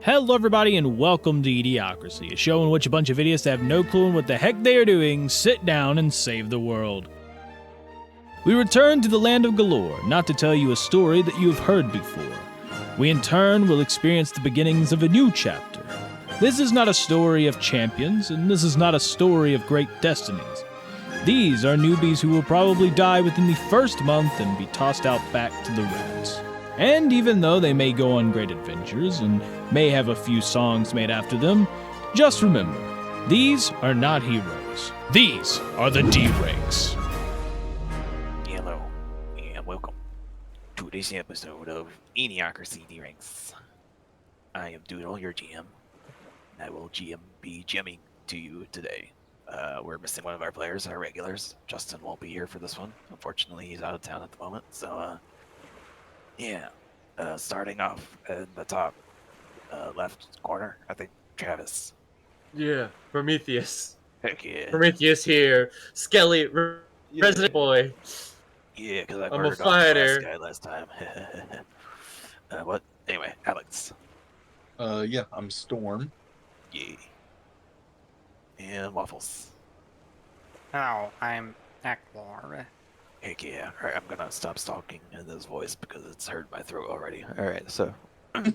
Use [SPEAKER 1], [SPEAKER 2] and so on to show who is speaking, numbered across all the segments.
[SPEAKER 1] Hello everybody and welcome to eDIOCRACY, a show in which a bunch of idiots that have no clue in what the heck they are doing sit down and save the world. We return to the land of Galore, not to tell you a story that you have heard before. We in turn will experience the beginnings of a new chapter. This is not a story of champions, and this is not a story of great destinies. These are newbies who will probably die within the first month and be tossed out back to the rats. And even though they may go on great adventures and may have a few songs made after them, just remember, these are not heroes. These are the D-ranks.
[SPEAKER 2] Hello, and welcome to this episode of eDIOCRACY D-Ranks. I am Doodle, your GM, and I will be GMing to you today. We're missing one of our players, our regulars. Justin won't be here for this one. Unfortunately, he's out of town at the moment, so, yeah. Starting off in the top left corner, I think Travis.
[SPEAKER 3] Yeah, Prometheus.
[SPEAKER 2] Heck yeah.
[SPEAKER 3] Prometheus here. Skelly, Resident Boy.
[SPEAKER 2] Yeah, because I
[SPEAKER 3] I'm a
[SPEAKER 2] murdered off the last
[SPEAKER 3] fighter.
[SPEAKER 2] guy last time. What? Anyway, Alex.
[SPEAKER 4] Yeah, I'm Storm.
[SPEAKER 2] Yeah. And Waffles.
[SPEAKER 5] Hello, I'm Akbar.
[SPEAKER 2] Heck yeah. Alright, I'm gonna stop stalking in this voice because it's hurt my throat already. Alright, so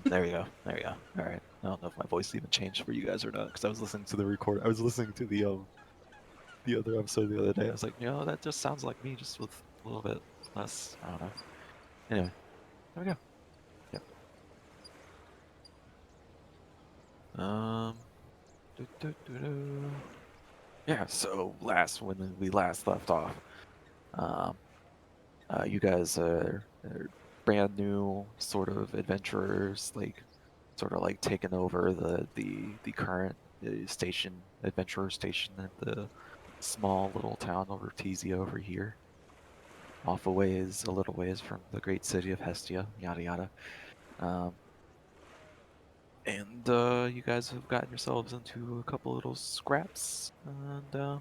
[SPEAKER 2] there we go. There we go. Alright. I don't know if my voice even changed for you guys or not, because I was listening to the the other episode the other day. I was like, you know, that just sounds like me, just with a little bit less. I don't know. Anyway, there we go. Yep. Yeah, so when we last left off, you guys are brand new sort of adventurers, like sort of like taking over the current adventurer station at the small little town over Tesia over here, a little ways from the great city of Hestia, yada yada. And you guys have gotten yourselves into a couple little scraps, and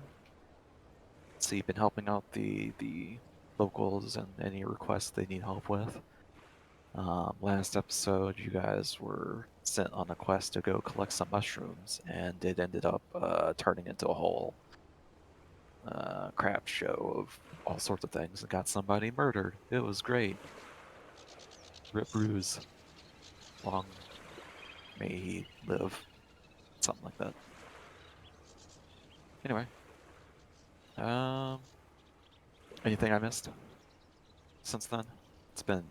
[SPEAKER 2] so you've been helping out the locals and any requests they need help with. Last episode, you guys were sent on a quest to go collect some mushrooms, and it ended up turning into a whole crap show of all sorts of things and got somebody murdered. It was great. Rip Bruise. Long may he live. Something like that. Anyway. Anything I missed since then? It's been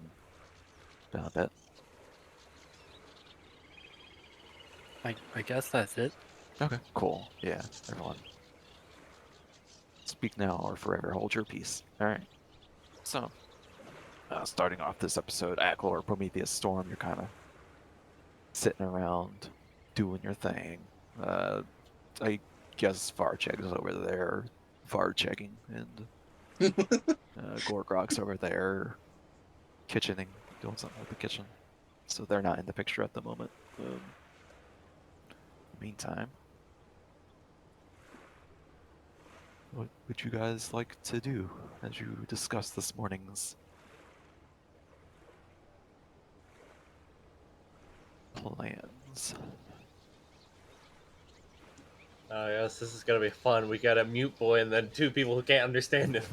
[SPEAKER 2] a bit.
[SPEAKER 5] I guess that's it.
[SPEAKER 2] Okay, cool. Yeah, everyone. Speak now or forever hold your peace. Alright. So, starting off this episode, Ackle, Prometheus, Storm, you're kind of sitting around doing your thing. I guess Varchek is over there Varchecking, and Gorgrok's over there kitchening, doing something with the kitchen. So they're not in the picture at the moment. Meantime, what would you guys like to do as you discuss this morning's plans?
[SPEAKER 3] Oh yes, this is gonna be fun. We got a mute boy and then two people who can't understand him.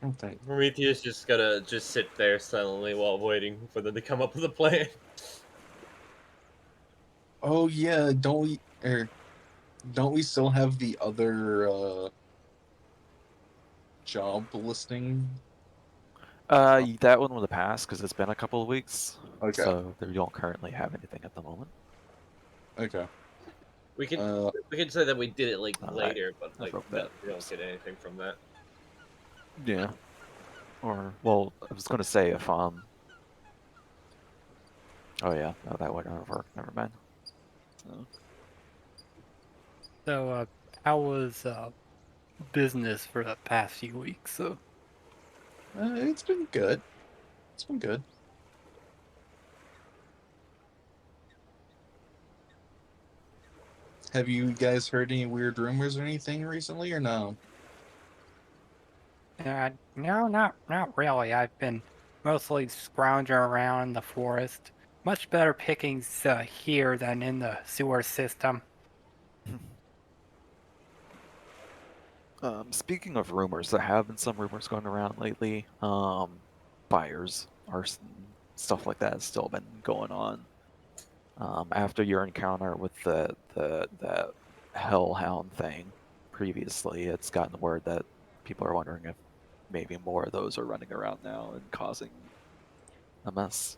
[SPEAKER 4] Okay.
[SPEAKER 3] Prometheus just gotta sit there silently while waiting for them to come up with a plan.
[SPEAKER 4] Oh yeah, don't we still have the other job listing?
[SPEAKER 2] That one will pass because it's been a couple of weeks.
[SPEAKER 4] Okay.
[SPEAKER 2] So we don't currently have anything at the moment.
[SPEAKER 4] Okay.
[SPEAKER 3] We can say that we did it like later, but
[SPEAKER 2] I
[SPEAKER 3] like
[SPEAKER 2] wrote that.
[SPEAKER 3] we don't get anything from that.
[SPEAKER 2] Yeah. Or, well, I was gonna say if Oh yeah, no, that wouldn't work. Never mind.
[SPEAKER 5] So, how was business for the past few weeks? So,
[SPEAKER 4] It's been good. It's been good. Have you guys heard any weird rumors or anything recently, or no?
[SPEAKER 5] No, not really. I've been mostly scrounging around in the forest. Much better pickings here than in the sewer system.
[SPEAKER 2] Speaking of rumors, there have been some rumors going around lately. Fires or stuff like that has still been going on. After your encounter with the hellhound thing previously, it's gotten word that people are wondering if maybe more of those are running around now and causing a mess.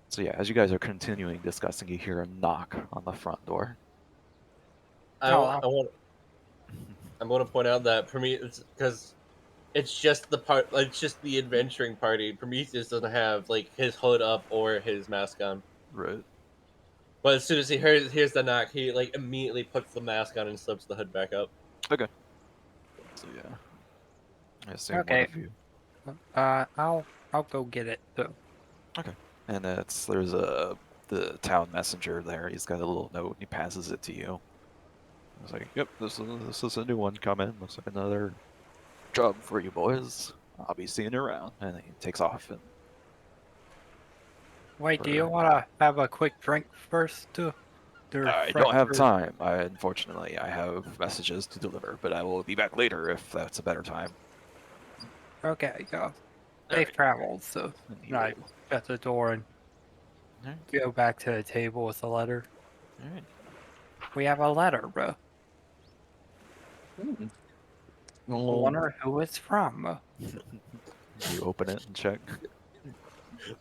[SPEAKER 2] So yeah, as you guys are continuing discussing, you hear a knock on the front door.
[SPEAKER 3] I
[SPEAKER 5] Oh,
[SPEAKER 3] want I'm going to point out that Prometheus, because it's just it's just the adventuring party. Prometheus doesn't have like his hood up or his mask on.
[SPEAKER 2] Right.
[SPEAKER 3] But as soon as he hears the knock, he like immediately puts the mask on and slips the hood back up.
[SPEAKER 2] Okay. So yeah, I assume one
[SPEAKER 5] okay.
[SPEAKER 2] of you.
[SPEAKER 5] I'll go get it. So,
[SPEAKER 2] Okay. And there's the town messenger there. He's got a little note and he passes it to you. He's like, "Yep, this is a new one coming. Looks like another job for you boys. I'll be seeing you around." And he takes off. And
[SPEAKER 5] wait, do you want to have a quick drink first to
[SPEAKER 2] I
[SPEAKER 5] refresh
[SPEAKER 2] don't have
[SPEAKER 5] your...
[SPEAKER 2] time. Unfortunately, I have messages to deliver, but I will be back later if that's a better time.
[SPEAKER 5] Okay,
[SPEAKER 2] All
[SPEAKER 5] safe
[SPEAKER 2] right.
[SPEAKER 5] travels. So,
[SPEAKER 2] And he
[SPEAKER 5] and I
[SPEAKER 2] will.
[SPEAKER 5] shut the door and
[SPEAKER 2] All right.
[SPEAKER 5] go back to the table with the letter.
[SPEAKER 2] All right.
[SPEAKER 5] We have a letter, bro.
[SPEAKER 4] Hmm.
[SPEAKER 5] I
[SPEAKER 4] Well,
[SPEAKER 5] wonder who it's from.
[SPEAKER 2] You open it and check.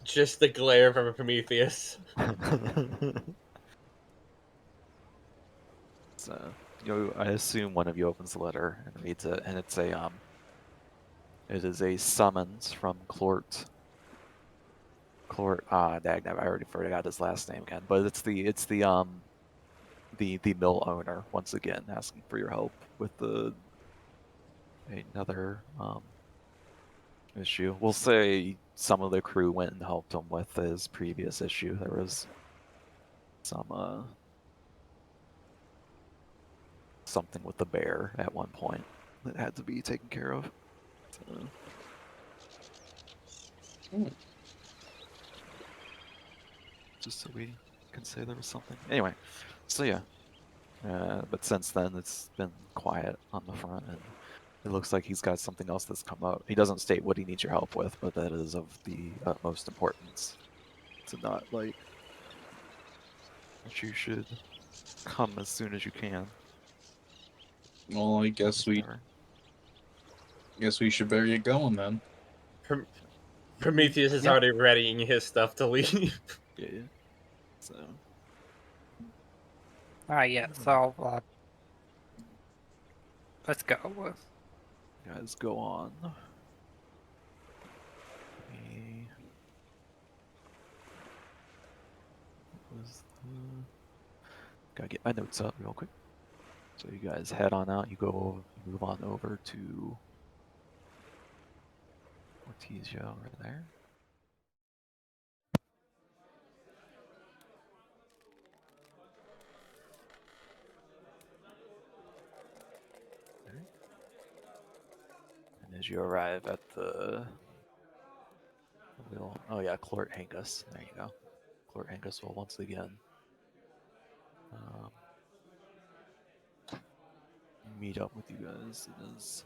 [SPEAKER 3] Just the glare from Prometheus.
[SPEAKER 2] So, I assume one of you opens the letter and reads it, and it is a summons from Clort. Dagnab, I already forgot his last name again, but the mill owner once again asking for your help with another issue. We'll say some of the crew went and helped him with his previous issue. There was some something with the bear at one point that had to be taken care of. So, just so we can say there was something. Anyway, so yeah. But since then, it's been quiet on the front, and it looks like he's got something else that's come up. He doesn't state what he needs your help with, but that is of the utmost importance to not like that you should come as soon as you can.
[SPEAKER 4] well, I guess we should better get going then.
[SPEAKER 3] Prometheus is
[SPEAKER 5] Yep.
[SPEAKER 3] already readying his stuff to leave.
[SPEAKER 2] Yeah. So.
[SPEAKER 5] Yeah, so, let's go.
[SPEAKER 2] Guys, go on. Okay. Gotta get my notes up real quick. So you guys head on out. You move on over to Ortizio over there. And as you arrive at the wheel, oh yeah, Clort Hankus. There you go. Clort Hankus will once again um, meet up with you guys in his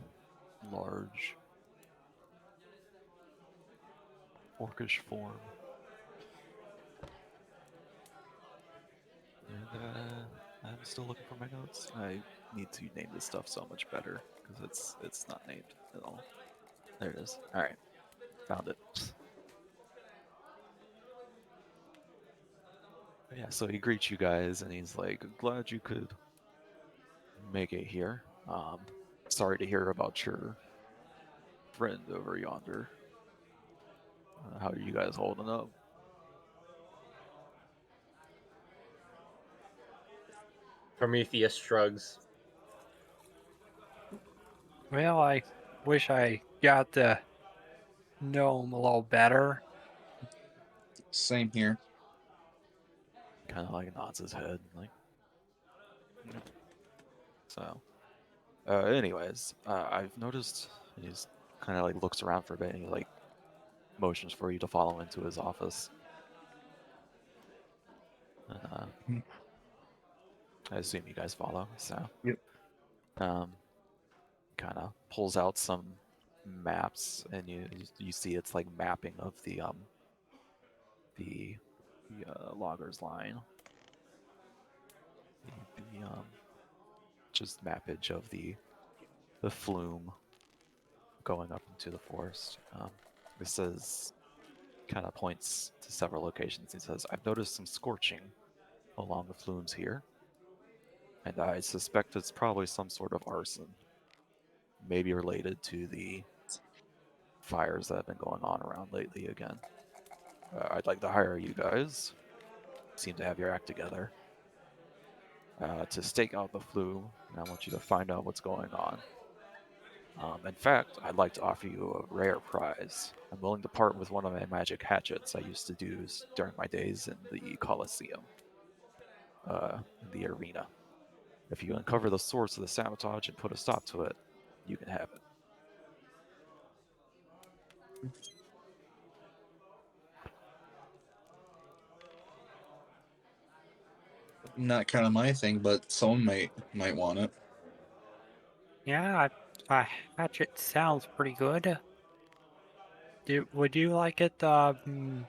[SPEAKER 2] large orcish form. And I'm still looking for my notes. I need to name this stuff so much better because it's not named at all. There it is. All right, found it. But yeah, so he greets you guys and he's like, "Glad you could make it here. Sorry to hear about your friend over yonder. How are you guys holding up?"
[SPEAKER 3] Prometheus shrugs.
[SPEAKER 5] Well, I wish I got to know him a little better.
[SPEAKER 4] Same here.
[SPEAKER 2] Kind of like nods his head, like. Yeah. So,
[SPEAKER 6] Anyways, I've noticed he's kind of like looks around for a bit and he like motions for you to follow into his office.
[SPEAKER 4] Hmm.
[SPEAKER 6] I assume you guys follow, so.
[SPEAKER 4] Yep.
[SPEAKER 6] Kind of pulls out some maps, and you see it's like mapping of the loggers line. The just mappage of the flume going up into the forest. This says kind of points to several locations. He says, "I've noticed some scorching along the flumes here, and I suspect it's probably some sort of arson, maybe related to the fires that have been going on around lately again. I'd like to hire you guys. Seem to have your act together. To stake out the flume, and I want you to find out what's going on. In fact, I'd like to offer you a rare prize. I'm willing to part with one of my magic hatchets I used to use during my days in the Colosseum, in the arena. If you uncover the source of the sabotage and put a stop to it, you can have it."
[SPEAKER 4] Not kind of my thing, but someone might want it.
[SPEAKER 5] Yeah, hatchet sounds pretty good. Would you like it, Parmesius?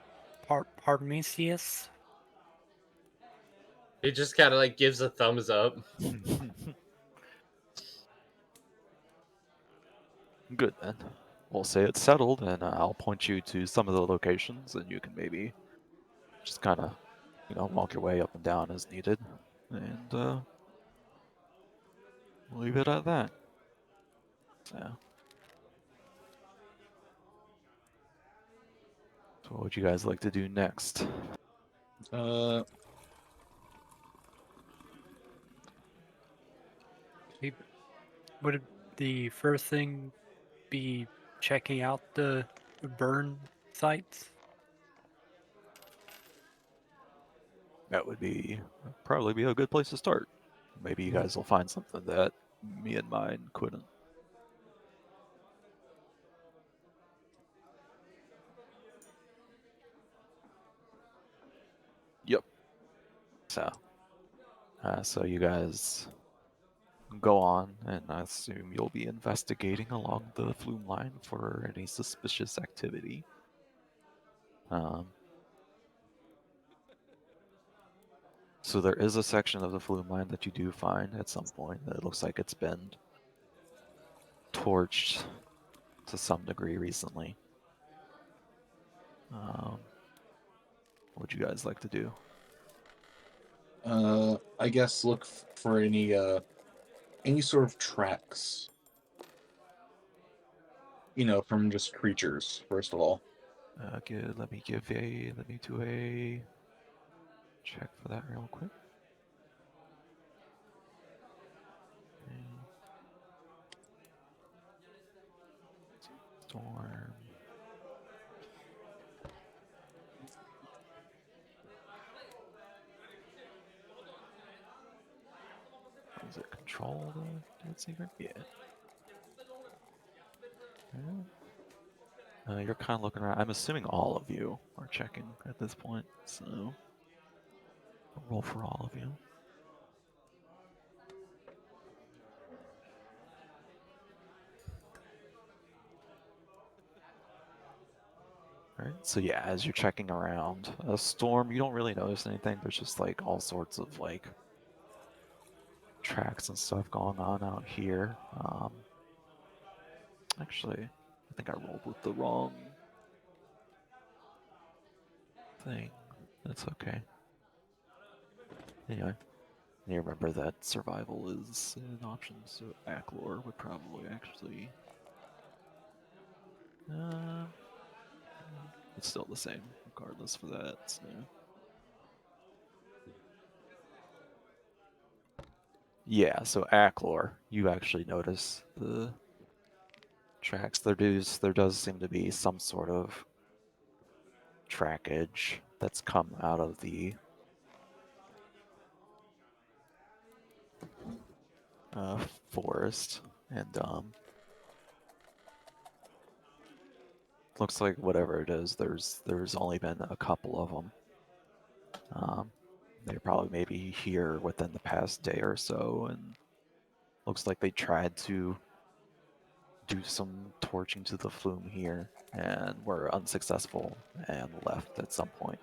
[SPEAKER 3] He just kind of like gives a thumbs up.
[SPEAKER 6] Good then. We'll say it's settled, and I'll point you to some of the locations, and you can maybe just kind of, walk your way up and down as needed. And we'll leave it at that. So what would you guys like to do next?
[SPEAKER 4] Uh,
[SPEAKER 5] Would the first thing be checking out the burn sites?
[SPEAKER 6] That would probably be a good place to start. Maybe you guys will find something that me and mine couldn't. Yep. So you guys go on, and I assume you'll be investigating along the flume line for any suspicious activity. So there is a section of the flume line that you do find at some point that looks like it's been torched to some degree recently. What would you guys like to do?
[SPEAKER 4] I guess look for any sort of tracks. From just creatures, first of all.
[SPEAKER 6] Let me do a check for that real quick. Storm. Is it control the secret? Yeah. You're kind of looking around. I'm assuming all of you are checking at this point, so I'll roll for all of you. Alright, so yeah, as you're checking around, a storm, you don't really notice anything. There's just like all sorts of like tracks and stuff going on out here. Actually, I think I rolled with the wrong thing. That's okay. Anyway, you remember that survival is an option, so Aclor would probably actually. It's still the same, regardless for that. So. Yeah, so Aclor, you actually notice the tracks. There does seem to be some sort of trackage that's come out of the forest, and looks like whatever it is, there's only been a couple of them. They're probably maybe here within the past day or so, and looks like they tried to do some torching to the flume here and were unsuccessful and left at some point.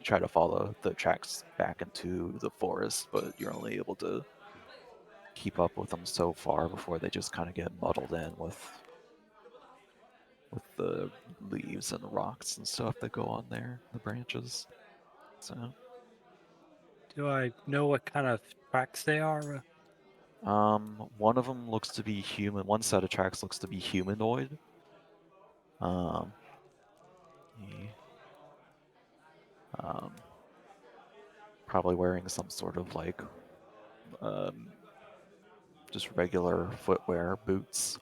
[SPEAKER 6] Try to follow the tracks back into the forest, but you're only able to keep up with them so far before they just kind of get muddled in with the leaves and rocks and stuff that go on there, the branches. So,
[SPEAKER 5] Do I know what kind of tracks they are?
[SPEAKER 6] one of them looks to be human. One set of tracks looks to be humanoid. Um, he, um, probably wearing some sort of like um, just regular footwear, boots.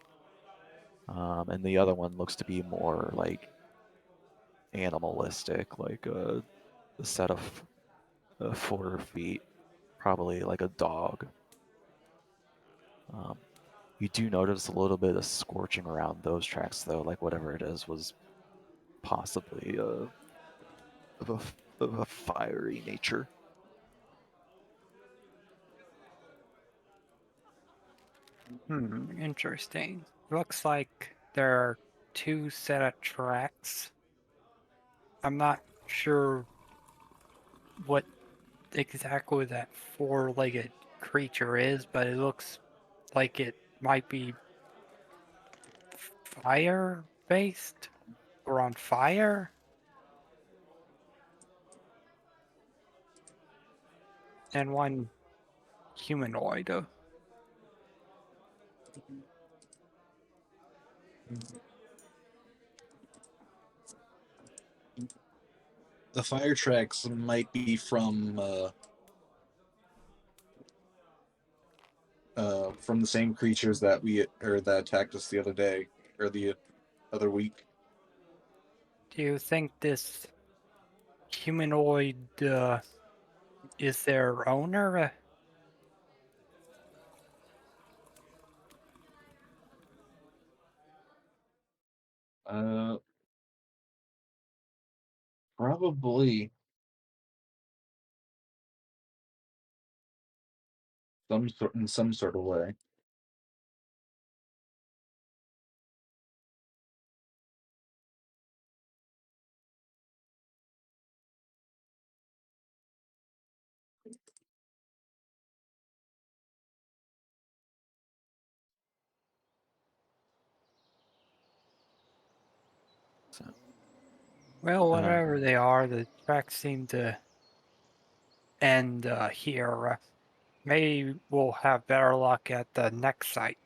[SPEAKER 6] And the other one looks to be more like animalistic, like a set of 4 feet, probably like a dog. You do notice a little bit of scorching around those tracks, though, like whatever it is was possibly of a fiery nature.
[SPEAKER 5] Interesting. Looks like there are 2 set of tracks. I'm not sure what exactly that 4-legged creature is, but it looks like it might be fire-based or on fire. And one humanoid.
[SPEAKER 4] The fire tracks might be from the same creatures that that attacked us the other day or the other week.
[SPEAKER 5] Do you think this humanoid is their owner?
[SPEAKER 4] Uh, Probably in some sort of way.
[SPEAKER 6] So,
[SPEAKER 5] Well, whatever they are, the tracks seem to end here. Maybe we'll have better luck at the next site.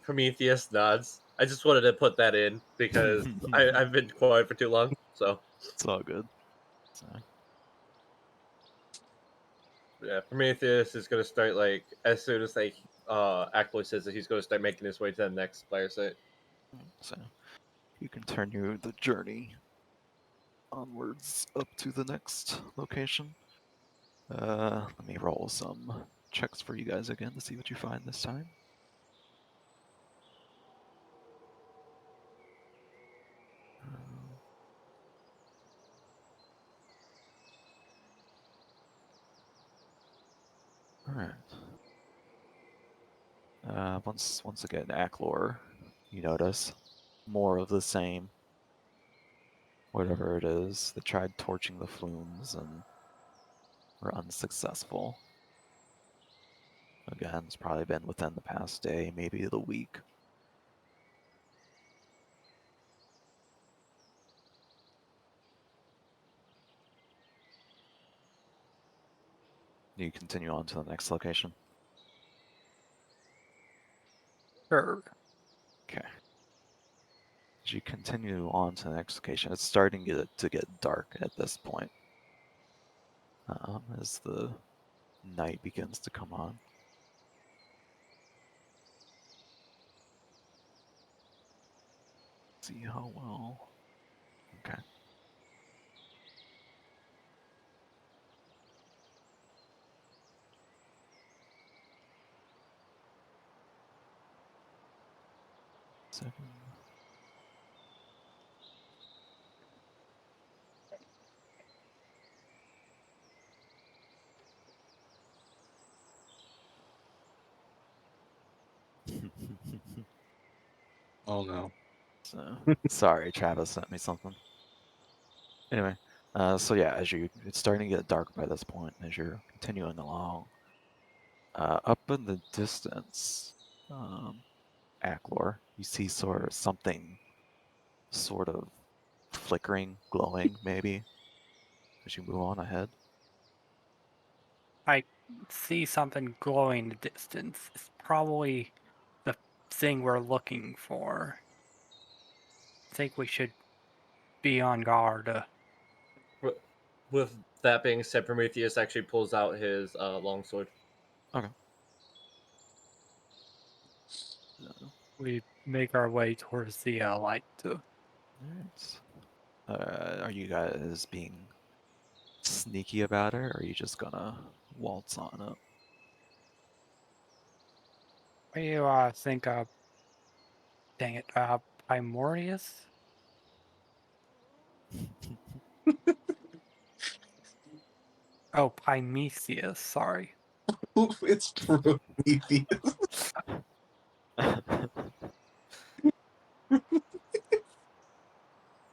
[SPEAKER 3] Prometheus nods. I just wanted to put that in because I've been quiet for too long. So
[SPEAKER 6] it's all good. So,
[SPEAKER 3] yeah, Prometheus is gonna start like as soon as like Aquila says that he's gonna start making his way to the next player site.
[SPEAKER 6] so you can turn the journey onwards up to the next location. Let me roll some checks for you guys again to see what you find this time. All right. Once again, Acklor, you notice more of the same. Whatever it is, they tried torching the flumes and were unsuccessful. Again, it's probably been within the past day, maybe the week. You continue on to the next location.
[SPEAKER 5] Sure.
[SPEAKER 6] Okay. As you continue on to the next location, it's starting to get dark at this point. As the night begins to come on. See how well. Okay. second.
[SPEAKER 4] Oh no.
[SPEAKER 6] So, sorry, Travis sent me something. Anyway, so yeah, it's starting to get dark by this point as you're continuing along. Up in the distance, Acklor, you see something sort of flickering, glowing, maybe, as you move on ahead.
[SPEAKER 5] I see something glowing in the distance. It's probably the thing we're looking for. I think we should be on guard.
[SPEAKER 3] With that being said, Prometheus actually pulls out his longsword.
[SPEAKER 6] Okay. No.
[SPEAKER 5] We make our way towards the light.
[SPEAKER 6] Alright. Are you guys being sneaky about it, or are you just gonna waltz on up?
[SPEAKER 5] What do you think of? Dang it, Primordius? Oh, Prometheus, sorry.
[SPEAKER 4] It's Prometheus.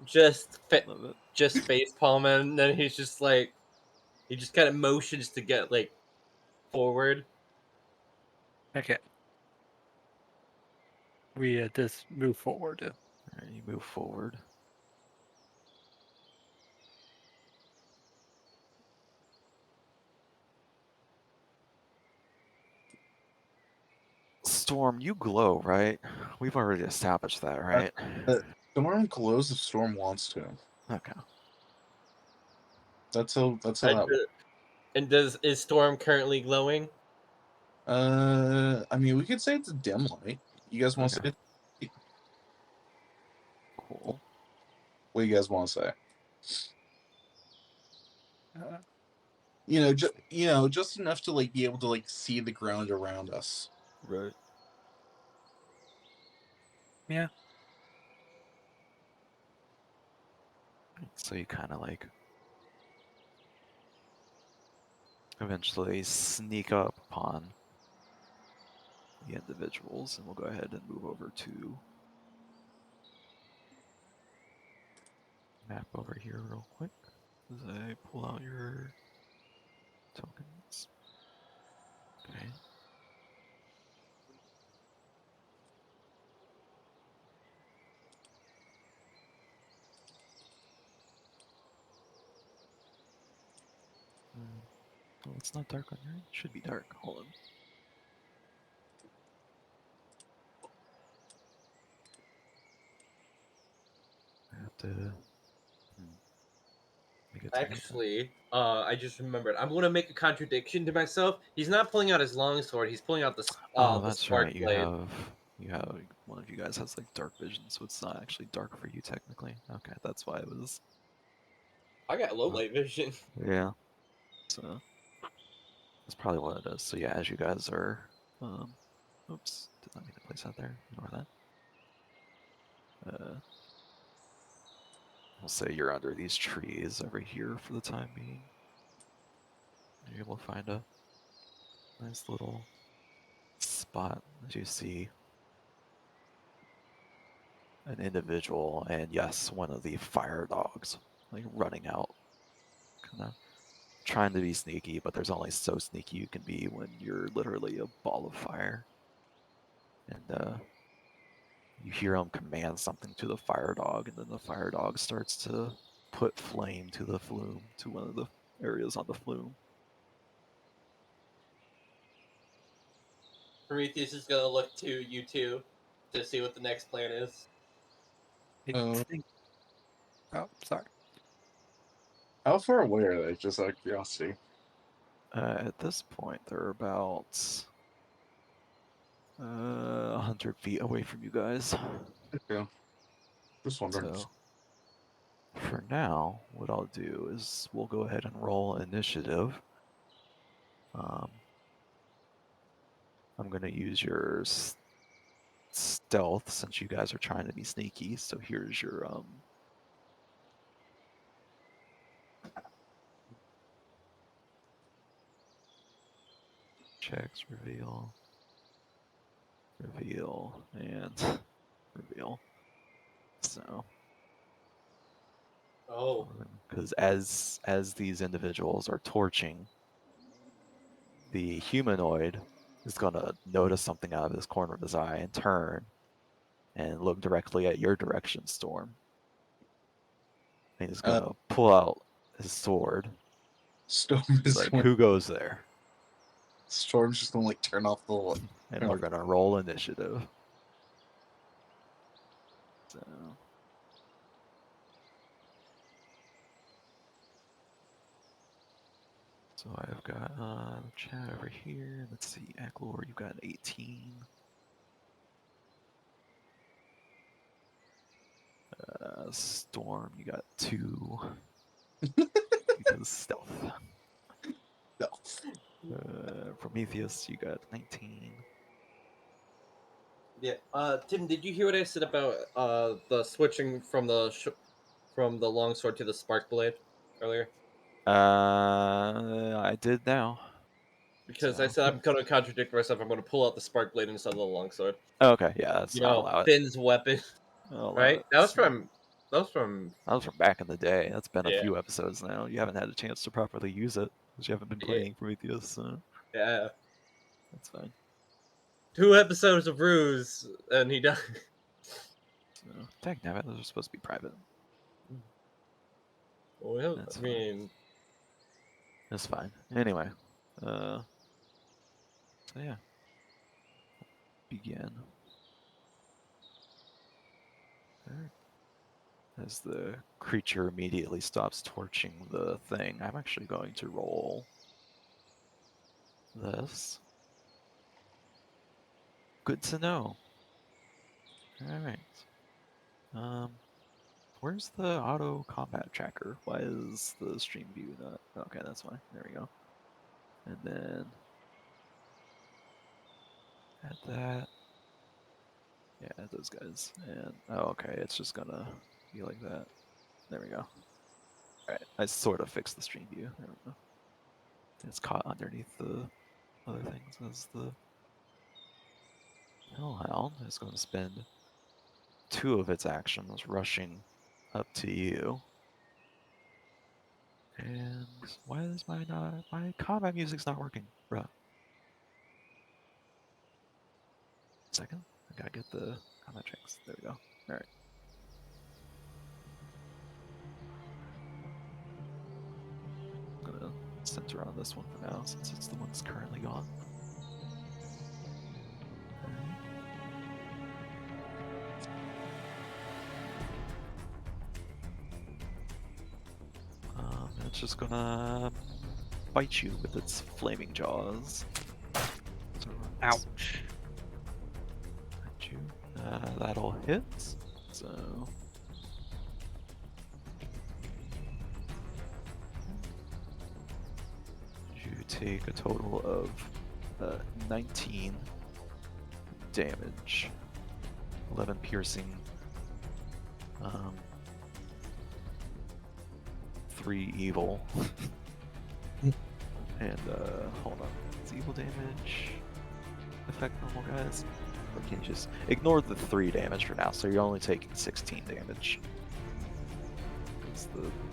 [SPEAKER 3] Just
[SPEAKER 6] Love it.
[SPEAKER 3] just face palm, and then he's just like, he just kind of motions to get like forward.
[SPEAKER 5] Okay. We just move forward.
[SPEAKER 6] Alright, you move forward. Storm, you glow, right? We've already established that, right?
[SPEAKER 4] Storm glows if Storm wants to.
[SPEAKER 6] Okay.
[SPEAKER 4] That's how
[SPEAKER 3] And,
[SPEAKER 4] that works.
[SPEAKER 3] and is Storm currently glowing?
[SPEAKER 4] I mean, we could say it's a dim light. You guys want to
[SPEAKER 6] Okay.
[SPEAKER 4] say?
[SPEAKER 6] Cool.
[SPEAKER 4] What do you guys want to say?
[SPEAKER 5] Uh,
[SPEAKER 4] Just enough to like be able to like see the ground around us.
[SPEAKER 6] Right.
[SPEAKER 5] yeah.
[SPEAKER 6] So you kind of like eventually sneak up upon the individuals, and we'll go ahead and move over to map over here real quick as I pull out your tokens. Okay. Oh, it's not dark on your end. It should be dark. Hold on. I have to make it to nighttime.
[SPEAKER 3] Actually, I just remembered. I'm gonna make a contradiction to myself. He's not pulling out his longsword. He's pulling out
[SPEAKER 6] Oh,
[SPEAKER 3] the
[SPEAKER 6] that's
[SPEAKER 3] spark
[SPEAKER 6] right.
[SPEAKER 3] blade.
[SPEAKER 6] You have one of you guys has like dark vision, so it's not actually dark for you technically. Okay, that's why it was.
[SPEAKER 3] I got low light vision.
[SPEAKER 6] Yeah. So that's probably what it is. So yeah, as you guys are, oops, did not mean to place that there. Ignore that. We'll say you're under these trees over here for the time being. You're able to find a nice little spot as you see an individual, and yes, one of the fire dogs, like running out, kind of trying to be sneaky, but there's only so sneaky you can be when you're literally a ball of fire. And you hear him command something to the fire dog, and then the fire dog starts to put flame to the flume, to one of the areas on the flume.
[SPEAKER 3] Prometheus is gonna look to you two to see what the next plan is.
[SPEAKER 5] I
[SPEAKER 4] Uh,
[SPEAKER 5] think. Oh, sorry.
[SPEAKER 4] how far away are they? Just out of curiosity.
[SPEAKER 6] At this point, they're about 100 feet away from you guys.
[SPEAKER 4] Okay. Just wondering.
[SPEAKER 6] So for now, what I'll do is we'll go ahead and roll initiative. I'm going to use your stealth since you guys are trying to be sneaky. So here's your checks, reveal, and reveal. So,
[SPEAKER 3] Oh.
[SPEAKER 6] because as these individuals are torching, the humanoid is gonna notice something out of his corner of his eye and turn and look directly at your direction, Storm. And he's gonna pull out his sword.
[SPEAKER 4] Storm
[SPEAKER 6] It's
[SPEAKER 4] is
[SPEAKER 6] like,
[SPEAKER 4] going,
[SPEAKER 6] who goes there?
[SPEAKER 4] Storm's just gonna like turn off the light.
[SPEAKER 6] And we're gonna roll initiative. So I've got chat over here. Let's see, Aklor, you've got an 18. Storm, you got 2. Because stealth.
[SPEAKER 4] No.
[SPEAKER 6] Prometheus, you got 19.
[SPEAKER 3] Yeah. Tim, did you hear what I said about the switching from the longsword to the spark blade earlier?
[SPEAKER 6] I did now.
[SPEAKER 3] Because I
[SPEAKER 6] So.
[SPEAKER 3] said I'm gonna contradict myself. I'm gonna pull out the spark blade instead of the longsword.
[SPEAKER 6] Oh, okay, yeah, that's
[SPEAKER 3] You
[SPEAKER 6] I'll
[SPEAKER 3] know,
[SPEAKER 6] allow it.
[SPEAKER 3] Finn's weapon,
[SPEAKER 6] I'll allow
[SPEAKER 3] right?
[SPEAKER 6] it.
[SPEAKER 3] That was
[SPEAKER 6] So-
[SPEAKER 3] from.
[SPEAKER 6] That was from back in the day. That's been a
[SPEAKER 3] Yeah.
[SPEAKER 6] few episodes now. You haven't had a chance to properly use it because you haven't been
[SPEAKER 3] Yeah.
[SPEAKER 6] playing Prometheus, so
[SPEAKER 3] Yeah.
[SPEAKER 6] that's fine.
[SPEAKER 3] 2 episodes of Ruse, and he died.
[SPEAKER 6] So, dang nabbit, those are supposed to be private.
[SPEAKER 3] Well,
[SPEAKER 6] That's
[SPEAKER 3] I
[SPEAKER 6] fine.
[SPEAKER 3] mean,
[SPEAKER 6] That's fine. Anyway, so yeah, begin. Alright. As the creature immediately stops torching the thing, I'm actually going to roll this. Good to know. Alright. Where's the auto combat tracker? Why is the stream view not? Okay, that's fine. There we go. And then add that. Yeah, add those guys. And oh, okay, it's just gonna be like that. There we go. Alright, I sort of fixed the stream view. There we go. It's caught underneath the other things as the Hellhound is going to spend 2 of its actions rushing up to you. And why is my combat music's not working, bruh? Second, I gotta get the combat checks. There we go. All right. I'm gonna center on this one for now since it's the one that's currently gone. It's just gonna bite you with its flaming jaws. So
[SPEAKER 5] Ouch.
[SPEAKER 6] bite you. That'll hit. So you take a total of 19 damage, 11 piercing, 3 evil, and hold on, it's evil damage affect normal guys? Or can you just ignore the 3 damage for now? So you're only taking 16 damage. Because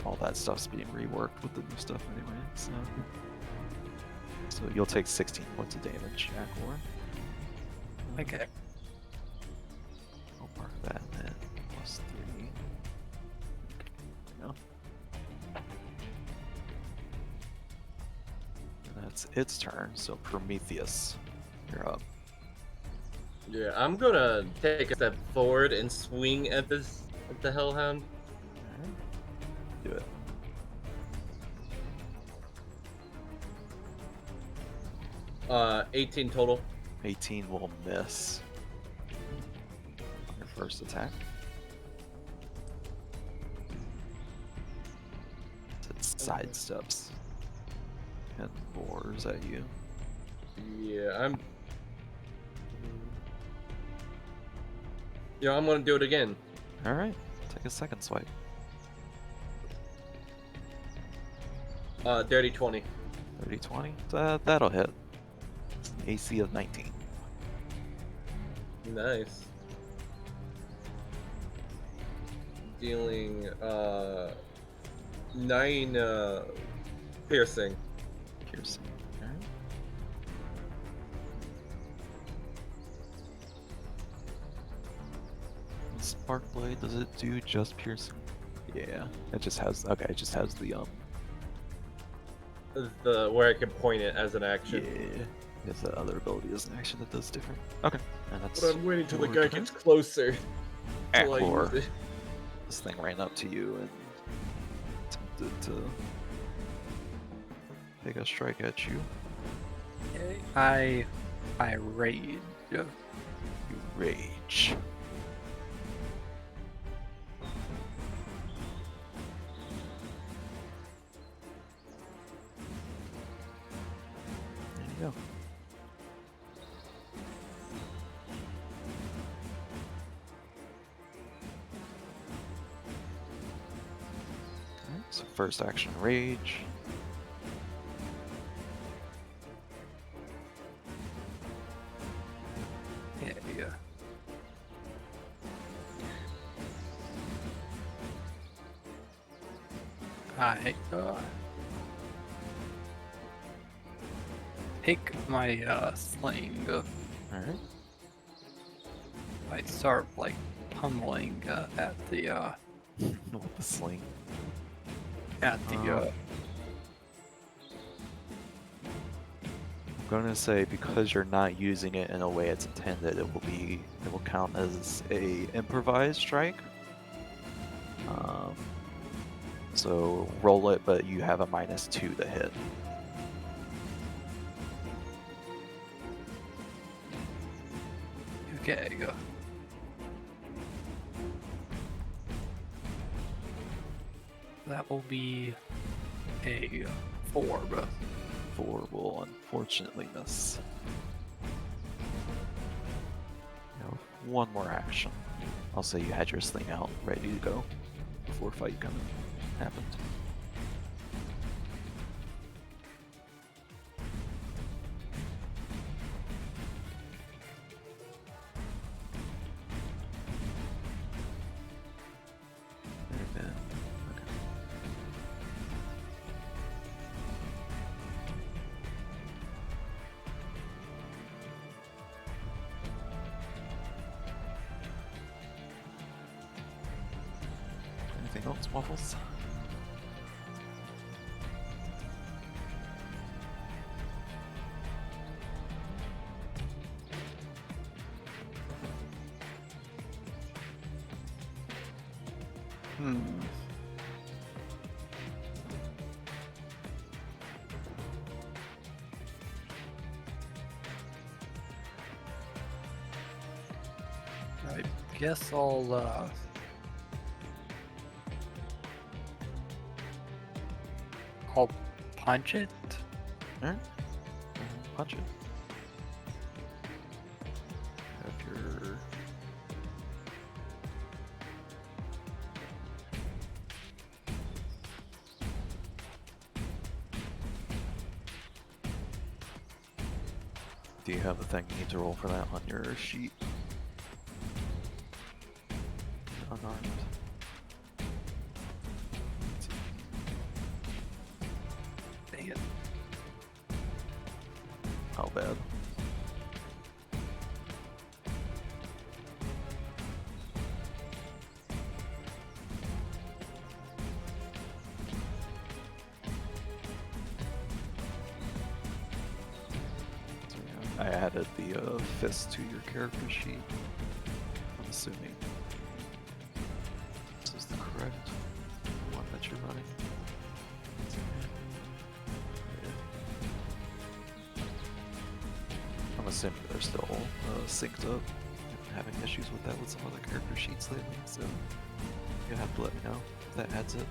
[SPEAKER 6] all that stuff's being reworked with the new stuff anyway. So you'll take 16 points of damage, Aklor.
[SPEAKER 5] Okay.
[SPEAKER 6] I'll mark that then. Plus 3. Okay. And that's its turn. So Prometheus, you're up.
[SPEAKER 3] yeah, I'm gonna take a step forward and swing at the Hellhound.
[SPEAKER 6] Alright. Do it.
[SPEAKER 3] Uh, 18 total.
[SPEAKER 6] 18 will miss. Your first attack. It sidesteps and roars at you.
[SPEAKER 3] Yeah, I'm. Yeah, I'm gonna do it again.
[SPEAKER 6] All right, take a second swipe.
[SPEAKER 3] Dirty 20.
[SPEAKER 6] 30-20. That'll hit. It's an AC of 19.
[SPEAKER 3] Nice. Dealing 9 piercing.
[SPEAKER 6] Piercing. All right. Spark blade, does it do just piercing? Yeah, it just has. Okay, it just has the
[SPEAKER 3] The where I can point it as an action.
[SPEAKER 6] Yeah, if the other ability is an action that does different. Okay, and that's.
[SPEAKER 3] But I'm waiting till the
[SPEAKER 6] your
[SPEAKER 3] guy
[SPEAKER 6] turn.
[SPEAKER 3] gets closer. Till I
[SPEAKER 6] Aklor.
[SPEAKER 3] use it.
[SPEAKER 6] This thing ran up to you and attempted to take a strike at you.
[SPEAKER 5] I rage.
[SPEAKER 6] You rage. There you go. Alright, so first action, rage.
[SPEAKER 5] Yeah. I take my sling.
[SPEAKER 6] Alright.
[SPEAKER 5] I start like pummeling at the
[SPEAKER 6] With the sling.
[SPEAKER 5] at the
[SPEAKER 6] I'm gonna say because you're not using it in a way it's intended, it will count as a improvised strike. So roll it, but you have a -2 to hit.
[SPEAKER 5] okay. That will be a 4, bro.
[SPEAKER 6] 4 will unfortunately miss. You have one more action. I'll say you had your sling out, ready to go before fight happened. And then, okay. Anything else, Waffles?
[SPEAKER 5] I guess I'll punch it.
[SPEAKER 6] Alright. Punch it. Have your. Do you have the thing you need to roll for that on your sheet? Unarmed.
[SPEAKER 5] Dang it.
[SPEAKER 6] How bad? So, yeah, I added the fist to your character sheet. I'm assuming this is the correct one that you're running. I'm assuming they're still synced up. I've been having issues with that with some other character sheets lately, so you'll have to let me know if that adds it.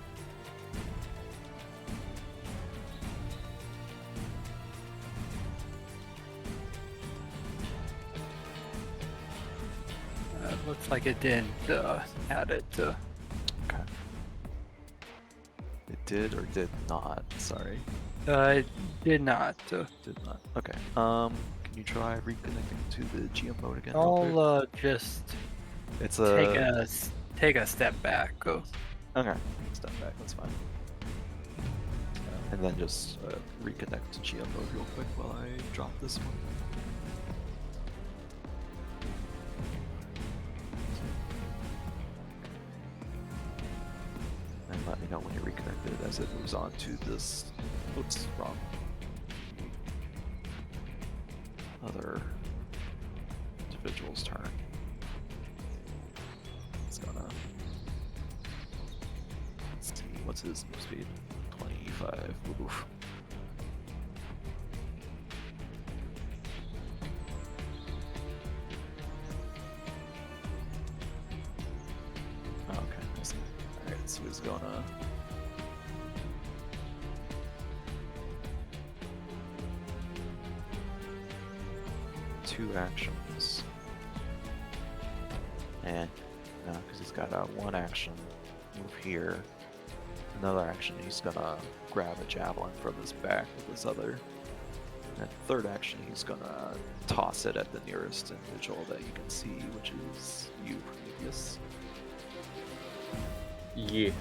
[SPEAKER 5] Looks like it didn't add it.
[SPEAKER 6] Okay. It did or did not? Sorry.
[SPEAKER 5] It did not.
[SPEAKER 6] Did not. Okay. Can you try reconnecting to the GM mode again? Real quick?
[SPEAKER 5] I'll just
[SPEAKER 6] It's
[SPEAKER 5] take a step back.
[SPEAKER 6] Okay. Step back. That's fine. And then just reconnect to GM mode real quick while I drop this one. And let me know when you're reconnected as it moves on to this. Oops, wrong. Other individual's turn. It's gonna. Let's see, what's his move speed? 25. Oof. Okay, I see. Alright, so he's gonna. Two actions. And no, because he's got one action move here. Another action, he's gonna grab a javelin from his back with his other. And third action, he's gonna toss it at the nearest individual that you can see, which is you, Prometheus.
[SPEAKER 3] Yeah.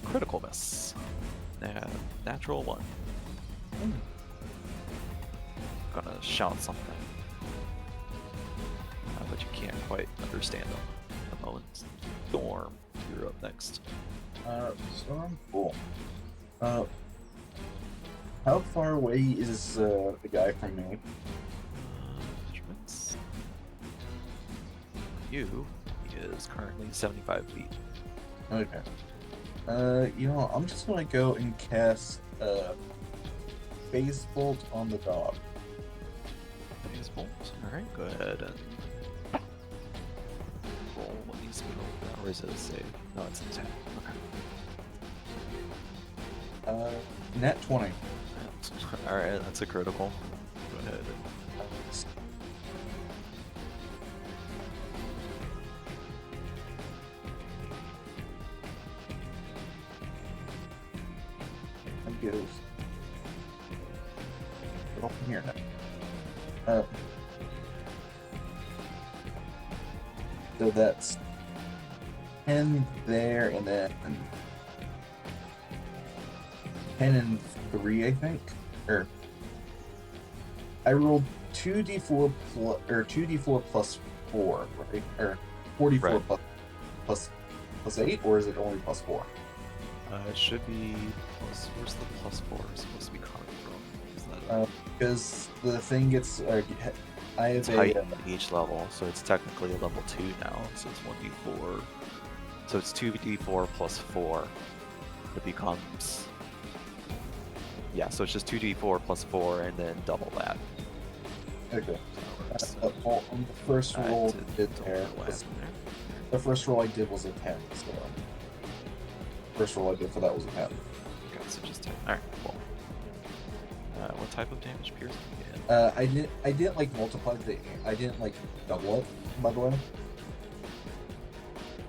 [SPEAKER 6] Critical miss. Natural 1. Gonna shout something. But you can't quite understand them at the moment. Storm, you're up next.
[SPEAKER 4] Storm? Cool. How far away is the guy from me?
[SPEAKER 6] Measurements. You, he is currently 75 feet.
[SPEAKER 4] Okay. You know, I'm just gonna go and cast Phase Bolt on the dog.
[SPEAKER 6] Phase bolt. Alright, go ahead and roll what needs to be rolled down. Or is it a save? No, it's an attack. Okay.
[SPEAKER 4] Nat 20.
[SPEAKER 6] Alright, that's a critical. Go ahead.
[SPEAKER 4] And goes. Get off from here now. So that's 10 there, and then 10 and 3, I think. Or I rolled 2d4 plus 4, right? Or 44
[SPEAKER 6] Right.
[SPEAKER 4] plus 8, or is it only plus 4?
[SPEAKER 6] It should be plus. Where's the plus 4 supposed to be coming from? Is that
[SPEAKER 4] Because the thing gets I have
[SPEAKER 6] it's height at each level, so it's technically a level 2 now, so it's 1d4. So it's 2d4 plus 4. It becomes. Yeah, so it's just 2d4 plus 4 and then double that.
[SPEAKER 4] Okay.
[SPEAKER 6] So it works.
[SPEAKER 4] On the first
[SPEAKER 6] I
[SPEAKER 4] roll
[SPEAKER 6] did
[SPEAKER 4] there
[SPEAKER 6] overlap
[SPEAKER 4] was,
[SPEAKER 6] there.
[SPEAKER 4] the first roll I did was a 10. So first roll I did for that was a 10.
[SPEAKER 6] Okay, so just 10. Alright, cool. What type of damage piercing again?
[SPEAKER 4] I didn't like multiply I didn't like double it, by the way.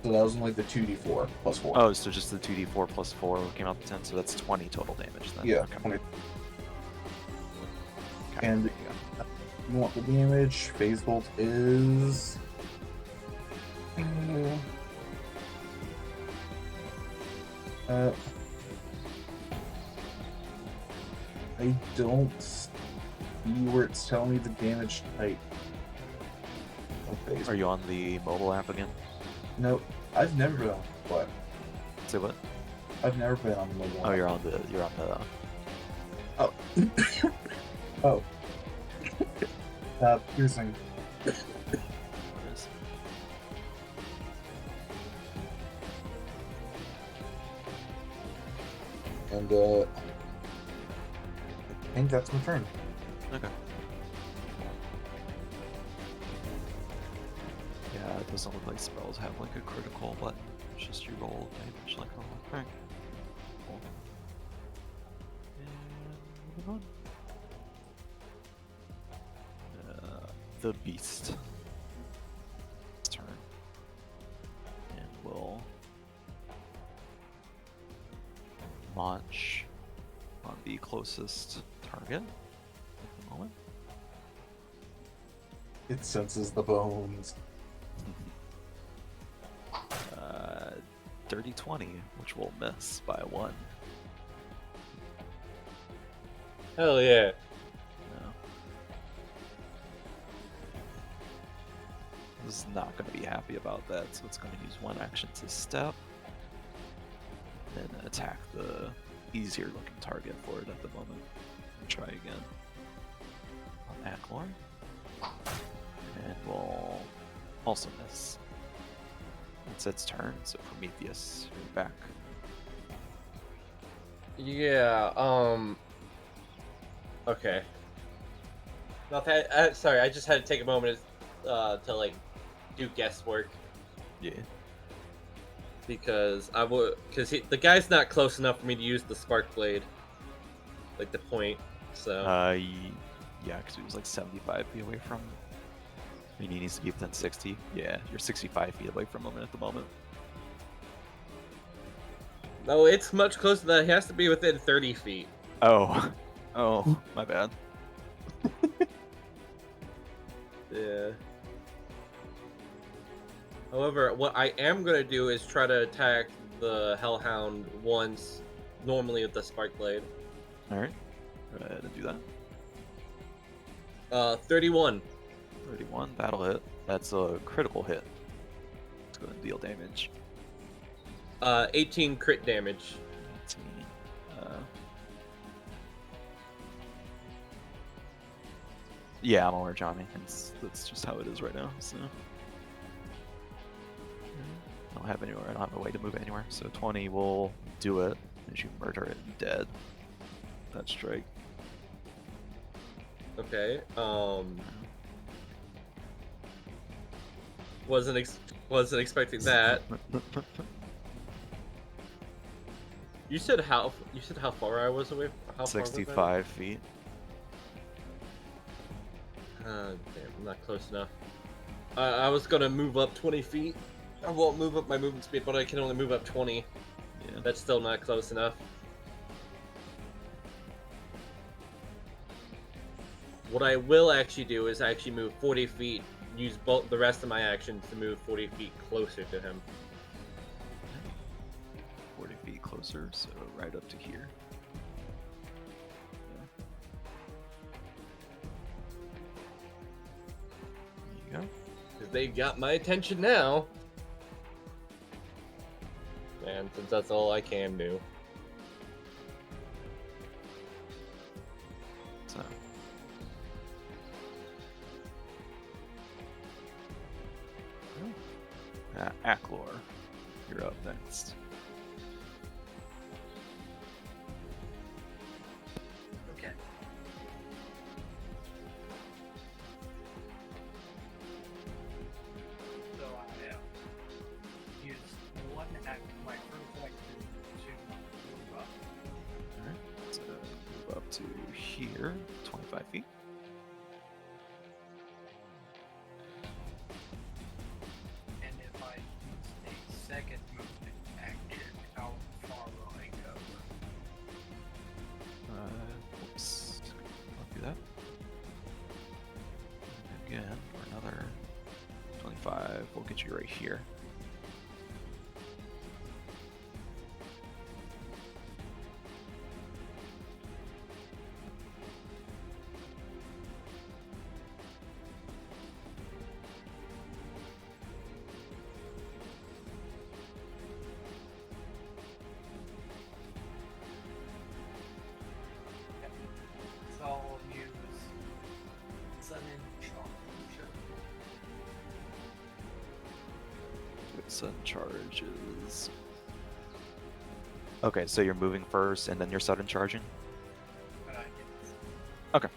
[SPEAKER 4] So that was only the 2d4 plus 4.
[SPEAKER 6] Oh, so just the 2d4 plus 4 came out to 10, so that's 20 total damage then.
[SPEAKER 4] Yeah,
[SPEAKER 6] Okay.
[SPEAKER 4] 20.
[SPEAKER 6] Okay,
[SPEAKER 4] And
[SPEAKER 6] there you go.
[SPEAKER 4] you want the damage? Phase Bolt is. I don't see where it's telling me the damage type. of Phase
[SPEAKER 6] Are you on the mobile app again?
[SPEAKER 4] No, I've never been on what?
[SPEAKER 6] Say what?
[SPEAKER 4] I've never been on the mobile.
[SPEAKER 6] Oh,
[SPEAKER 4] app.
[SPEAKER 6] you're on the.
[SPEAKER 4] Oh. Oh. Piercing.
[SPEAKER 6] What is?
[SPEAKER 4] And I think that's my turn.
[SPEAKER 6] Okay. Yeah, it doesn't look like spells have like a critical, but it's just you roll damage like normal. Alright. Cool. And moving on. The beast. much on the closest target at the moment.
[SPEAKER 4] It senses the bones.
[SPEAKER 6] Dirty 20, which will miss by 1.
[SPEAKER 3] Hell yeah.
[SPEAKER 6] No. This is not going to be happy about that, so it's going to use 1 action to step, then attack the easier looking target for it at the moment. Try again on Acklor, and we'll also miss. It's its turn, so Prometheus, you're back.
[SPEAKER 3] Yeah, okay. Sorry, I just had to take a moment to like do guesswork
[SPEAKER 6] Yeah.
[SPEAKER 3] because the guy's not close enough for me to use the spark blade, like the point. So
[SPEAKER 6] Yeah, because he was like 75 feet away from. I mean, he needs to be within 60. Yeah, you're 65 feet away from him at the moment.
[SPEAKER 3] no, it's much closer than that. He has to be within 30 feet.
[SPEAKER 6] Oh, oh, my bad.
[SPEAKER 3] Yeah. However, what I am gonna do is try to attack the Hellhound once, normally with the spark blade.
[SPEAKER 6] All right, go ahead and do that.
[SPEAKER 3] 31.
[SPEAKER 6] 31, that'll hit. That's a critical hit. It's going to deal damage.
[SPEAKER 3] 18 crit damage.
[SPEAKER 6] 18. Yeah, I'm aware, Johnny. That's just how it is right now. So I don't have anywhere. I don't have a way to move it anywhere. So 20 will do it as you murder it dead. That strike.
[SPEAKER 3] Okay. Wasn't expecting that. You said how far I was away? How far was I?
[SPEAKER 6] 65 feet.
[SPEAKER 3] Damn, I'm not close enough. I was gonna move up 20 feet. I won't move up my movement speed, but I can only move up 20.
[SPEAKER 6] Yeah.
[SPEAKER 3] That's still not close enough. What I will actually do is actually move 40 feet, use both the rest of my actions to move 40 feet closer to him.
[SPEAKER 6] 40 feet closer, so right up to here. There you go.
[SPEAKER 3] Because they've got my attention now. And since that's all I can do.
[SPEAKER 6] So. Acklor, you're up next.
[SPEAKER 5] Okay. So I have used 1 act my first action to move up.
[SPEAKER 6] Alright, so move up to here, 25 feet.
[SPEAKER 5] And if I use a second movement action, how far will I go?
[SPEAKER 6] Whoops. I'll do that. And again, for another 25, we'll get you right here.
[SPEAKER 5] So I'll use sudden charge.
[SPEAKER 6] Sudden charges. Okay, so you're moving first and then you're sudden charging?
[SPEAKER 5] Yes.
[SPEAKER 6] Okay.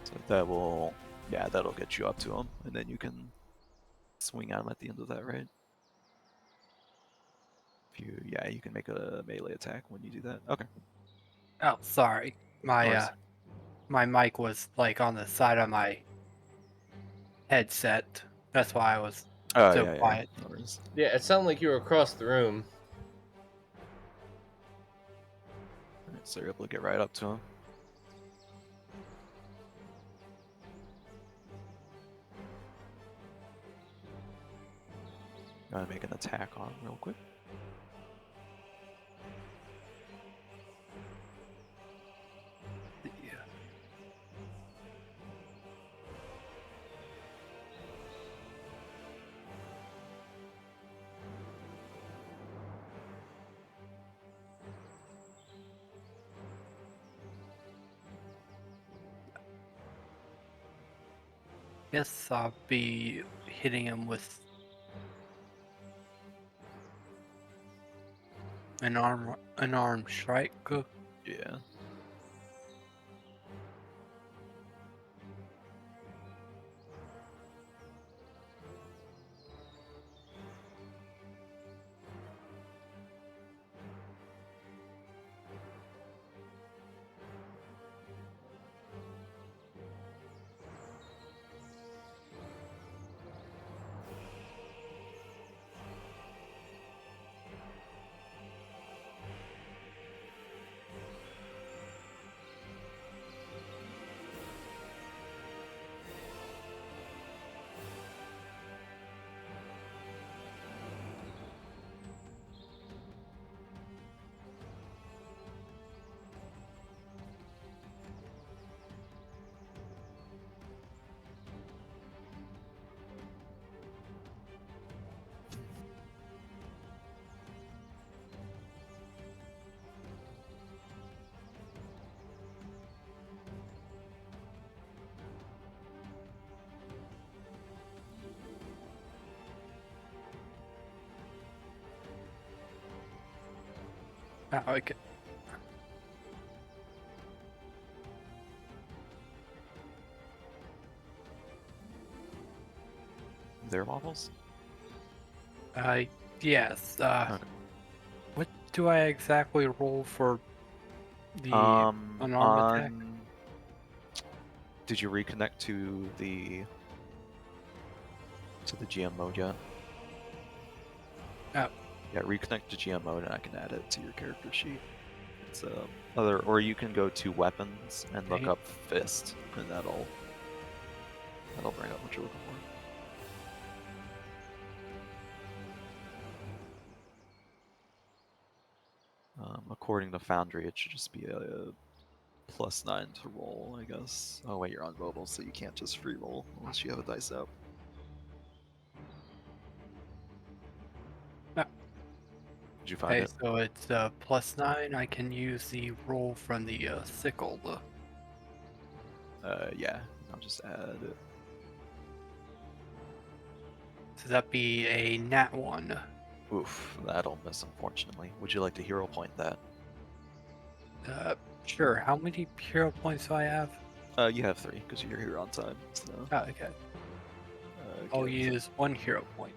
[SPEAKER 6] So that will, yeah, that'll get you up to him, and then you can swing at him at the end of that, right? If you, yeah, you can make a melee attack when you do that. Okay.
[SPEAKER 5] Oh, sorry. My
[SPEAKER 6] Nice.
[SPEAKER 5] my mic was like on the side of my headset. That's why I was
[SPEAKER 6] Oh,
[SPEAKER 5] so
[SPEAKER 6] yeah, yeah.
[SPEAKER 5] quiet.
[SPEAKER 6] No worries.
[SPEAKER 3] Yeah, it sounded like you were across the room.
[SPEAKER 6] Alright, so you're able to get right up to him. Go ahead and make an attack on him real quick.
[SPEAKER 5] Yeah. Guess I'll be hitting him with an arm strike.
[SPEAKER 6] Yeah.
[SPEAKER 5] Oh, okay.
[SPEAKER 6] There, Waffles?
[SPEAKER 5] Yes.
[SPEAKER 6] Okay.
[SPEAKER 5] What do I exactly roll for the unarmed attack?
[SPEAKER 6] Did you reconnect to the GM mode yet?
[SPEAKER 5] Oh.
[SPEAKER 6] Yeah, reconnect to GM mode, and I can add it to your character sheet. It's or you can go to weapons and look
[SPEAKER 5] Okay.
[SPEAKER 6] up fist, and that'll bring up what you're looking for. According to Foundry, it should just be a +9 to roll, I guess. Oh wait, you're on mobile, so you can't just free roll unless you have a dice out.
[SPEAKER 5] Oh.
[SPEAKER 6] Did you find
[SPEAKER 5] Okay,
[SPEAKER 6] it?
[SPEAKER 5] so it's +9. I can use the roll from the sickle.
[SPEAKER 6] Yeah. I'll just add it.
[SPEAKER 5] So that'd be a nat 1.
[SPEAKER 6] Oof, that'll miss, unfortunately. Would you like to hero point that?
[SPEAKER 5] Sure. How many hero points do I have?
[SPEAKER 6] You have 3, because you're here on time, so...
[SPEAKER 5] Oh, okay. I'll
[SPEAKER 6] give-
[SPEAKER 5] use 1 hero point.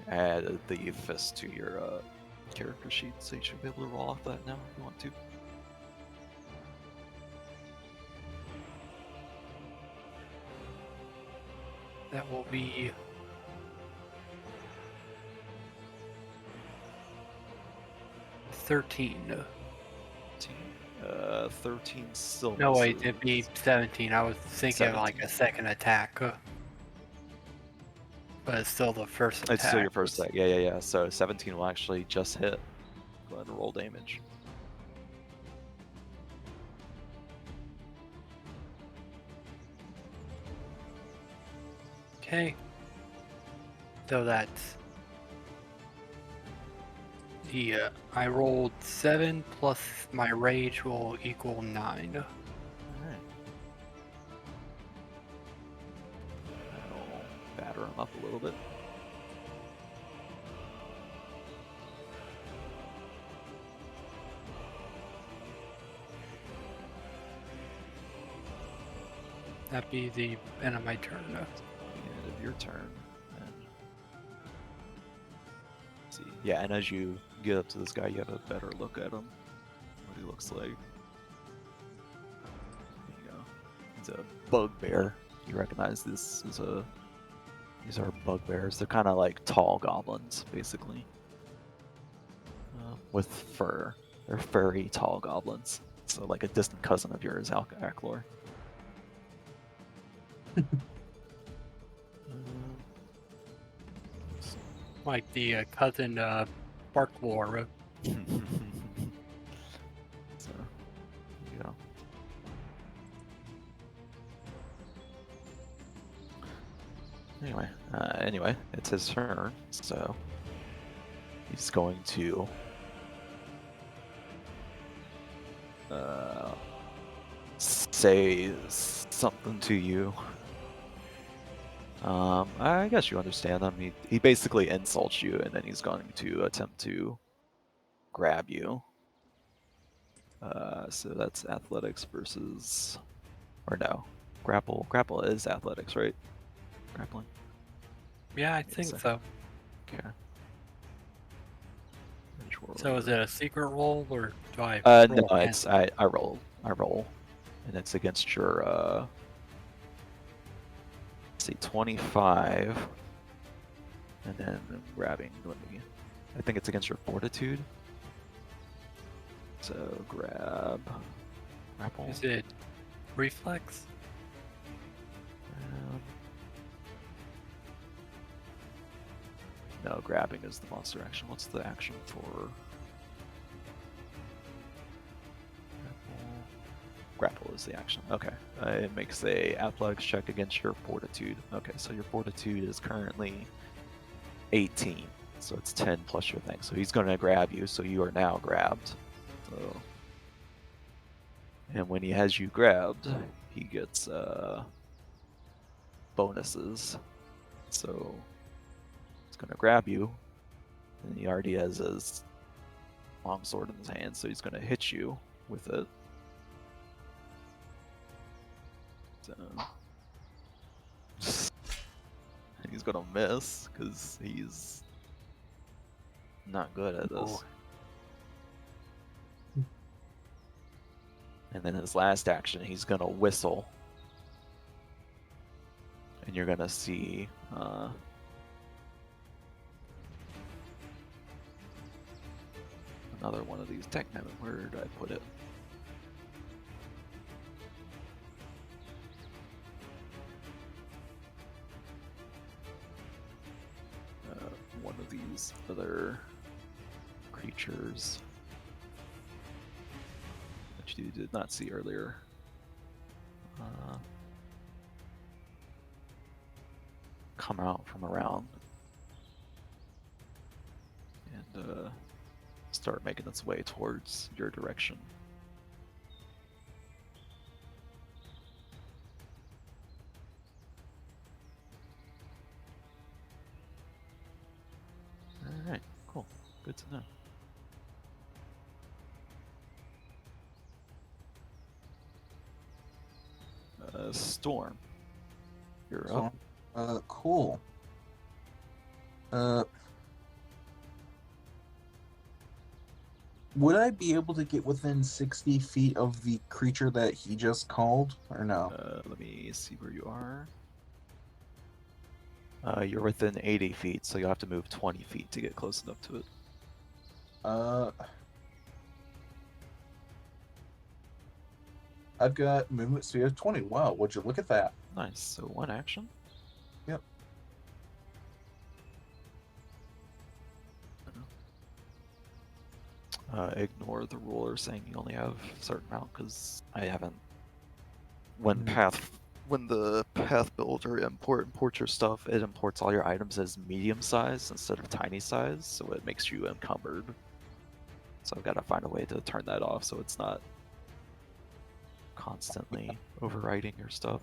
[SPEAKER 6] Add the fist to your character sheet, so you should be able to roll off that now if you want to.
[SPEAKER 5] That will be 13.
[SPEAKER 6] 13 still
[SPEAKER 5] No, wait,
[SPEAKER 6] misses.
[SPEAKER 5] it'd be 17. I was thinking of like
[SPEAKER 6] 17.
[SPEAKER 5] a second attack. But it's still the first attack.
[SPEAKER 6] It's still your first attack. Yeah. So 17 will actually just hit. Go ahead and roll damage.
[SPEAKER 5] Okay. So that's the I rolled 7 plus my rage will equal 9.
[SPEAKER 6] Alright. That'll batter him up a little bit.
[SPEAKER 5] That'd be the end of my turn.
[SPEAKER 6] End of your turn. And let's see. Yeah, and as you get up to this guy, you have a better look at him. What he looks like. There you go. He's a bugbear. You recognize this as a These are bugbears. They're kind of like tall goblins, basically, with fur. They're furry, tall goblins. So like a distant cousin of yours, Aclor.
[SPEAKER 5] Like the cousin Barkwar.
[SPEAKER 6] So, you know. Anyway, it's his turn, so he's going to say something to you. I guess you understand him. He basically insults you, and then he's going to attempt to grab you. So that's athletics versus, or no, grapple. Grapple is athletics, right? Grappling.
[SPEAKER 5] Yeah, I think so.
[SPEAKER 6] Okay.
[SPEAKER 5] So is it a secret roll or do I
[SPEAKER 6] No,
[SPEAKER 5] roll again?
[SPEAKER 6] it's I roll, and it's against your let's see, 25, and then grabbing. I think it's against your fortitude. So grapple.
[SPEAKER 5] Is it reflex?
[SPEAKER 6] No, grabbing is the monster action. What's the action for? Grapple is the action. Okay. It makes a athletics check against your fortitude. Okay, so your fortitude is currently 18. So it's 10 plus your thing. So he's going to grab you, so you are now grabbed. So, and when he has you grabbed, he gets bonuses. So he's going to grab you, and he already has his long sword in his hand, so he's going to hit you with it. So he's gonna miss because he's not good at this. And then his last action, he's gonna whistle, and you're gonna see another one of these. Where did I put it? One of these other creatures that you did not see earlier. Come out from around and start making its way towards your direction. Alright, cool. Good to know. Storm. You're up.
[SPEAKER 4] Cool. Would I be able to get within 60 feet of the creature that he just called, or no?
[SPEAKER 6] Let me see where you are. You're within 80 feet, so you'll have to move 20 feet to get close enough to it.
[SPEAKER 4] I've got movement speed of 20. Wow, would you look at that?
[SPEAKER 6] Nice. So one action.
[SPEAKER 4] Yep.
[SPEAKER 6] Ignore the ruler saying you only have a certain amount because I haven't. When the path builder imports your stuff, it imports all your items as medium size instead of tiny size, so it makes you encumbered. So I've got to find a way to turn that off so it's not constantly overwriting your stuff.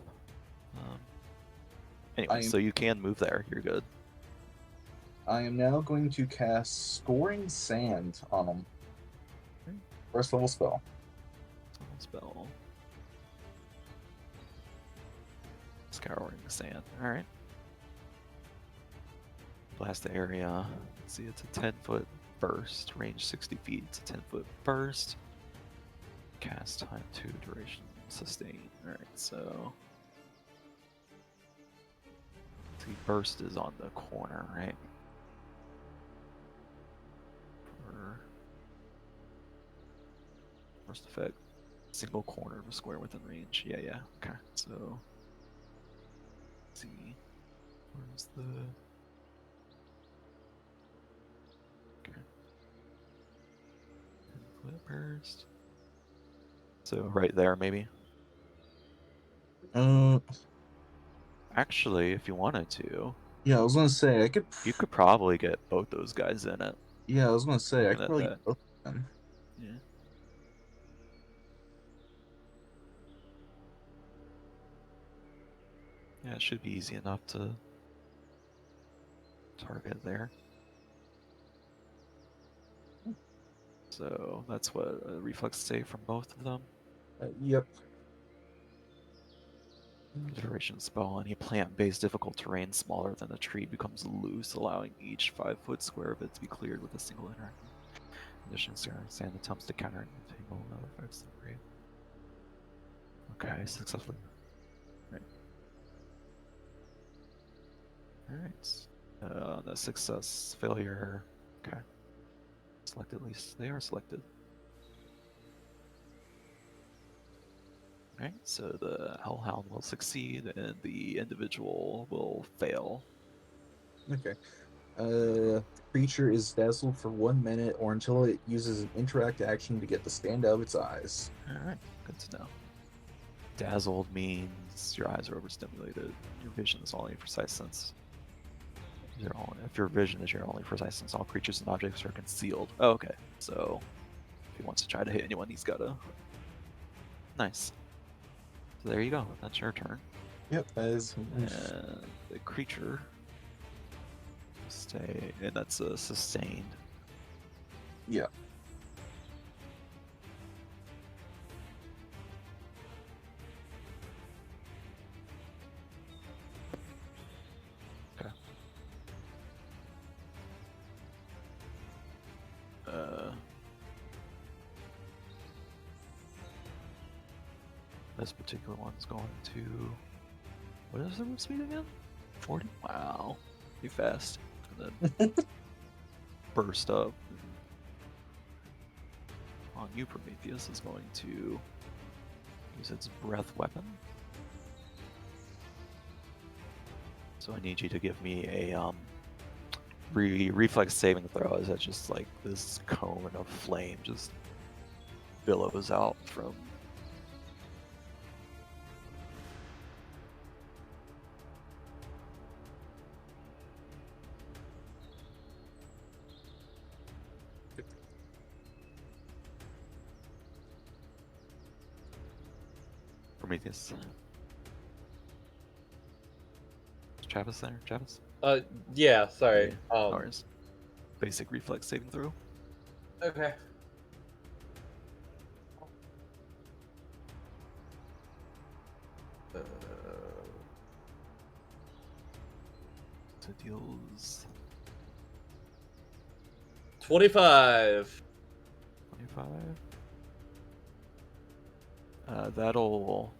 [SPEAKER 6] Anyway, so you can move there. You're good.
[SPEAKER 4] I am now going to cast Scoring Sand on him. First level spell.
[SPEAKER 6] Scouring the sand. Alright. Blast the area. Let's see, it's a 10-foot burst. Range 60 feet. It's a 10-foot burst. Cast time 2, duration sustain. Alright, so. See, burst is on the corner, right? For burst effect, single corner of a square within range. Yeah, yeah. Okay, so let's see, where's the okay? Input burst. So right there, maybe. Actually, if you wanted to,
[SPEAKER 4] Yeah, I was gonna say I could.
[SPEAKER 6] you could probably get both those guys in it.
[SPEAKER 4] Yeah, I was gonna say I
[SPEAKER 6] Looking
[SPEAKER 4] could
[SPEAKER 6] at
[SPEAKER 4] probably
[SPEAKER 6] that.
[SPEAKER 4] get both of them.
[SPEAKER 6] Yeah. Yeah, it should be easy enough to target there. So that's what a reflex save from both of them.
[SPEAKER 4] Yep.
[SPEAKER 6] Duration spell. Any plant-based difficult terrain smaller than a tree becomes loose, allowing each 5-foot square of it to be cleared with a single interaction. Conditions sand attempts to counter and entangle and other effects that create. Okay, successfully. Right. Alright. The success, failure. Okay. Select at least. They are selected. Alright, so the Hellhound will succeed and the individual will fail.
[SPEAKER 4] Okay. The creature is dazzled for 1 minute or until it uses an interact action to get the stand out of its eyes.
[SPEAKER 6] Alright, good to know. Dazzled means your eyes are overstimulated. Your vision is only precise sense. If your vision is your only precise sense, all creatures and objects are concealed. Oh, okay, so if he wants to try to hit anyone, he's gotta. Nice. So there you go. That's your turn.
[SPEAKER 4] Yep, that is.
[SPEAKER 6] And the creature stay, and that's a sustained.
[SPEAKER 4] Yeah.
[SPEAKER 6] Okay. This particular one's going to. What is the move speed again? 40? Wow. Pretty fast. And then burst up. On you, Prometheus is going to use its breath weapon. So I need you to give me a reflex saving throw. Is that just like this cone of flame just billows out from. Prometheus. Is Travis there? Travis?
[SPEAKER 3] Yeah, sorry.
[SPEAKER 6] Ours. Basic reflex saving throw.
[SPEAKER 3] Okay.
[SPEAKER 6] So it deals
[SPEAKER 3] 25.
[SPEAKER 6] 25. That'll.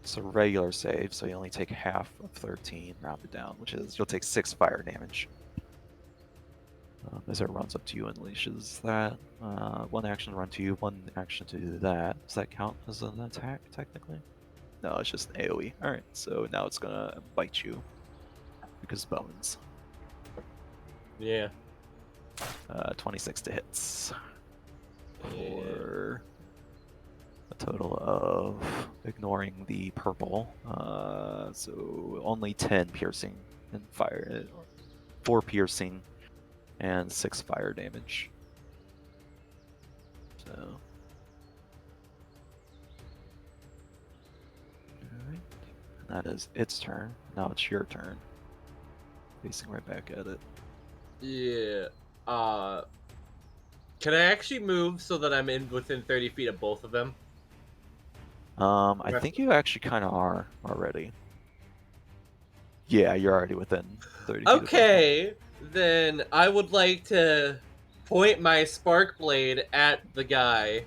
[SPEAKER 6] It's a regular save, so you only take half of 13, rounded down, which is you'll take 6 fire damage. As it runs up to you and unleashes that. 1 action to run to you, 1 action to do that. Does that count as an attack, technically? No, it's just an AoE. Alright, so now it's gonna bite you. Because bones.
[SPEAKER 3] Yeah.
[SPEAKER 6] 26 to hits. For a total of, ignoring the purple, so only 10 piercing and fire. 4 piercing and 6 fire damage. So. Alright. And that is its turn. Now it's your turn. Facing right back at it.
[SPEAKER 3] Yeah. Can I actually move so that I'm in within 30 feet of both of them?
[SPEAKER 6] I think you actually kind of are already. Yeah, you're already within 30 feet.
[SPEAKER 3] Okay, then I would like to point my spark blade at the guy.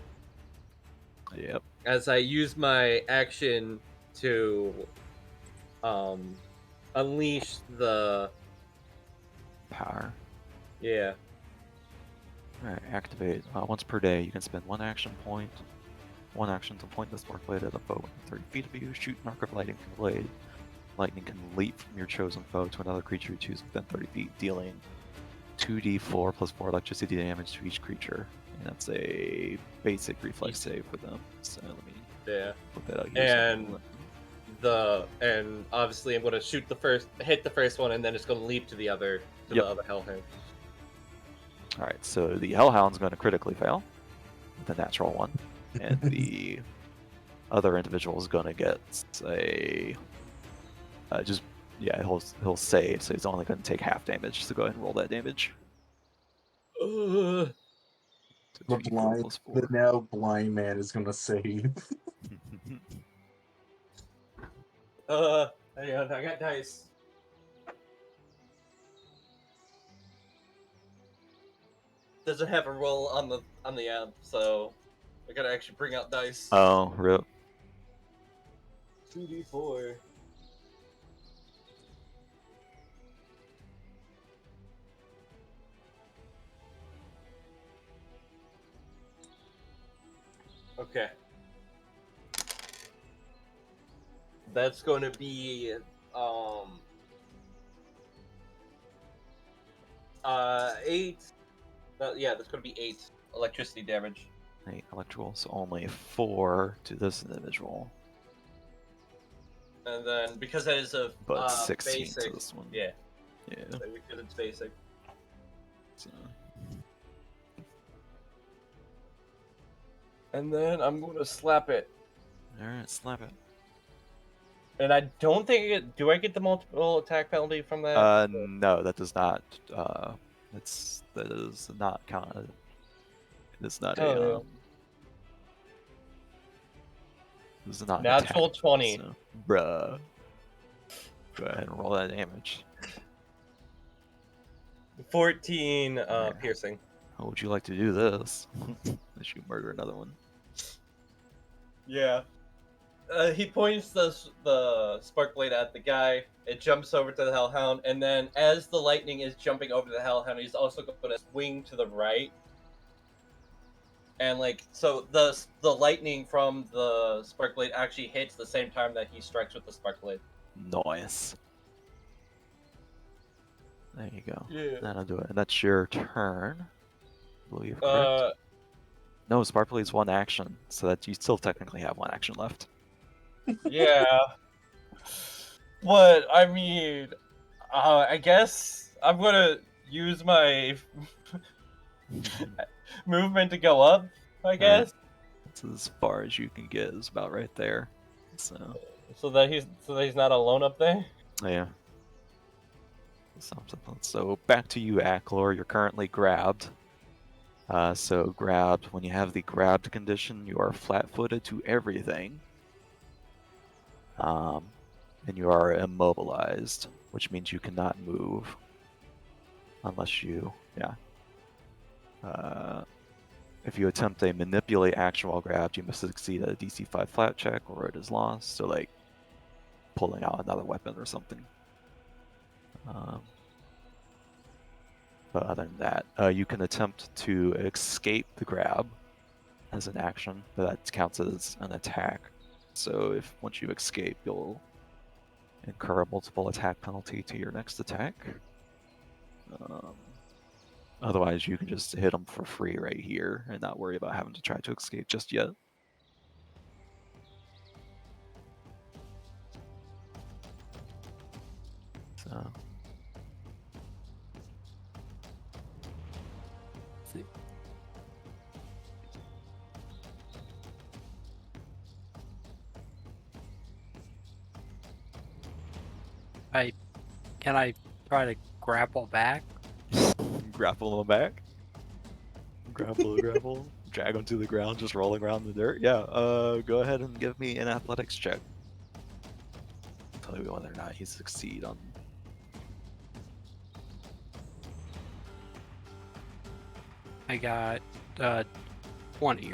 [SPEAKER 6] Yep.
[SPEAKER 3] As I use my action to unleash the
[SPEAKER 6] Power.
[SPEAKER 3] yeah.
[SPEAKER 6] Alright, activate. Once per day, you can spend one action to point the spark blade at a foe within 30 feet of you. Shoot an arc of lightning from the blade. Lightning can leap from your chosen foe to another creature you choose within 30 feet, dealing 2d4 plus 4 electricity damage to each creature. And that's a basic reflex save for them. So let me put that out here.
[SPEAKER 3] And obviously I'm gonna hit the first one, and then it's gonna leap to the other hellhound.
[SPEAKER 6] Alright, so the hellhound's gonna critically fail with a natural one. And the other individual is gonna get he'll save, so he's only gonna take half damage, so go ahead and roll that damage.
[SPEAKER 3] Ugh.
[SPEAKER 6] So
[SPEAKER 4] The
[SPEAKER 6] 2d4 plus 4.
[SPEAKER 4] now blind man is gonna save.
[SPEAKER 3] Hang on, I got dice. Doesn't have a roll on the app, so I gotta actually bring out dice.
[SPEAKER 6] Oh, rip.
[SPEAKER 3] 2d4. Okay. That's going to be 8. That's going to be 8 electricity damage.
[SPEAKER 6] 8 electrical, so only 4 to this individual.
[SPEAKER 3] And then because that is a
[SPEAKER 6] But 16
[SPEAKER 3] basic,
[SPEAKER 6] to this one.
[SPEAKER 3] yeah,
[SPEAKER 6] Yeah.
[SPEAKER 3] so because it's basic.
[SPEAKER 6] So.
[SPEAKER 3] And then I'm going to slap it.
[SPEAKER 6] Alright, slap it.
[SPEAKER 3] And I don't think do I get the multiple attack penalty from that?
[SPEAKER 6] No, that does not. That is not counted. It's not
[SPEAKER 3] Oh,
[SPEAKER 6] This is not an
[SPEAKER 3] natural
[SPEAKER 6] attack,
[SPEAKER 3] 20.
[SPEAKER 6] So, bruh. Go ahead and roll that damage.
[SPEAKER 3] 14 piercing.
[SPEAKER 6] How would you like to do this? As you murder another one.
[SPEAKER 3] Yeah. He points the spark blade at the guy. It jumps over to the hellhound, and then as the lightning is jumping over the hellhound, he's also going to swing to the right. And so the lightning from the spark blade actually hits the same time that he strikes with the spark blade.
[SPEAKER 6] Nice. There you go.
[SPEAKER 3] Yeah.
[SPEAKER 6] That'll do it. And that's your turn. I believe, correct? No, spark blade's one action, so that you still technically have one action left.
[SPEAKER 3] Yeah. But I mean, I guess I'm gonna use my movement to go up. I guess.
[SPEAKER 6] That's as far as you can get. Is about right there.
[SPEAKER 3] So that he's not alone up there.
[SPEAKER 6] Yeah. So back to you, Aklor. You're currently grabbed. So grabbed. When you have the grabbed condition, you are flat-footed to everything. And you are immobilized, which means you cannot move unless you, if you attempt a manipulate action while grabbed, you must succeed at a DC 5 flat check or it is lost. So like pulling out another weapon or something. But other than that, you can attempt to escape the grab as an action, but that counts as an attack. So once you escape, you'll incur a multiple attack penalty to your next attack. Otherwise, you can just hit them for free right here and not worry about having to try to escape just yet. So.
[SPEAKER 5] Can I try to grapple back?
[SPEAKER 6] Grapple them back. Grapple. Drag them to the ground, just rolling around in the dirt. Yeah, go ahead and give me an athletics check. Tell you whether or not you succeed on.
[SPEAKER 5] I got 20.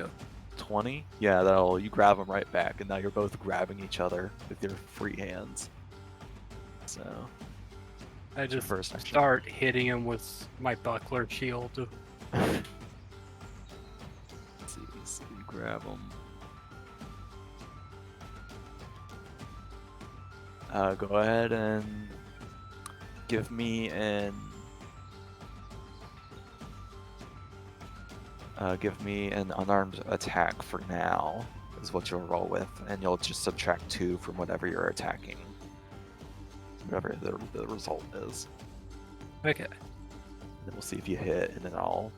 [SPEAKER 6] 20? Yeah, you grab them right back, and now you're both grabbing each other with your free hands. So
[SPEAKER 5] I
[SPEAKER 6] your
[SPEAKER 5] just
[SPEAKER 6] first action.
[SPEAKER 5] start hitting him with my buckler shield.
[SPEAKER 6] Let's see, so you grab him. Go ahead and give me an unarmed attack for now, is what you'll roll with, and you'll just subtract 2 from whatever you're attacking. Whatever the result is.
[SPEAKER 5] Okay.
[SPEAKER 6] And then we'll see if you hit, and then I'll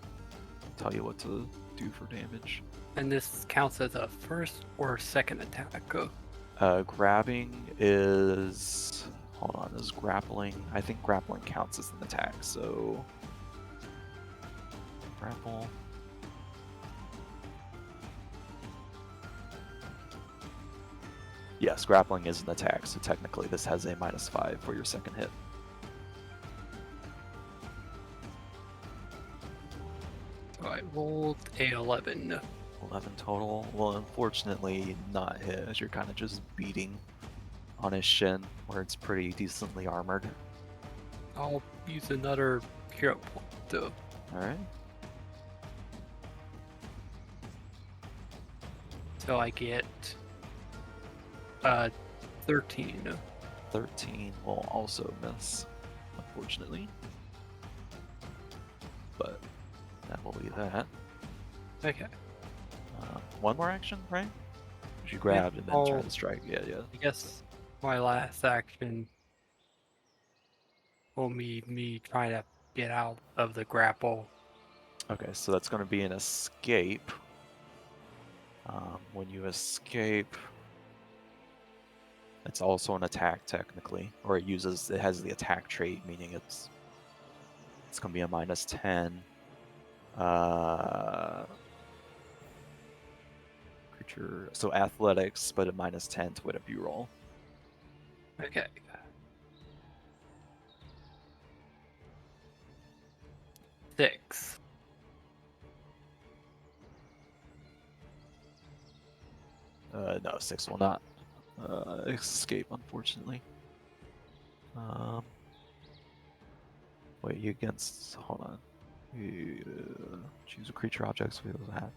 [SPEAKER 6] tell you what to do for damage.
[SPEAKER 5] And this counts as a first or second attack.
[SPEAKER 6] Grabbing is... Hold on, is grappling... I think grappling counts as an attack, so... Grapple... Yes, grappling is an attack, so technically this has a -5 for your second hit.
[SPEAKER 5] So I rolled a 11.
[SPEAKER 6] 11 total. Well, unfortunately, not hit, as you're kind of just beating on his shin, where it's pretty decently armored.
[SPEAKER 5] I'll use another hero point though.
[SPEAKER 6] Alright.
[SPEAKER 5] So I get 13.
[SPEAKER 6] 13 will also miss, unfortunately. But that will be that.
[SPEAKER 5] Okay.
[SPEAKER 6] One more action, right? You grabbed and then try to strike. Yeah.
[SPEAKER 5] I guess my last action will be me trying to get out of the grapple.
[SPEAKER 6] Okay, so that's going to be an escape. When you escape, it's also an attack technically, or it has the attack trait, meaning it's going to be a -10. Creature, so athletics, but a -10 to whatever you roll.
[SPEAKER 5] Okay. Six.
[SPEAKER 6] No, 6 will not escape, unfortunately. Wait, you against... Hold on. You choose a creature object, so what was that?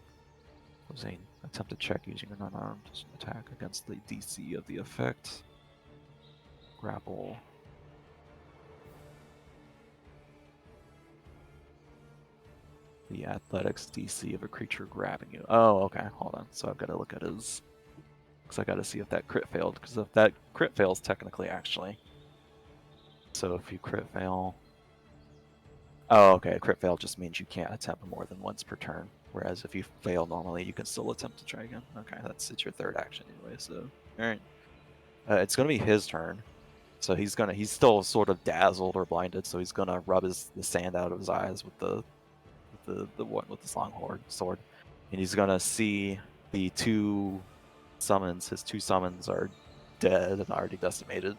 [SPEAKER 6] Was an attempted check using an unarmed attack against the DC of the effect. Grapple. The athletics DC of a creature grabbing you. Oh, okay, hold on. So I've got to look at his... Because I got to see if that crit failed, because if that crit fails, technically, actually. So if you crit fail... Oh, okay, a crit fail just means you can't attempt more than once per turn. Whereas if you fail normally, you can still attempt to try again. Okay, it's your third action anyway, so... Alright. It's going to be his turn. So he's still sort of dazzled or blinded, so he's going to rub the sand out of his eyes with the one with the long sword. And he's going to see the 2 summons. His 2 summons are dead and already decimated.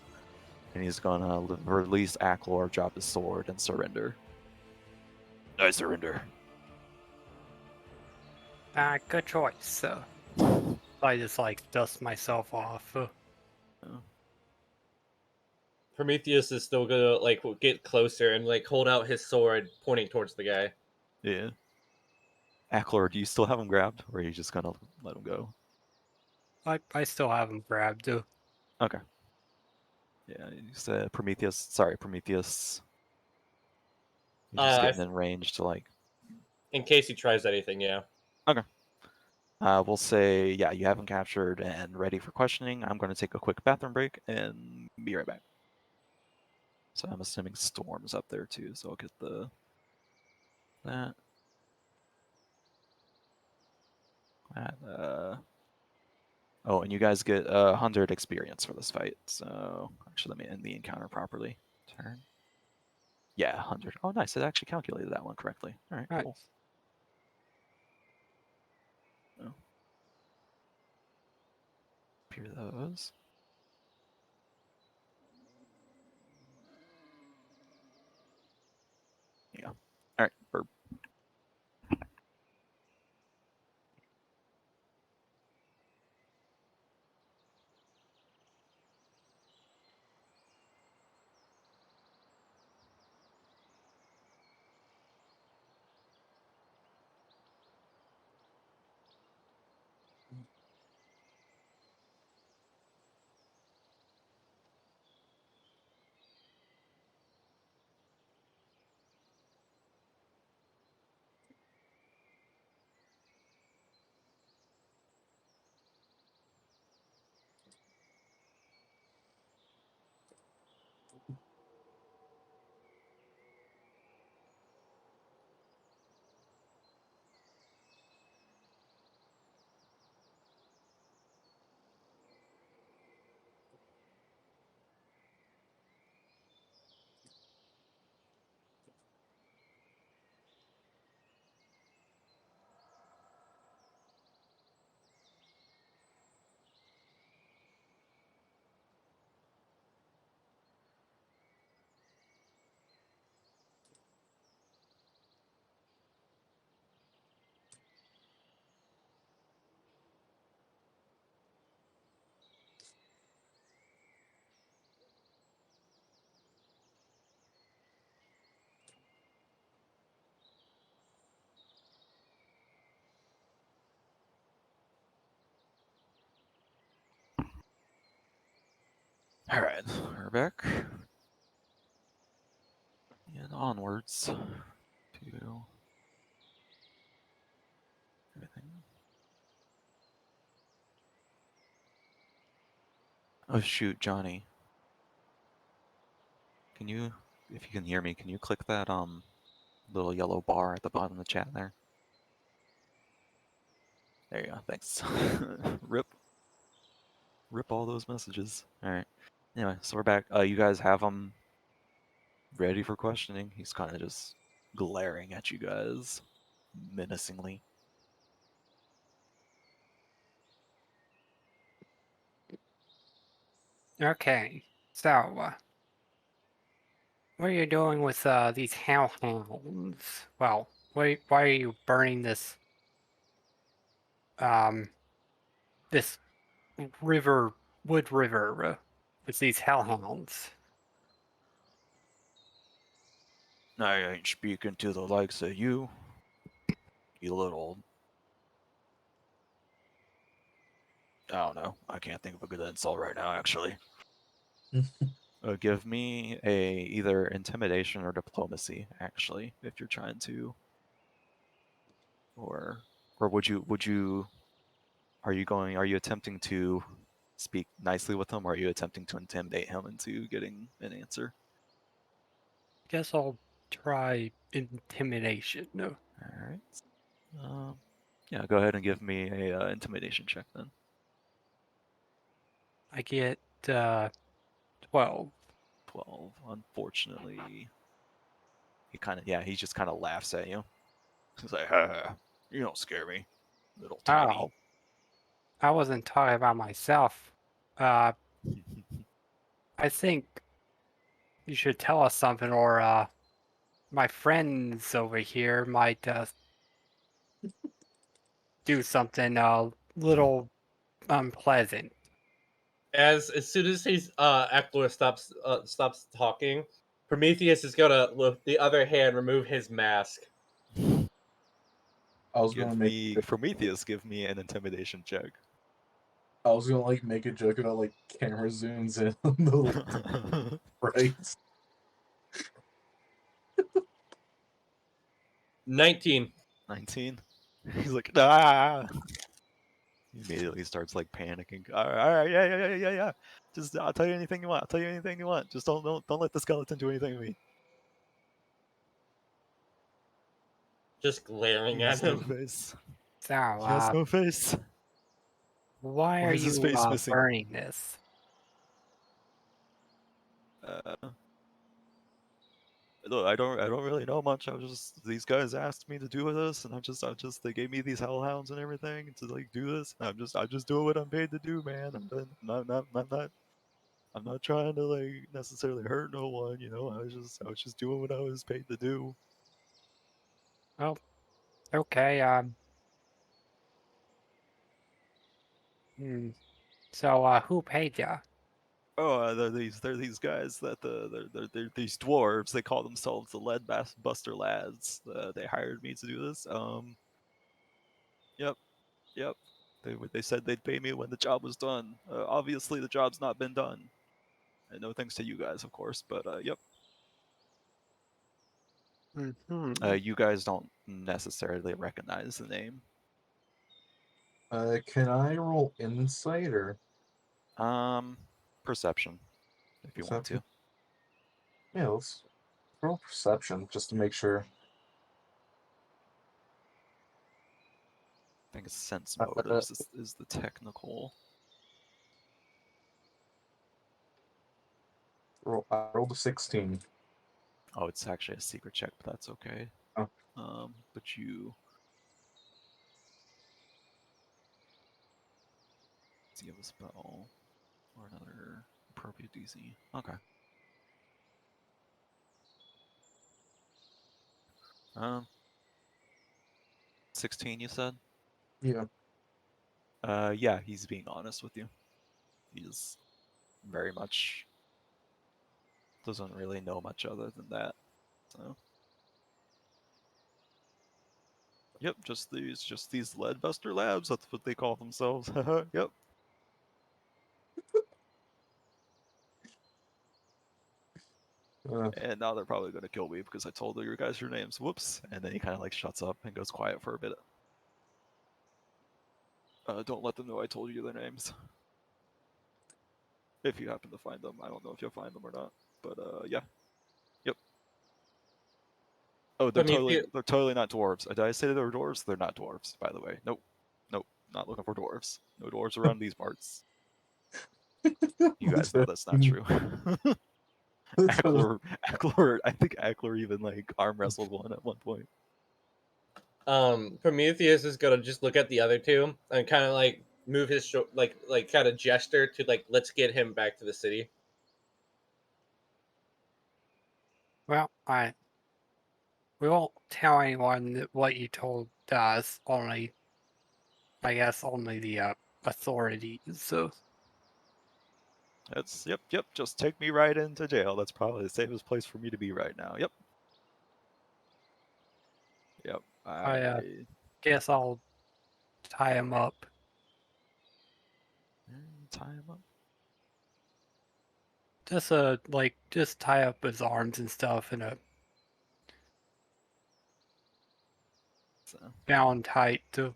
[SPEAKER 6] And he's going to release Aklor, drop his sword, and surrender. I surrender.
[SPEAKER 5] Good choice. So I just dust myself off.
[SPEAKER 3] Prometheus is still gonna get closer and hold out his sword, pointing towards the guy.
[SPEAKER 6] Yeah. Aklor, do you still have him grabbed, or are you just gonna let him go?
[SPEAKER 5] I still have him grabbed.
[SPEAKER 6] Okay. Yeah, you said Prometheus. Sorry, Prometheus. You're just getting in range to
[SPEAKER 3] in case he tries anything, yeah.
[SPEAKER 6] Okay. We'll say, yeah, you have him captured and ready for questioning. I'm going to take a quick bathroom break and be right back. So I'm assuming Storm's up there too, so I'll get that. Oh, and you guys get 100 experience for this fight. So actually, let me end the encounter properly. Turn. Yeah, 100. Oh, nice. It actually calculated that one correctly. All right, cool. Oh. Appear those. Yeah. All right. Burp. Alright, we're back. And onwards to everything. Oh shoot, Johnny. Can you, if you can hear me, can you click that little yellow bar at the bottom of the chat there? There you go, thanks. Rip all those messages. Alright. Anyway, so we're back. You guys have him ready for questioning. He's kind of just glaring at you guys menacingly.
[SPEAKER 5] Okay, so what are you doing with these hellhounds? Well, why are you burning this this wood river with these hellhounds?
[SPEAKER 6] I ain't speaking to the likes of you, you little... I don't know. I can't think of a good insult right now, actually. Give me either intimidation or diplomacy, actually, if you're trying to, or would you are you attempting to speak nicely with him, or are you attempting to intimidate him into getting an answer?
[SPEAKER 5] Guess I'll try intimidation. No,
[SPEAKER 6] All right. Yeah, go ahead and give me a intimidation check then.
[SPEAKER 5] I get 12.
[SPEAKER 6] 12. Unfortunately, he just kind of laughs at you. He's like, ha, you don't scare me, little tiny.
[SPEAKER 5] Oh, I wasn't talking about myself. I think you should tell us something, or my friends over here might do something a little unpleasant.
[SPEAKER 3] As soon as he's Eckler stops talking, Prometheus is gonna, with the other hand, remove his mask.
[SPEAKER 4] I was gonna make
[SPEAKER 6] Prometheus, give me an intimidation check.
[SPEAKER 4] I was gonna like make a joke about like camera zooms in on the like, right.
[SPEAKER 3] 19.
[SPEAKER 6] 19. He's like, ah. He immediately starts like panicking. All right, yeah. Just I'll tell you anything you want. I'll tell you anything you want. Just don't let the skeleton do anything to me.
[SPEAKER 3] Just glaring
[SPEAKER 6] He
[SPEAKER 3] at
[SPEAKER 6] has no
[SPEAKER 3] him.
[SPEAKER 6] face.
[SPEAKER 5] So,
[SPEAKER 6] He has no face.
[SPEAKER 5] why
[SPEAKER 6] Why
[SPEAKER 5] are
[SPEAKER 6] is his
[SPEAKER 5] you
[SPEAKER 6] face missing?
[SPEAKER 5] burning this?
[SPEAKER 6] Look, I don't really know much. These guys asked me to do this, and they gave me these hellhounds and everything to like do this. And I'm just doing what I'm paid to do, man. I'm not trying to like necessarily hurt no one, you know. I was just doing what I was paid to do.
[SPEAKER 5] Oh, okay. So, who paid ya?
[SPEAKER 6] Oh, they're these guys that they're these dwarves. They call themselves the Buster Lads. They hired me to do this. Yep. They said they'd pay me when the job was done. Obviously, the job's not been done. And no thanks to you guys, of course. But yep. You guys don't necessarily recognize the name.
[SPEAKER 4] Can I roll insight or
[SPEAKER 6] Perception, if you want to.
[SPEAKER 4] perception? Yeah, let's roll perception just to make sure.
[SPEAKER 6] I think it's sense motives is the technical.
[SPEAKER 4] I rolled a 16.
[SPEAKER 6] Oh, it's actually a secret check, but that's okay.
[SPEAKER 4] Oh.
[SPEAKER 6] But you do you have a spell or another appropriate DC? Okay. 16, you said?
[SPEAKER 4] Yeah.
[SPEAKER 6] Yeah, he's being honest with you. He's very much doesn't really know much other than that. So, yep, just these Leadbuster Labs. That's what they call themselves. Yep. And now they're probably going to kill me because I told you guys your names. Whoops. And then he kind of like shuts up and goes quiet for a bit. Don't let them know I told you their names. If you happen to find them. I don't know if you'll find them or not. But yeah. Yep. Oh, they're totally not dwarves. Did I say they were dwarves? They're not dwarves, by the way. Nope. Nope. Not looking for dwarves. No dwarves around these parts. You guys know that's not true. Ackler, I think Ackler even like arm wrestled one at one point.
[SPEAKER 3] Prometheus is gonna just look at the other two and kind of like move his like kind of gesture to like let's get him back to the city.
[SPEAKER 5] Well, we won't tell anyone what you told us. Only, I guess, only the authorities. So
[SPEAKER 6] That's yep. Just take me right into jail. That's probably the safest place for me to be right now. Yep.
[SPEAKER 5] I guess I'll tie him up.
[SPEAKER 6] Tie him up.
[SPEAKER 5] Just tie up his arms and stuff in a
[SPEAKER 6] So,
[SPEAKER 5] bound tight to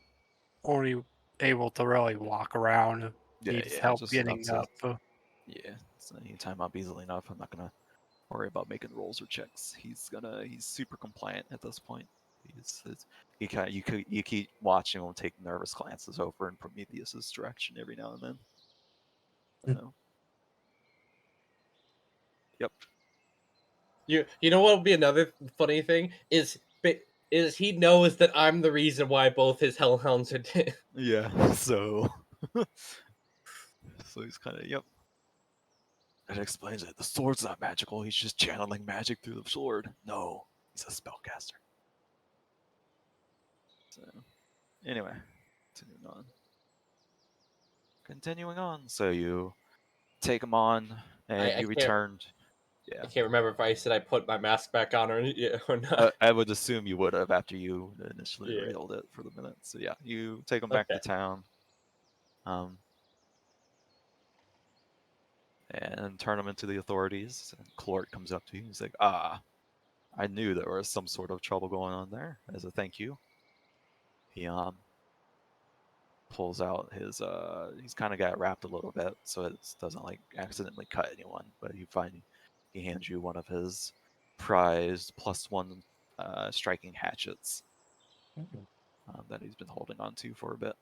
[SPEAKER 5] only able to really walk around. Needs help
[SPEAKER 6] just
[SPEAKER 5] getting
[SPEAKER 6] enough to,
[SPEAKER 5] up.
[SPEAKER 6] yeah. So you tie him up easily enough. I'm not gonna worry about making rolls or checks. He's super compliant at this point. You keep watching him take nervous glances over in Prometheus's direction every now and then. So, yep.
[SPEAKER 3] You know what would be another funny thing is he knows that I'm the reason why both his hellhounds are dead.
[SPEAKER 6] Yeah. So he's kind of yep. That explains it. The sword's not magical. He's just channeling magic through the sword. No, he's a spellcaster. So, anyway, continuing on. So you take him on, and
[SPEAKER 3] I
[SPEAKER 6] you returned. Yeah,
[SPEAKER 3] I can't remember if I said I put my mask back on or not.
[SPEAKER 6] I would assume you would have after you initially
[SPEAKER 3] Yeah.
[SPEAKER 6] revealed it for the minute. So yeah, you take him back
[SPEAKER 3] Okay.
[SPEAKER 6] to town, and turn him into the authorities. And Clort comes up to you. He's like, "Ah, I knew there was some sort of trouble going on there. As a thank you." He pulls out his he's kind of got wrapped a little bit so it doesn't like accidentally cut anyone, but he hands you one of his prized +1 striking hatchets that he's been holding on to for a bit,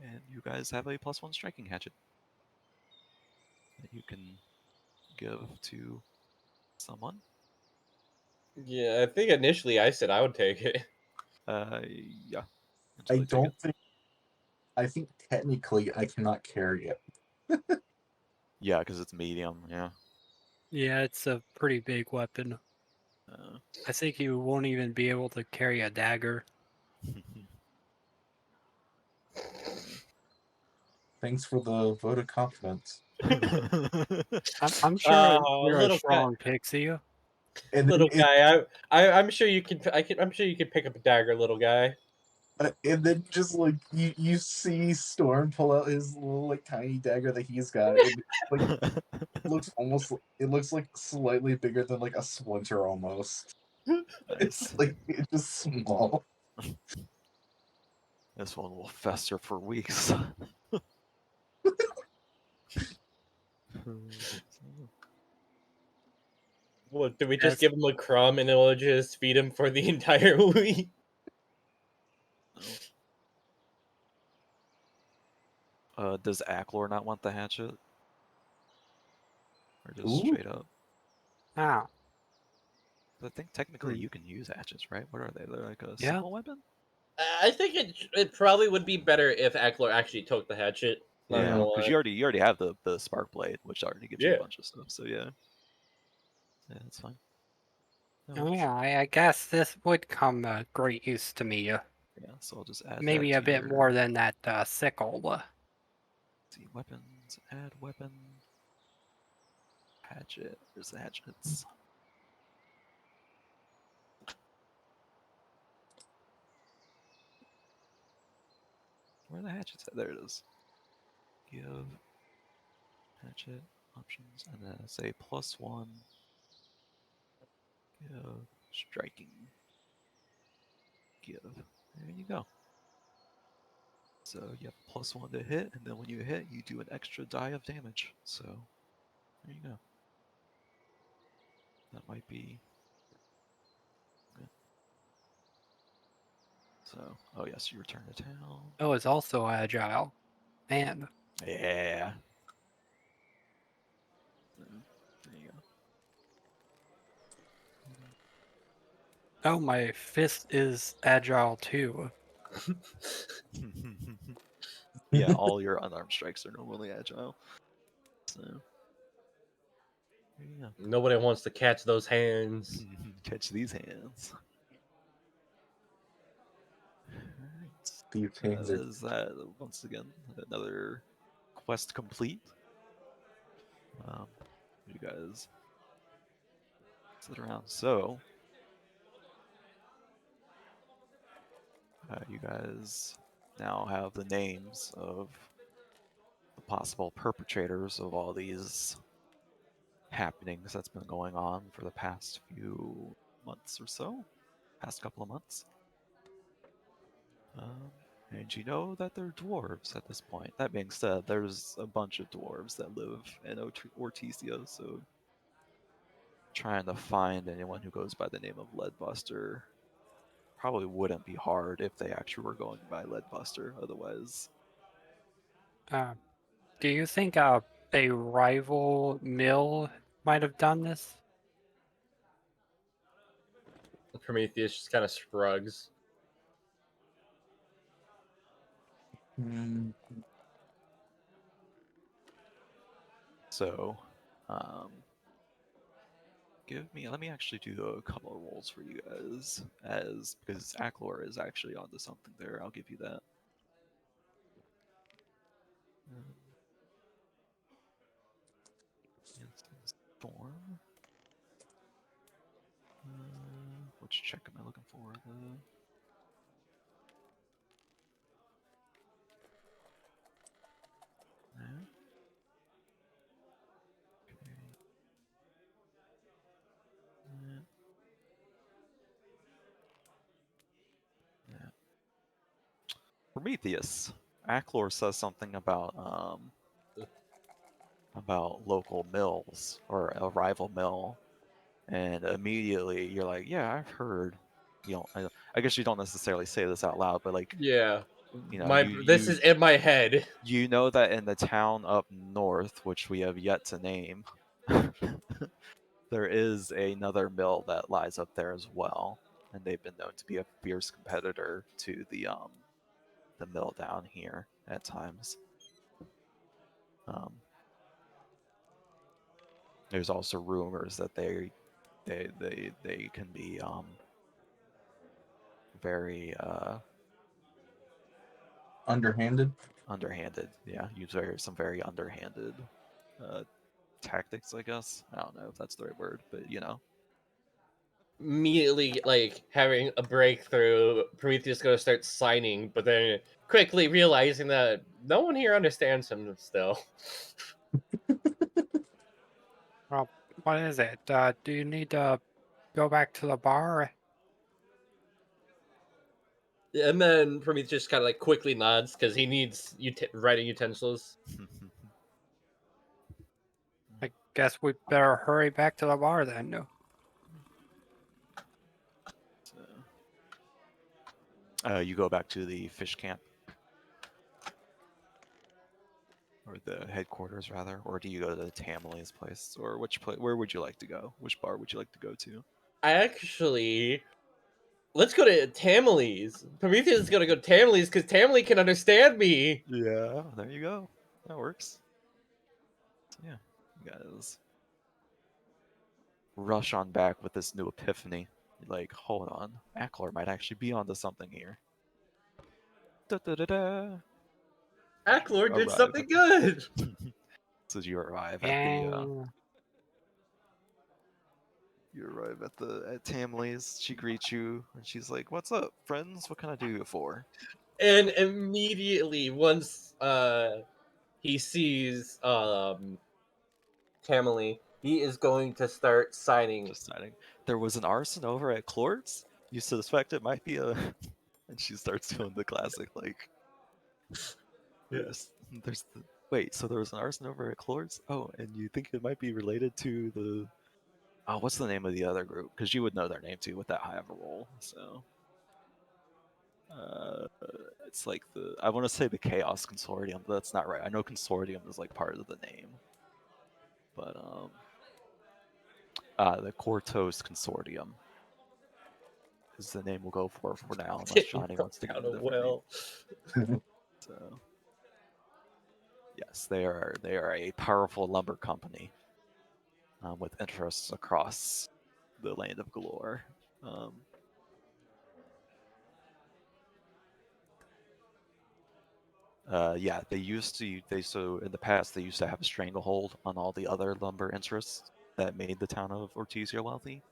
[SPEAKER 6] and you guys have a +1 striking hatchet that you can give to someone.
[SPEAKER 3] Yeah, I think initially I said I would take it.
[SPEAKER 6] Yeah,
[SPEAKER 4] I
[SPEAKER 6] take
[SPEAKER 4] don't
[SPEAKER 6] it.
[SPEAKER 4] think. I think technically I cannot carry it.
[SPEAKER 6] Yeah, because it's medium. Yeah.
[SPEAKER 5] Yeah, it's a pretty big weapon. I think you won't even be able to carry a dagger.
[SPEAKER 4] Thanks for the vote of confidence.
[SPEAKER 5] I'm sure
[SPEAKER 3] Oh,
[SPEAKER 5] you're a
[SPEAKER 3] little guy,
[SPEAKER 5] strong pixie.
[SPEAKER 4] And then
[SPEAKER 3] little guy. I'm sure you can. I'm sure you can pick up a dagger, little guy.
[SPEAKER 4] and then just like you see Storm pull out his little like tiny dagger that he's got, and like it looks like slightly bigger than like a splinter almost.
[SPEAKER 6] Nice.
[SPEAKER 4] It's just small.
[SPEAKER 6] This one will fester for weeks.
[SPEAKER 3] What, do we just
[SPEAKER 5] Yes.
[SPEAKER 3] give him a crumb and it'll just feed him for the entire week?
[SPEAKER 6] Does Aklor not want the hatchet? Or just
[SPEAKER 4] Ooh.
[SPEAKER 6] straight up?
[SPEAKER 5] Ah,
[SPEAKER 6] I think technically you can use hatchets, right? What are they? They're like a
[SPEAKER 5] Yeah.
[SPEAKER 6] simple weapon?
[SPEAKER 3] I think it probably would be better if Ackler actually took the hatchet. Not
[SPEAKER 6] Yeah,
[SPEAKER 3] gonna
[SPEAKER 6] because
[SPEAKER 3] lie.
[SPEAKER 6] you already have the spark blade, which already gives you
[SPEAKER 3] Yeah.
[SPEAKER 6] a bunch of stuff. So yeah, that's fine. That
[SPEAKER 5] oh
[SPEAKER 6] works.
[SPEAKER 5] yeah. I guess this would come great use to me.
[SPEAKER 6] Yeah, so I'll just add
[SPEAKER 5] Maybe
[SPEAKER 6] that
[SPEAKER 5] a
[SPEAKER 6] to
[SPEAKER 5] bit
[SPEAKER 6] your
[SPEAKER 5] more than that sickle.
[SPEAKER 6] see weapons. Add weapon. Hatchet. There's the hatchets. Where are the hatchets at? There it is. Give hatchet options, and then say +1 striking. Give. There you go. So you have +1 to hit, and then when you hit, you do an extra die of damage. So there you go. That might be good. So, oh yes, you return to town.
[SPEAKER 5] Oh, it's also agile. Man.
[SPEAKER 6] Yeah. So, there you
[SPEAKER 5] Oh, my fist is agile too.
[SPEAKER 6] go. Yeah, all your unarmed strikes are normally agile. So there you go.
[SPEAKER 3] Nobody wants to catch those hands.
[SPEAKER 6] Catch these hands. Alright.
[SPEAKER 4] These hands are
[SPEAKER 6] That is that once again another quest complete. You guys sit around. So you guys now have the names of the possible perpetrators of all these happenings that's been going on for the past few months or so, past couple of months. And you know that they're dwarves at this point. That being said, there's a bunch of dwarves that live in Orticia, so trying to find anyone who goes by the name of Leadbuster probably wouldn't be hard if they actually were going by Leadbuster. Otherwise,
[SPEAKER 5] Do you think a rival mill might have done this?
[SPEAKER 3] Prometheus just kind of shrugs.
[SPEAKER 4] Mm,
[SPEAKER 6] so let me actually do a couple of rolls for you guys, because Aklor is actually onto something there. I'll give you that. Storm. Which check am I looking for? There. Okay. Yeah. Prometheus. Aklor says something about local mills or a rival mill, and immediately you're like, yeah, I've heard. I guess you don't necessarily say this out loud, but like,
[SPEAKER 3] Yeah. This
[SPEAKER 6] you
[SPEAKER 3] is in my head.
[SPEAKER 6] you know that in the town up north, which we have yet to name, there is another mill that lies up there as well, and they've been known to be a fierce competitor to the mill down here at times. There's also rumors that they can be very
[SPEAKER 4] underhanded.
[SPEAKER 6] underhanded. Yeah, use some very underhanded tactics, I guess. I don't know if that's the right word, but
[SPEAKER 3] Immediately, like, having a breakthrough, Prometheus gonna start signing, but then quickly realizing that no one here understands him still.
[SPEAKER 5] Well, what is it? Do you need to go back to the bar?
[SPEAKER 3] And then Prometheus just kind of like quickly nods because he needs writing utensils.
[SPEAKER 5] I guess we better hurry back to the bar then. No.
[SPEAKER 6] you go back to the fish camp, or the headquarters rather, or do you go to the Tamale's place, or where would you like to go? Which bar would you like to go to?
[SPEAKER 3] Let's go to Tamale's. Prometheus is gonna go to Tamale's because Tamale can understand me.
[SPEAKER 6] Yeah, there you go. That works. So yeah, you guys rush on back with this new epiphany. You're like, hold on, Aklor might actually be onto something here. Da da da da.
[SPEAKER 3] Aklor did
[SPEAKER 6] Arrive
[SPEAKER 3] something
[SPEAKER 6] at
[SPEAKER 3] good.
[SPEAKER 6] So you arrive at
[SPEAKER 5] Yeah.
[SPEAKER 6] at Tamley's. She greets you and she's like, "What's up, friends? What can I do you for?"
[SPEAKER 3] And immediately, once he sees Tamale, he is going to start signing.
[SPEAKER 6] Just signing. there was an arson over at Clort's. You suspect it might be a. And she starts doing the classic, like, there's the. Wait, so there was an arson over at Clort's? Oh, and you think it might be related to the. Oh, what's the name of the other group? Because you would know their name too with that high of a roll. So. It's like the. I want to say the Chaos Consortium, but that's not right. I know Consortium is like part of the name. But, the Cortos Consortium is the name we'll go for now, unless Johnny wants to give
[SPEAKER 3] Down
[SPEAKER 6] a
[SPEAKER 3] a
[SPEAKER 6] different
[SPEAKER 3] well.
[SPEAKER 6] name. So, yes, they are a powerful lumber company with interests across the land of Galore. Yeah, so in the past they used to have a stranglehold on all the other lumber interests that made the town of Ortizia wealthy.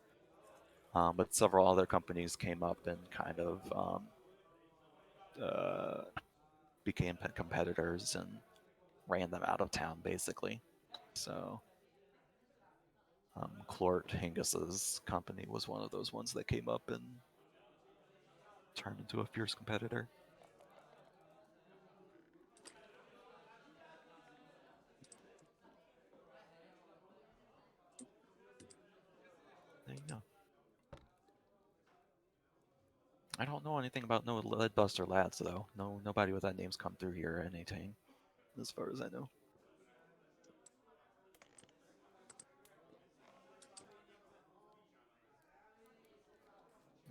[SPEAKER 6] But several other companies came up and kind of became competitors and ran them out of town, basically. So, Clort Hingus's company was one of those ones that came up and turned into a fierce competitor. There you go. I don't know anything about no Leadbuster lads though. Nobody with that name's come through here or anything, as far as I know.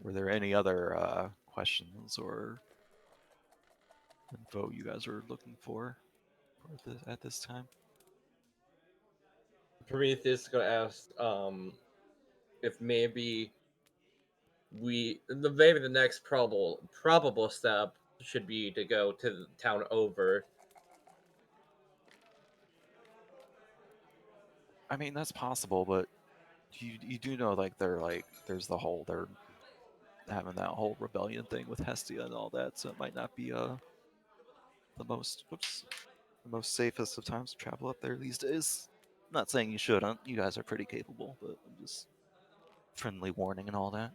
[SPEAKER 6] Were there any other questions or info you guys are looking for at this time?
[SPEAKER 3] Prometheus is gonna ask if maybe maybe the next probable step should be to go to the town over.
[SPEAKER 6] I mean, that's possible, but you do know there's they're having that whole rebellion thing with Hestia and all that, so it might not be the most safest of times to travel up there these days. I'm not saying you shouldn't. You guys are pretty capable, but I'm just friendly warning and all that.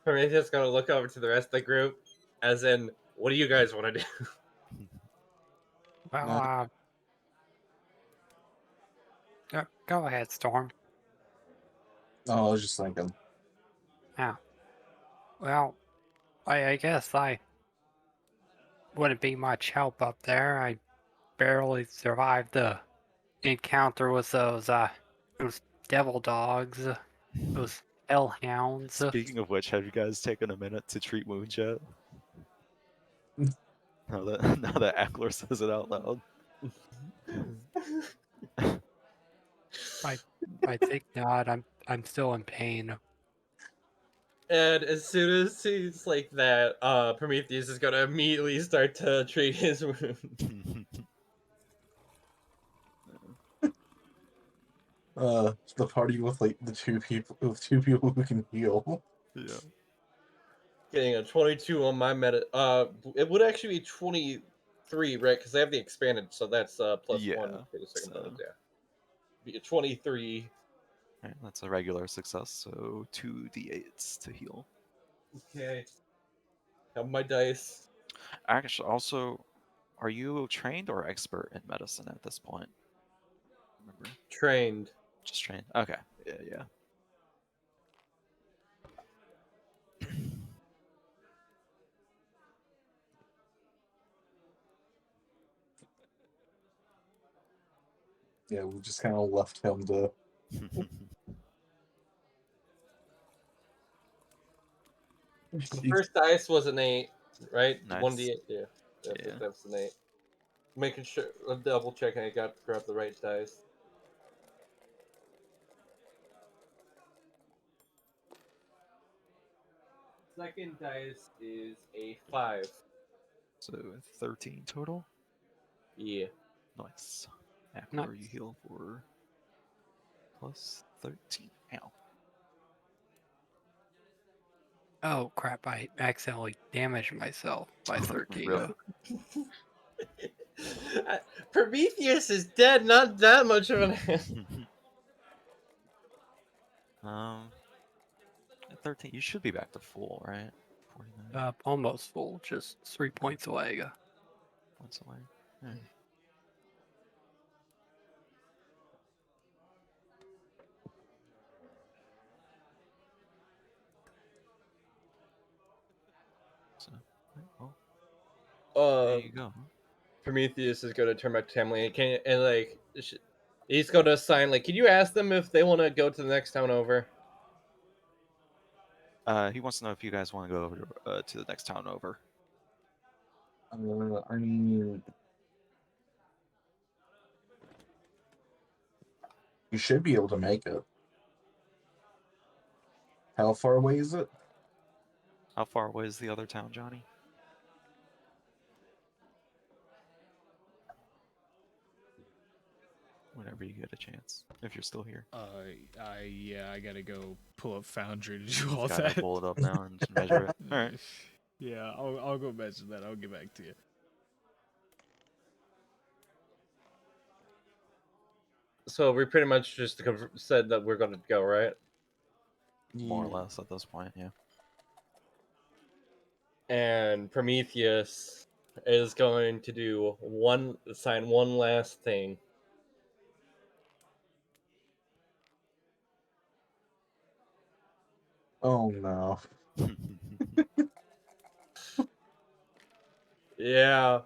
[SPEAKER 3] Prometheus is gonna look over to the rest of the group, as in, what do you guys want to do?
[SPEAKER 5] Well, go ahead, Storm.
[SPEAKER 4] Oh, I was just thinking.
[SPEAKER 5] Yeah. Well, I guess I wouldn't be much help up there. I barely survived the encounter with those devil dogs, those hellhounds.
[SPEAKER 6] Speaking of which, have you guys taken a minute to treat wounds yet? Now that Ackler says it out loud.
[SPEAKER 5] I think not. I'm still in pain.
[SPEAKER 3] And as soon as he's like that, Prometheus is gonna immediately start to treat his wound.
[SPEAKER 4] The party with like the two people who can heal.
[SPEAKER 6] Yeah.
[SPEAKER 3] Getting a 22 on my it would actually be 23, right? Because I have the expanded, so that's plus
[SPEAKER 6] Yeah,
[SPEAKER 3] 1 for the second
[SPEAKER 6] so-
[SPEAKER 3] bonus. Yeah, be a 23.
[SPEAKER 6] Right, that's a regular success, so 2d8s to heal.
[SPEAKER 3] Okay. Have my dice.
[SPEAKER 6] Actually, also, are you trained or expert in medicine at this point? Remember?
[SPEAKER 3] Trained.
[SPEAKER 6] Just trained? Okay. Yeah.
[SPEAKER 4] Yeah, we just kind of left him to.
[SPEAKER 3] The first dice was an 8, right?
[SPEAKER 6] Nice.
[SPEAKER 3] 1d8. Yeah.
[SPEAKER 6] Yeah.
[SPEAKER 3] That's an 8. Making sure, double checking I grabbed the right dice. Second dice is a 5.
[SPEAKER 6] So 13 total?
[SPEAKER 3] Yeah.
[SPEAKER 6] Nice.
[SPEAKER 5] Nice.
[SPEAKER 6] Ackler, you heal for plus 13. Ow.
[SPEAKER 5] Oh crap! I accidentally damaged myself by 13.
[SPEAKER 6] Really?
[SPEAKER 3] Prometheus is dead, not that much of an.
[SPEAKER 6] At 13, you should be back to full, right? 49
[SPEAKER 5] Almost full, just 3 points away.
[SPEAKER 6] points away. Alright. So, alright, well, there you go.
[SPEAKER 3] Prometheus is going to turn back to Tamlin and like he's going to assign like, can you ask them if they want to go to the next town over?
[SPEAKER 6] He wants to know if you guys want to go over to the next town over.
[SPEAKER 4] I mean, you should be able to make it. How far away is it?
[SPEAKER 6] How far away is the other town, Johnny? Whenever you get a chance, if you're still here.
[SPEAKER 1] Yeah, I gotta go pull up Foundry to do all
[SPEAKER 6] Gotta
[SPEAKER 1] that.
[SPEAKER 6] pull it up now and just measure it. All right.
[SPEAKER 1] Yeah, I'll go measure that. I'll get back to you.
[SPEAKER 3] So we pretty much just said that we're going to go, right?
[SPEAKER 6] More or less at this point, yeah.
[SPEAKER 3] And Prometheus is going to assign one last thing.
[SPEAKER 4] Oh no.
[SPEAKER 3] Yeah.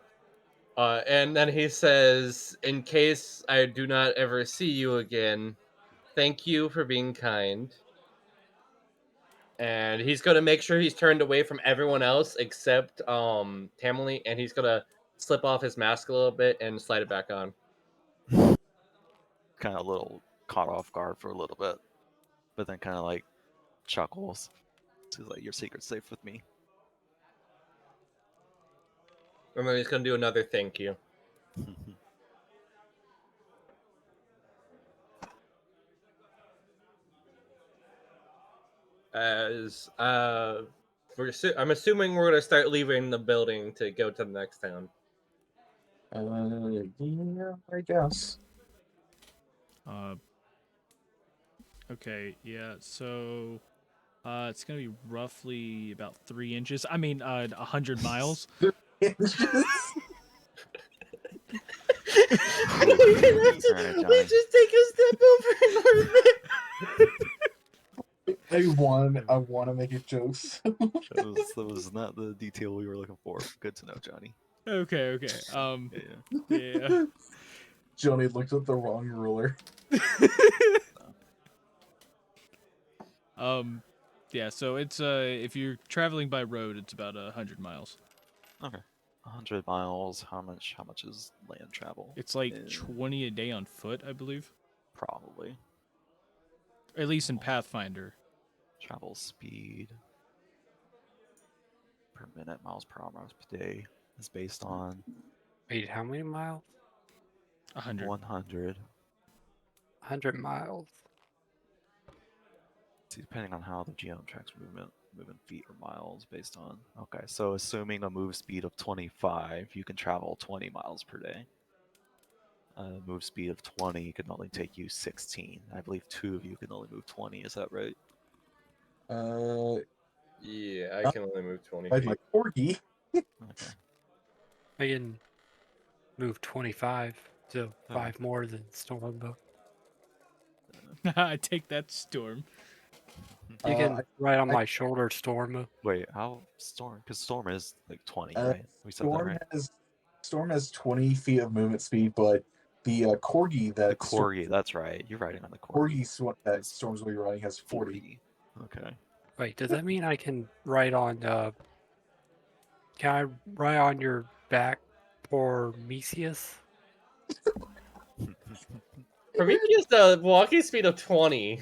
[SPEAKER 3] And then he says, in case I do not ever see you again, thank you for being kind. And he's going to make sure he's turned away from everyone else except Tamlin, and he's going to slip off his mask a little bit and slide it back on.
[SPEAKER 6] Kind of a little caught off guard for a little bit, but then kind of like chuckles. He's like, "Your secret's safe with me."
[SPEAKER 3] Remember, he's going to do another thank you. As I'm assuming we're going to start leaving the building to go to the next town.
[SPEAKER 4] Yeah, I guess.
[SPEAKER 1] Okay, yeah, so it's gonna be roughly about 3 inches. I mean, 100 miles.
[SPEAKER 4] Inches?
[SPEAKER 3] Let's just take a step over
[SPEAKER 4] I want to make a joke.
[SPEAKER 6] That was not the detail we were looking for. Good to know, Johnny.
[SPEAKER 1] Okay.
[SPEAKER 6] Yeah.
[SPEAKER 1] Yeah.
[SPEAKER 4] Johnny looked at the wrong ruler.
[SPEAKER 1] Yeah, so it's if you're traveling by road, it's about 100 miles.
[SPEAKER 6] Okay. 100 miles. How much is land travel?
[SPEAKER 1] It's like 20 a day on foot, I believe.
[SPEAKER 6] Probably.
[SPEAKER 1] At least in Pathfinder.
[SPEAKER 6] Travel speed per minute, miles per hour, miles per day is based on
[SPEAKER 5] Wait, how many miles?
[SPEAKER 1] 100.
[SPEAKER 6] 100.
[SPEAKER 5] 100 miles.
[SPEAKER 6] See, depending on how the GM tracks movement in feet or miles based on. Okay, so assuming a move speed of 25, you can travel 20 miles per day. Move speed of 20 can only take you 16. I believe 2 of you can only move 20. Is that right?
[SPEAKER 3] Yeah, I can only move 20
[SPEAKER 4] Like
[SPEAKER 3] feet.
[SPEAKER 4] my corgi.
[SPEAKER 6] Okay.
[SPEAKER 5] I can move 25, so 5 more than Storm.
[SPEAKER 1] I take that, Storm.
[SPEAKER 5] You can ride on
[SPEAKER 4] I-
[SPEAKER 5] my shoulder, Storm.
[SPEAKER 6] Wait, how Storm? Because Storm is like 20, right? We said that right?
[SPEAKER 4] Storm has 20 feet of movement speed, but the corgi
[SPEAKER 6] The corgi, that's right. You're riding on the corgi.
[SPEAKER 4] that Storm's will be riding has 40.
[SPEAKER 6] Okay.
[SPEAKER 5] Wait, does that mean I can ride on, can I ride on your back, Prometheus?
[SPEAKER 3] Prometheus has a walking speed of 20.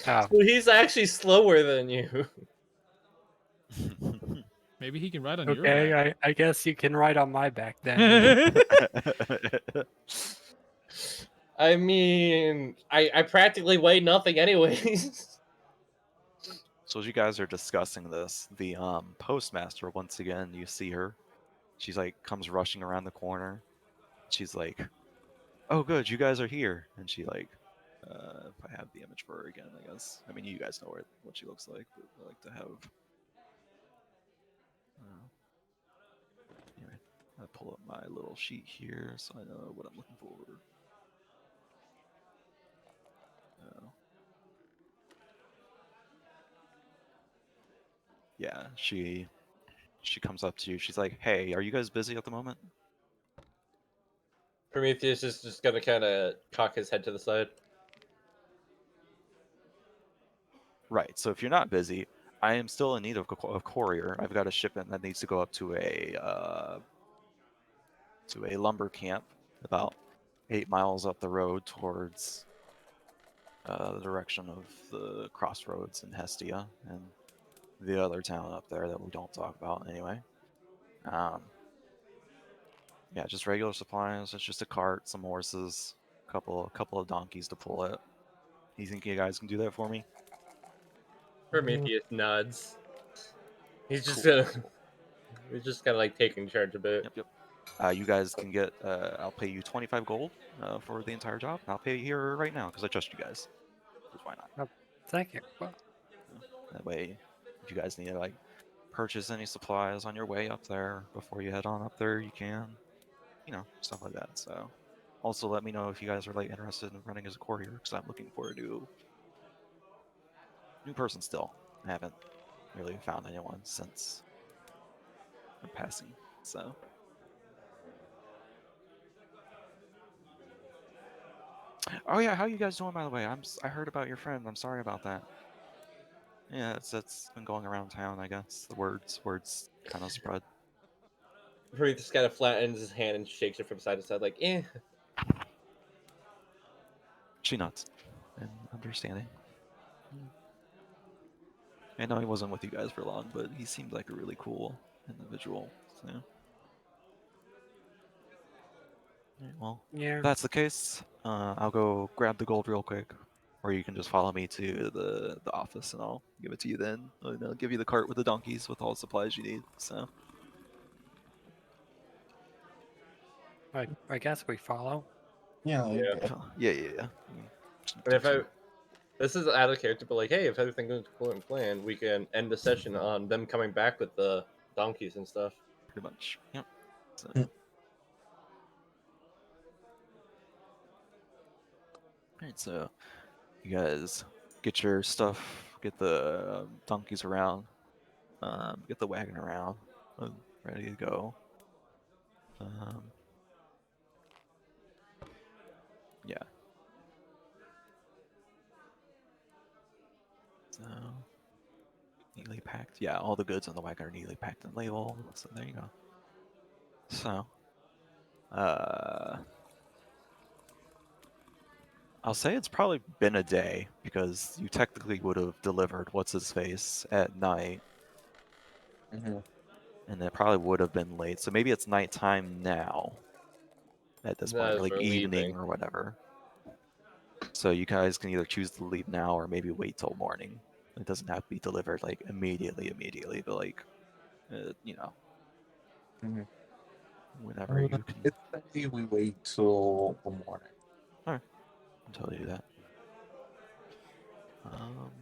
[SPEAKER 5] Oh,
[SPEAKER 3] So he's actually slower than you.
[SPEAKER 1] Maybe he can ride on your back.
[SPEAKER 5] okay, I guess you can ride on my back then.
[SPEAKER 3] I mean, I practically weigh nothing anyways.
[SPEAKER 6] So as you guys are discussing this, the postmaster, once again, you see her. She's like comes rushing around the corner. She's like, "Oh, good, you guys are here." And she like If I have the image for her again, I guess. I mean, you guys know what she looks like, but I like to have. Anyway, I pull up my little sheet here so I know what I'm looking for. Yeah, she comes up to you. She's like, "Hey, are you guys busy at the moment?"
[SPEAKER 3] Prometheus is just gonna kind of cock his head to the side.
[SPEAKER 6] Right. So if you're not busy, I am still in need of a courier. I've got a shipment that needs to go up to a lumber camp about 8 miles up the road towards the direction of the crossroads in Hestia and the other town up there that we don't talk about anyway. Um, yeah, just regular supplies. It's just a cart, some horses, a couple of donkeys to pull it. You think you guys can do that for me?
[SPEAKER 3] Prometheus nods. He's just
[SPEAKER 6] Cool.
[SPEAKER 3] gonna he's just kind of like taking charge a bit.
[SPEAKER 6] Yep, yep. You guys can get. I'll pay you 25 gold for the entire job. And I'll pay you here right now because I trust you guys. 'Cause why not?
[SPEAKER 5] Thank you. Well,
[SPEAKER 6] That way, if you guys need to like purchase any supplies on your way up there before you head on up there, you can. You know, stuff like that. So, also let me know if you guys are like interested in running as a courier because I'm looking for a new person still. I haven't really found anyone since I'm passing. So. Oh yeah, how you guys doing by the way? I heard about your friend. I'm sorry about that. Yeah, it's been going around town, I guess. The words kind of spread.
[SPEAKER 3] Prometheus kind of flattens his hand and shakes it from side to side, like, eh.
[SPEAKER 6] She nods and understanding. I know he wasn't with you guys for long, but he seemed like a really cool individual. So, alright, well,
[SPEAKER 5] yeah.
[SPEAKER 6] if that's the case, I'll go grab the gold real quick, or you can just follow me to the office, and I'll give it to you then. And I'll give you the cart with the donkeys with all the supplies you need. So,
[SPEAKER 5] I guess we follow.
[SPEAKER 4] Yeah,
[SPEAKER 3] Yeah.
[SPEAKER 6] yeah.
[SPEAKER 3] And if I this is out of character, but like, hey, if everything goes according to plan, we can end the session on them coming back with the donkeys and stuff.
[SPEAKER 6] Pretty much, yep. So,
[SPEAKER 4] Mm.
[SPEAKER 6] alright, so you guys get your stuff, get the donkeys around, get the wagon around, ready to go. Yeah. So neatly packed. Yeah, all the goods on the wagon are neatly packed and labeled. So there you go. So, I'll say it's probably been a day because you technically would have delivered what's his face at night,
[SPEAKER 4] Mhm.
[SPEAKER 6] and it probably would have been late. So maybe it's nighttime now at this point, or
[SPEAKER 3] As
[SPEAKER 6] like
[SPEAKER 3] we're
[SPEAKER 6] evening
[SPEAKER 3] leaving.
[SPEAKER 6] or whatever. So you guys can either choose to leave now or maybe wait till morning. It doesn't have to be delivered like immediately, but like, you know,
[SPEAKER 4] Mhm.
[SPEAKER 6] whenever you can.
[SPEAKER 4] It's maybe we wait till the morning.
[SPEAKER 6] Alright, I'll totally do that. Um,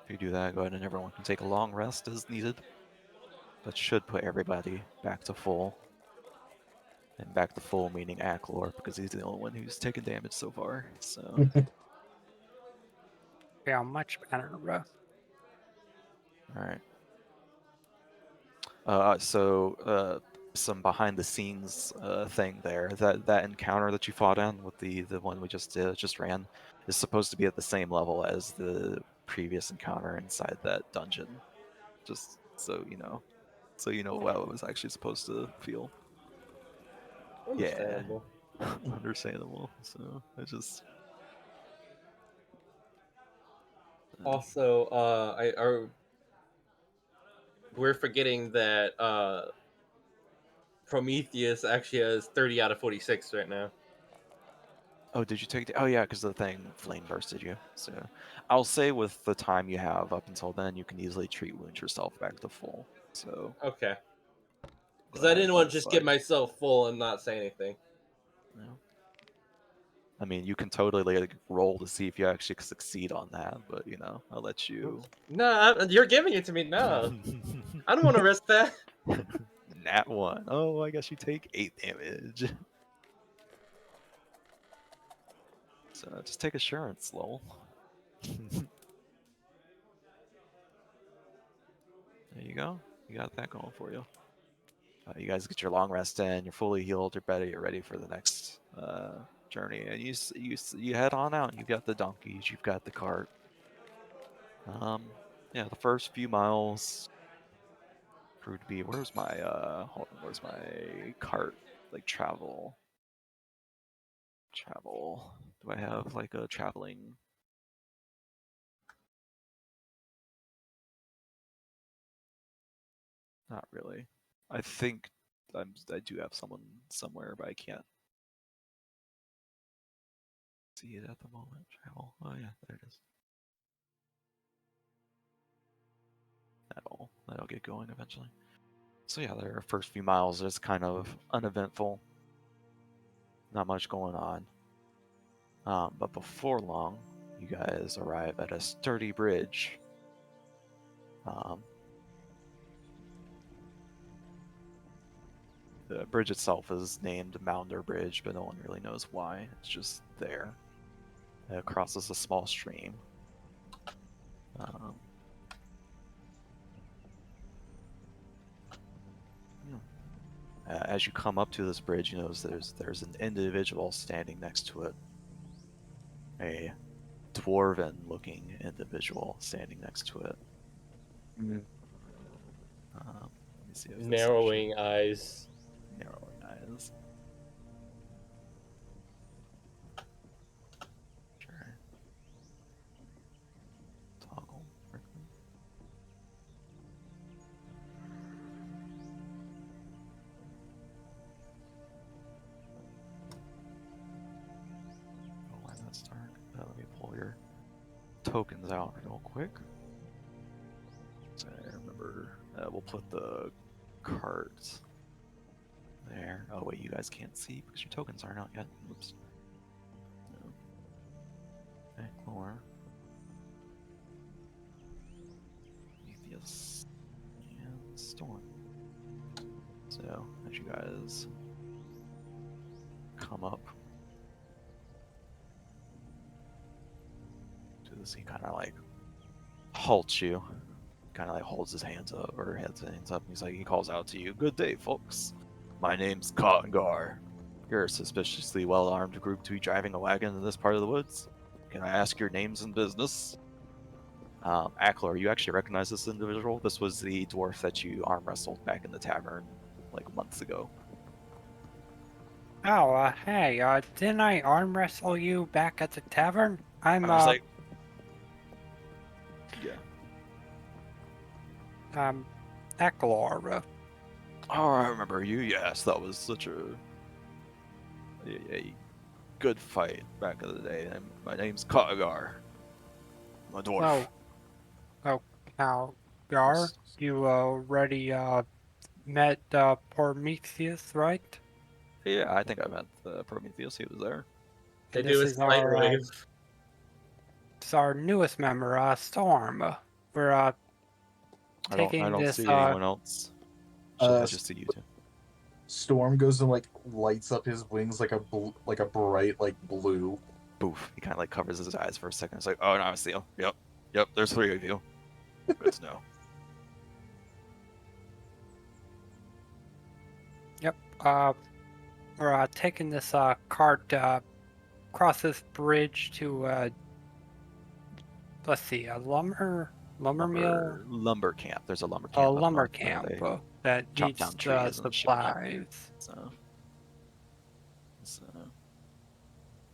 [SPEAKER 6] if you do that, go ahead and everyone can take a long rest as needed. That should put everybody back to full. And back to full meaning Acklor, because he's the only one who's taken damage so far. So,
[SPEAKER 5] Yeah, much better, bro.
[SPEAKER 6] alright. Some behind the scenes thing there. That encounter that you fought on with the one we just ran is supposed to be at the same level as the previous encounter inside that dungeon. Just so you know. So you know how it was actually supposed to feel. Yeah.
[SPEAKER 3] Understandable.
[SPEAKER 6] Understandable. So I just
[SPEAKER 3] Also, we're forgetting that Prometheus actually has 30 out of 46 right now.
[SPEAKER 6] Oh, did you take the? Oh yeah, because the thing flame bursted you. So I'll say with the time you have up until then, you can easily treat wound yourself back to full. So
[SPEAKER 3] Okay.
[SPEAKER 6] go
[SPEAKER 3] Because I
[SPEAKER 6] ahead
[SPEAKER 3] didn't
[SPEAKER 6] and
[SPEAKER 3] want
[SPEAKER 6] let it
[SPEAKER 3] to just get
[SPEAKER 6] slide.
[SPEAKER 3] myself full and not say anything.
[SPEAKER 6] No. I mean, you can totally like, roll to see if you actually succeed on that, but you know, I'll let you.
[SPEAKER 3] No, you're giving it to me. No, I don't want to risk that.
[SPEAKER 6] Nat 1. Oh, I guess you take 8 damage. So just take assurance, lol. There you go. You got that going for you. You guys get your long rest in. You're fully healed. You're better. You're ready for the next journey. And you head on out. You've got the donkeys. You've got the cart. Yeah, the first few miles proved to be. Where's my hold on, where's my cart? Like travel. Do I have like a traveling? Not really. I think I do have someone somewhere, but I can't see it at the moment. Travel. Oh yeah, there it is. That'll get going eventually. So yeah, their first few miles is kind of uneventful. Not much going on. But before long, you guys arrive at a sturdy bridge. The bridge itself is named Mounder Bridge, but no one really knows why. It's just there. It crosses a small stream. As you come up to this bridge, you notice there's an individual standing next to it. A dwarven-looking individual standing next to it. Let me see if this
[SPEAKER 3] Narrowing eyes.
[SPEAKER 6] narrowing eyes. Sure. Toggle. Oh, why that's dark? Let me pull your tokens out real quick. So I remember we'll put the cards there. Oh wait, you guys can't see because your tokens aren't out yet. Oops. No. Okay, Lore. Prometheus and Storm. So as you guys come up to this, he kind of like halts you. Kind of like holds his hands up, or has his hands up, and he's like, he calls out to you, "Good day, folks. My name's Kotgar. You're a suspiciously well-armed group to be driving a wagon in this part of the woods. Can I ask your names and business?" Ackler, you actually recognize this individual? This was the dwarf that you arm wrestled back in the tavern, like months ago.
[SPEAKER 5] Oh, hey, didn't I arm wrestle you back at the tavern? I'm
[SPEAKER 6] I was like, yeah.
[SPEAKER 5] Eklor.
[SPEAKER 6] Oh, I remember you. Yes, that was such a good fight back in the day. And my name's Kotgar. I'm a dwarf.
[SPEAKER 5] Now, Gar, you already met Prometheus, right?
[SPEAKER 6] Yeah, I think I met Prometheus. He was there.
[SPEAKER 3] They
[SPEAKER 5] And
[SPEAKER 3] do a
[SPEAKER 5] this is
[SPEAKER 3] slight wave.
[SPEAKER 5] it's our newest member, Storm. We're taking
[SPEAKER 6] I don't
[SPEAKER 5] this
[SPEAKER 6] see anyone else. I just see you two.
[SPEAKER 4] Storm goes and like lights up his wings like a bright like blue.
[SPEAKER 6] Boof. He kind of like covers his eyes for a second. It's like, oh, no, I see him. Yep. There's 3 of you. Good to know.
[SPEAKER 5] Yep. We're taking this cart across this bridge to let's see, a lumber mill,
[SPEAKER 6] Lumber camp. There's a lumber
[SPEAKER 5] a
[SPEAKER 6] camp. up
[SPEAKER 5] lumber
[SPEAKER 6] north where
[SPEAKER 5] camp
[SPEAKER 6] they
[SPEAKER 5] that
[SPEAKER 6] chop
[SPEAKER 5] needs
[SPEAKER 6] down trees and ship it.
[SPEAKER 5] supplies.
[SPEAKER 6] So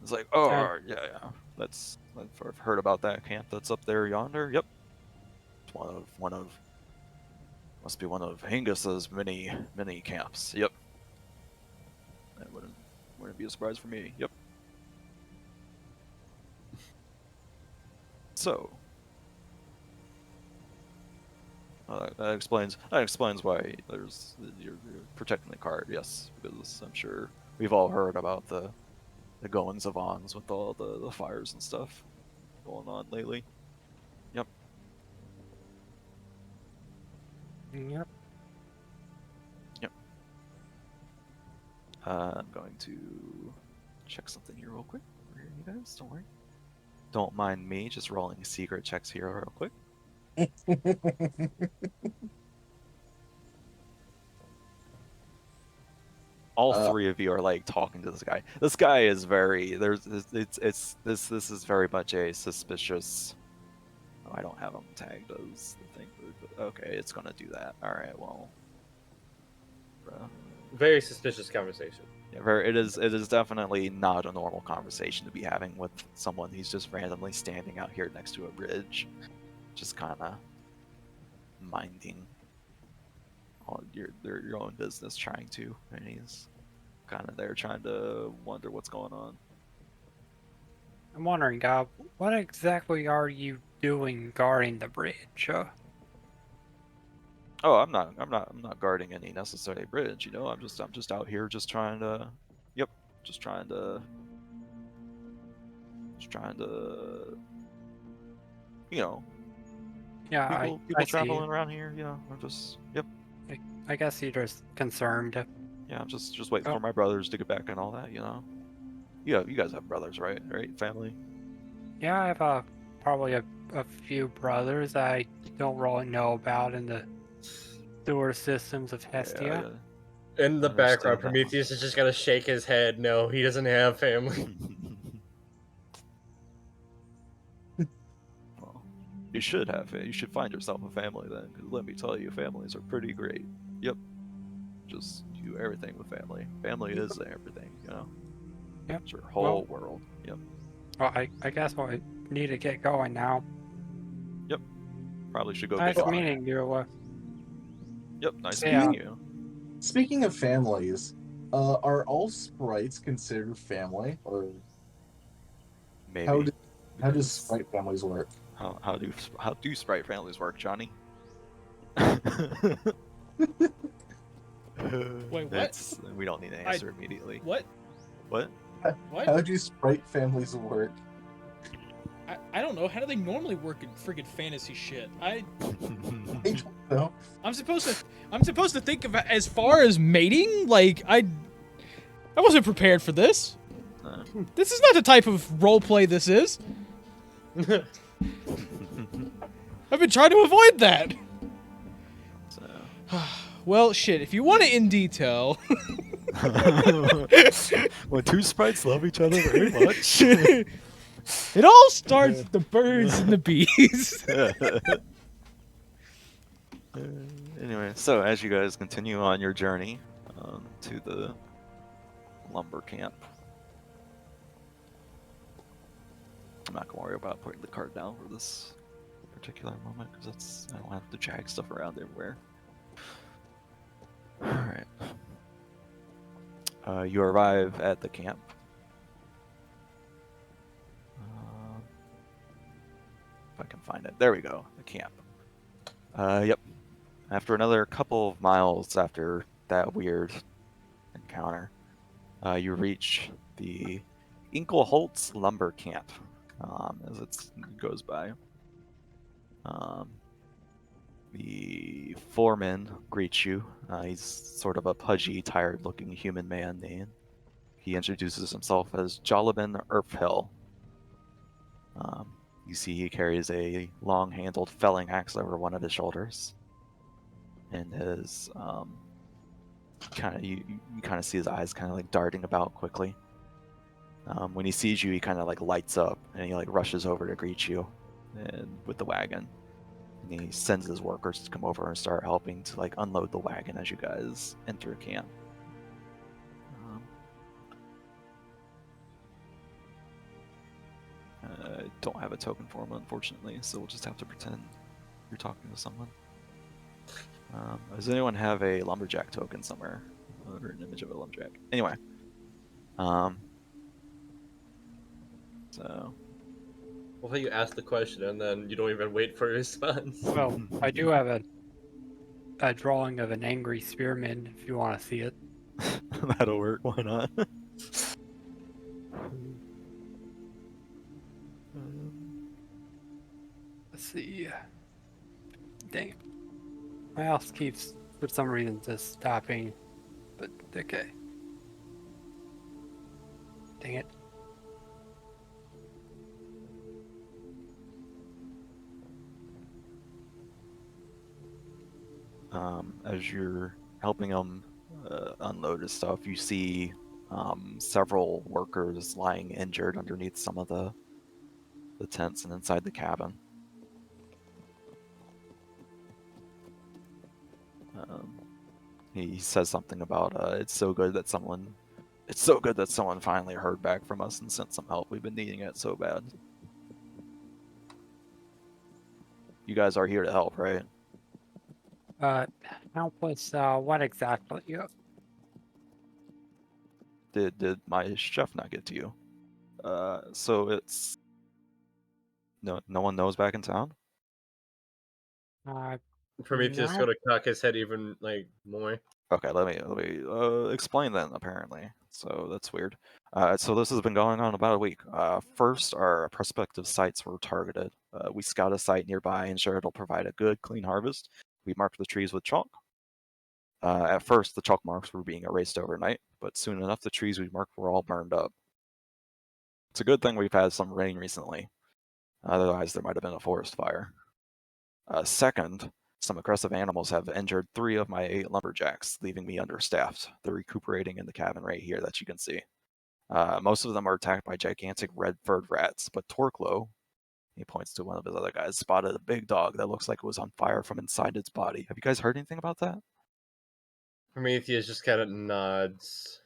[SPEAKER 6] it's like, oh,
[SPEAKER 5] Alright.
[SPEAKER 6] yeah. I've heard about that camp that's up there yonder. Yep. It's must be one of Hingus's many camps. Yep. That wouldn't be a surprise for me. Yep. So that explains why you're protecting the cart. Yes, because I'm sure we've all heard about the the goings of ons with all the fires and stuff going on lately. Yep.
[SPEAKER 5] Yep.
[SPEAKER 6] I'm going to check something here real quick for you guys. Don't worry. Don't mind me just rolling secret checks here real quick. All three of you are like talking to this guy. This guy is very this is very much a suspicious. Oh, I don't have him tagged as the thing. But okay, it's gonna do that. All right, well, bruh.
[SPEAKER 3] Very suspicious conversation.
[SPEAKER 6] Yeah, it is definitely not a normal conversation to be having with someone who's just randomly standing out here next to a bridge, just kind of minding all your own business, trying to, and he's kind of there trying to wonder what's going on.
[SPEAKER 5] I'm wondering, what exactly are you doing guarding the bridge?
[SPEAKER 6] Oh, I'm not guarding any necessary bridge, you know. I'm just out here just trying to, yep, just trying to, you know,
[SPEAKER 5] Yeah,
[SPEAKER 6] people
[SPEAKER 5] I
[SPEAKER 6] traveling
[SPEAKER 5] see.
[SPEAKER 6] around here, you know. I'm just, yep,
[SPEAKER 5] I guess you're just concerned.
[SPEAKER 6] yeah. I'm just waiting
[SPEAKER 5] Oh.
[SPEAKER 6] for my brothers to get back and all that, you know. You guys have brothers, right? Right, family.
[SPEAKER 5] Yeah, I have probably a few brothers I don't really know about in the sewer systems of Hestia.
[SPEAKER 6] Yeah,
[SPEAKER 3] In the
[SPEAKER 6] understand
[SPEAKER 3] background,
[SPEAKER 6] that.
[SPEAKER 3] Prometheus is just gonna shake his head. No, he doesn't have family.
[SPEAKER 6] Well, you should have it. You should find yourself a family then, because let me tell you, families are pretty great. Yep. Just do everything with family. Family is everything, you know.
[SPEAKER 5] Yep.
[SPEAKER 6] It's your whole world. Yep.
[SPEAKER 5] Well, I guess we need to get going now.
[SPEAKER 6] Yep. Probably should go
[SPEAKER 5] Nice
[SPEAKER 6] get going.
[SPEAKER 5] meeting you.
[SPEAKER 6] Yep. Nice
[SPEAKER 5] Yeah.
[SPEAKER 6] meeting you.
[SPEAKER 4] Speaking of families, are all sprites considered family, or
[SPEAKER 6] Maybe.
[SPEAKER 4] how does
[SPEAKER 6] because-
[SPEAKER 4] sprite families work?
[SPEAKER 6] How do sprite families work, Johnny?
[SPEAKER 1] Wait, what?
[SPEAKER 6] We don't need an answer immediately.
[SPEAKER 1] What?
[SPEAKER 6] What?
[SPEAKER 1] What?
[SPEAKER 4] How do sprite families work?
[SPEAKER 1] I don't know. How do they normally work in friggin' fantasy shit?
[SPEAKER 4] I don't know.
[SPEAKER 1] I'm supposed to think of it as far as mating. Like I wasn't prepared for this. This is not the type of role play this is. I've been trying to avoid that.
[SPEAKER 6] So.
[SPEAKER 1] Well, shit. If you want it in detail.
[SPEAKER 6] When two sprites love each other very much.
[SPEAKER 1] It all starts with the birds and the bees.
[SPEAKER 6] Anyway, so as you guys continue on your journey to the lumber camp, I'm not gonna worry about putting the card down for this particular moment because I don't have to drag stuff around everywhere. All right. You arrive at the camp. If I can find it. There we go. The camp. Yep. After another couple of miles after that weird encounter, you reach the Inkelholtz Lumber Camp, as it goes by. The foreman greets you. He's sort of a pudgy, tired-looking human man named. He introduces himself as Jolibin Earphill. You see he carries a long-handled felling axe over one of his shoulders. And his, you kind of see his eyes kind of like darting about quickly. When he sees you, he kind of like lights up and he like rushes over to greet you and with the wagon. And he sends his workers to come over and start helping to like unload the wagon as you guys enter camp. I don't have a token for him, unfortunately, so we'll just have to pretend you're talking to someone. Does anyone have a lumberjack token somewhere? Or an image of a lumberjack? Anyway. So...
[SPEAKER 3] Well, you ask the question and then you don't even wait for a response.
[SPEAKER 5] Well, I do have a drawing of an angry spearman if you want to see it.
[SPEAKER 6] That'll work, why not?
[SPEAKER 5] see. Dang it. My mouse keeps, for some reason, just stopping. But okay. Dang it.
[SPEAKER 6] As you're helping him unload his stuff, you see several workers lying injured underneath some of the tents and inside the cabin. He says something about it's so good that someone finally heard back from us and sent some help. We've been needing it so bad. You guys are here to help, right?
[SPEAKER 5] Help with what exactly?
[SPEAKER 6] Did my chef not get to you? So it's no one knows back in town.
[SPEAKER 3] Prometheus
[SPEAKER 5] No.
[SPEAKER 3] go to cock his head even like more.
[SPEAKER 6] Okay, let me explain then. Apparently, so that's weird. So this has been going on about a week. First, our prospective sites were targeted. We scout a site nearby, ensure it'll provide a good, clean harvest. We marked the trees with chalk. At first, the chalk marks were being erased overnight, but soon enough, the trees we marked were all burned up. It's a good thing we've had some rain recently. Otherwise, there might have been a forest fire. Second, some aggressive animals have injured 3 of my 8 lumberjacks, leaving me understaffed. They're recuperating in the cabin right here that you can see. Most of them are attacked by gigantic red-furred rats, but Torklo, he points to one of his other guys, spotted a big dog that looks like it was on fire from inside its body. Have you guys heard anything about that?
[SPEAKER 3] Prometheus just kind of nods.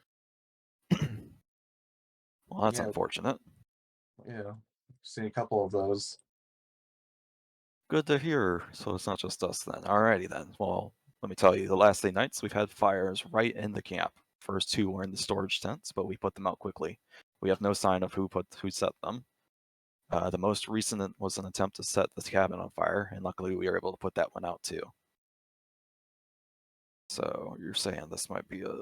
[SPEAKER 6] Well, that's
[SPEAKER 4] Yeah.
[SPEAKER 6] unfortunate.
[SPEAKER 4] Yeah. Seen a couple of those.
[SPEAKER 6] Good to hear. So it's not just us then. Alrighty then. Well, let me tell you, the last 8 nights we've had fires right in the camp. First 2 were in the storage tents, but we put them out quickly. We have no sign of who set them. The most recent was an attempt to set the cabin on fire, and luckily we were able to put that one out too. So you're saying this might be a...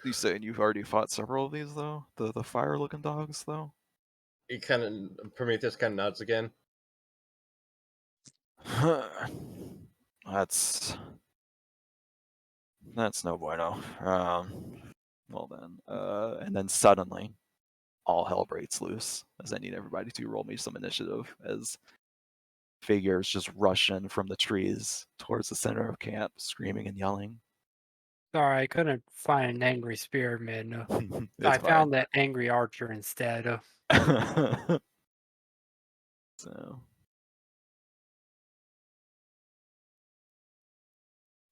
[SPEAKER 6] You saying you've already fought several of these though? The fire-looking dogs though?
[SPEAKER 3] He kind of Prometheus kind of nods again.
[SPEAKER 6] That's no bueno. Well then, and then suddenly, all hell breaks loose as I need everybody to roll me some initiative as figures just rush in from the trees towards the center of camp, screaming and yelling.
[SPEAKER 5] Sorry, I couldn't find an angry spearman. I
[SPEAKER 6] It's
[SPEAKER 5] found that angry archer instead.
[SPEAKER 6] fine. So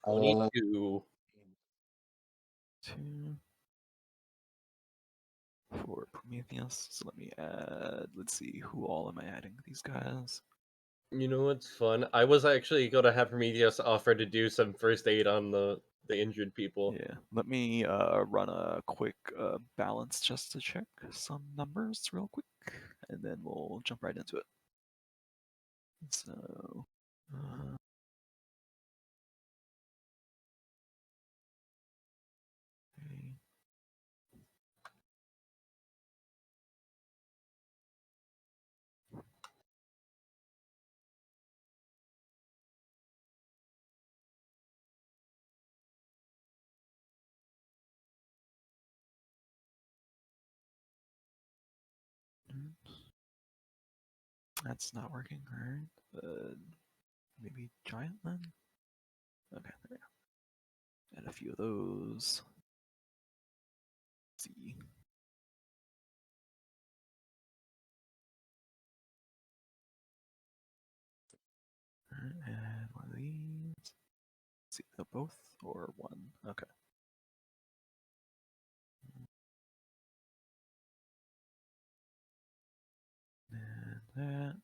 [SPEAKER 3] 22.
[SPEAKER 6] 2 for Prometheus. So let me add. Let's see, who all am I adding? These guys.
[SPEAKER 3] You know what's fun? I was actually going to have Prometheus offer to do some first aid on the injured people.
[SPEAKER 6] Yeah, let me run a quick balance just to check some numbers real quick, and then we'll jump right into it. So, okay. That's not working, alright. Maybe giant then? Okay, there we go. Add a few of those. Let's see. Alright, add one of these. Let's see, they're both or one? Okay. And that.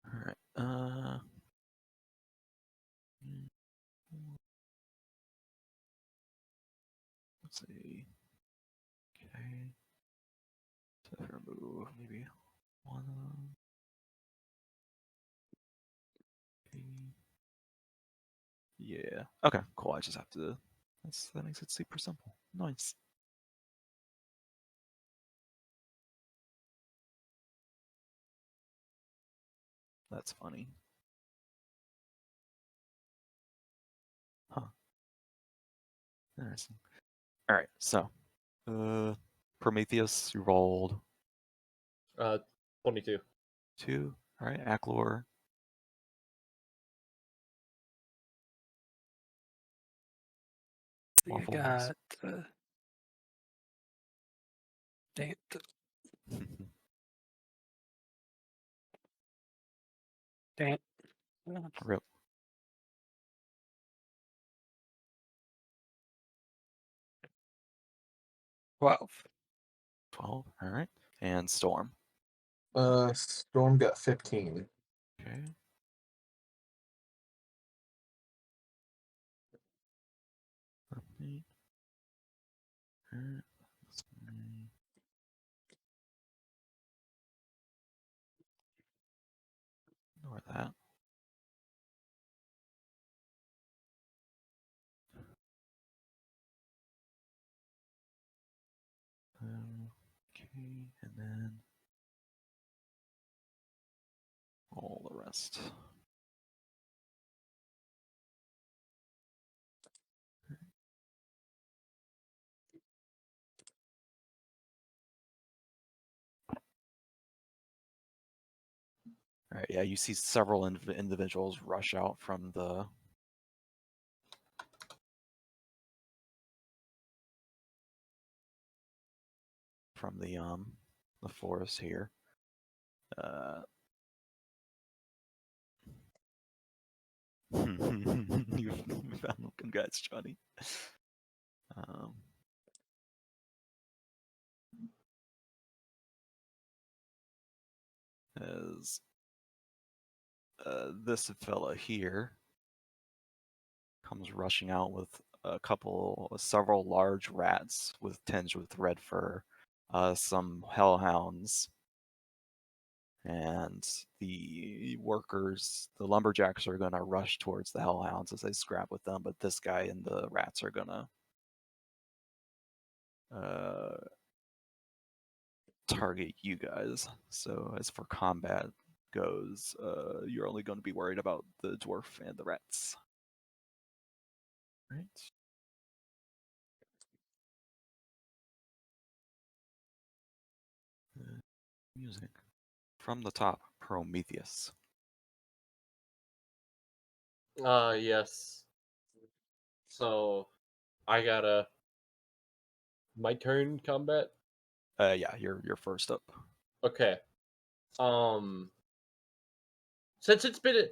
[SPEAKER 6] Alright, let's see. Okay. So remove maybe one of them. Okay. Yeah. Okay, cool. I just have to. That makes it super simple. Nice. That's funny. Huh. Interesting. All right, so Prometheus, you rolled
[SPEAKER 3] 22.
[SPEAKER 6] 2. All right, Aklor.
[SPEAKER 5] You
[SPEAKER 6] Waffles.
[SPEAKER 5] got dang it, dang it.
[SPEAKER 6] Rip.
[SPEAKER 5] 12.
[SPEAKER 6] 12. All right, and Storm.
[SPEAKER 4] Storm got 15.
[SPEAKER 6] Okay. Update. Alright, that's me. Ignore that. Okay, and then all the rest. All right, yeah, you see several individuals rush out from the forest here. You found them. Congrats, Johnny. As this fella here comes rushing out with several large rats tinged with red fur, some hellhounds, and the lumberjacks are gonna rush towards the hellhounds as they scrap with them, but this guy and the rats are gonna target you guys. So as for combat goes, you're only going to be worried about the dwarf and the rats. Right. Music from the top, Prometheus.
[SPEAKER 3] Yes. So, I gotta... My turn combat?
[SPEAKER 6] Yeah, you're first up.
[SPEAKER 3] Okay. Since it's been a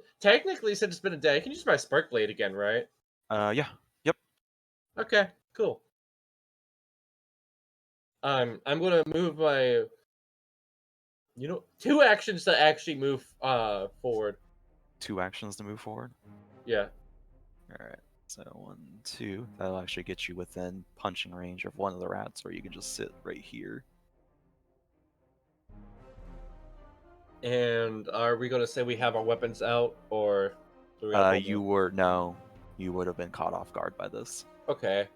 [SPEAKER 3] day, I can use my spark blade again, right?
[SPEAKER 6] Yeah. Yep.
[SPEAKER 3] Okay, cool. I'm gonna move my 2 actions to actually move forward.
[SPEAKER 6] 2 actions to move forward.
[SPEAKER 3] Yeah.
[SPEAKER 6] All right. So 1, 2. That'll actually get you within punching range of one of the rats, or you can just sit right here.
[SPEAKER 3] And are we gonna say we have our weapons out, or do we have
[SPEAKER 6] You would have been caught off guard by this.
[SPEAKER 3] Okay.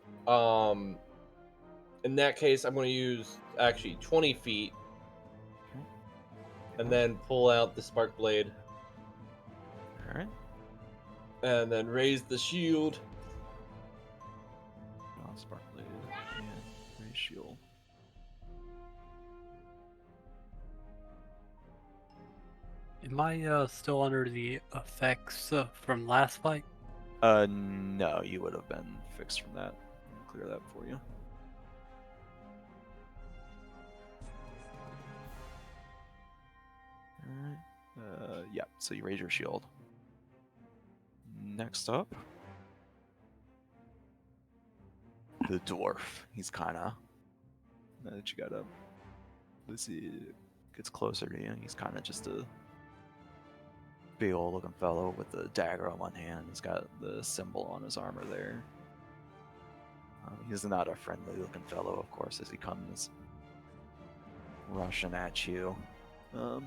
[SPEAKER 3] In that case, I'm gonna use actually 20 feet,
[SPEAKER 6] Okay.
[SPEAKER 3] and then pull out the spark blade,
[SPEAKER 6] All right.
[SPEAKER 3] and then raise the shield.
[SPEAKER 6] Spark blade and ray shield.
[SPEAKER 5] Am I still under the effects from last fight?
[SPEAKER 6] No, you would have been fixed from that. I'll clear that for you. Alright. Yeah, so you raise your shield. Next up, the dwarf. He's kinda... Now that you got up, as he gets closer to you, he's kinda just a big old looking fellow with a dagger on one hand. He's got the symbol on his armor there. He's not a friendly looking fellow, of course, as he comes rushing at you. Okay.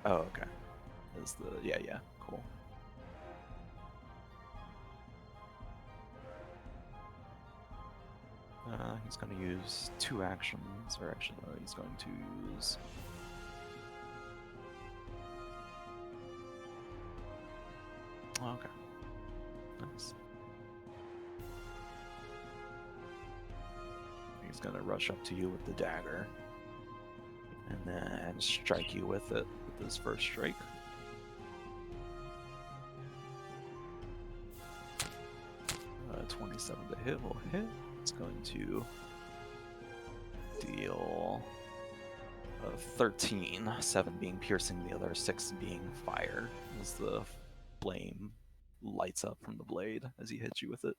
[SPEAKER 6] Oh, okay. Yeah, cool. he's going to use 2 actions, or actually, no, he's going to use. Oh, okay. Nice. He's going to rush up to you with the dagger, and then strike you with it with his first strike. 27 to hit will hit. It's going to deal 13, 7 being piercing, the other 6 being fire, as the flame lights up from the blade as he hits you with it.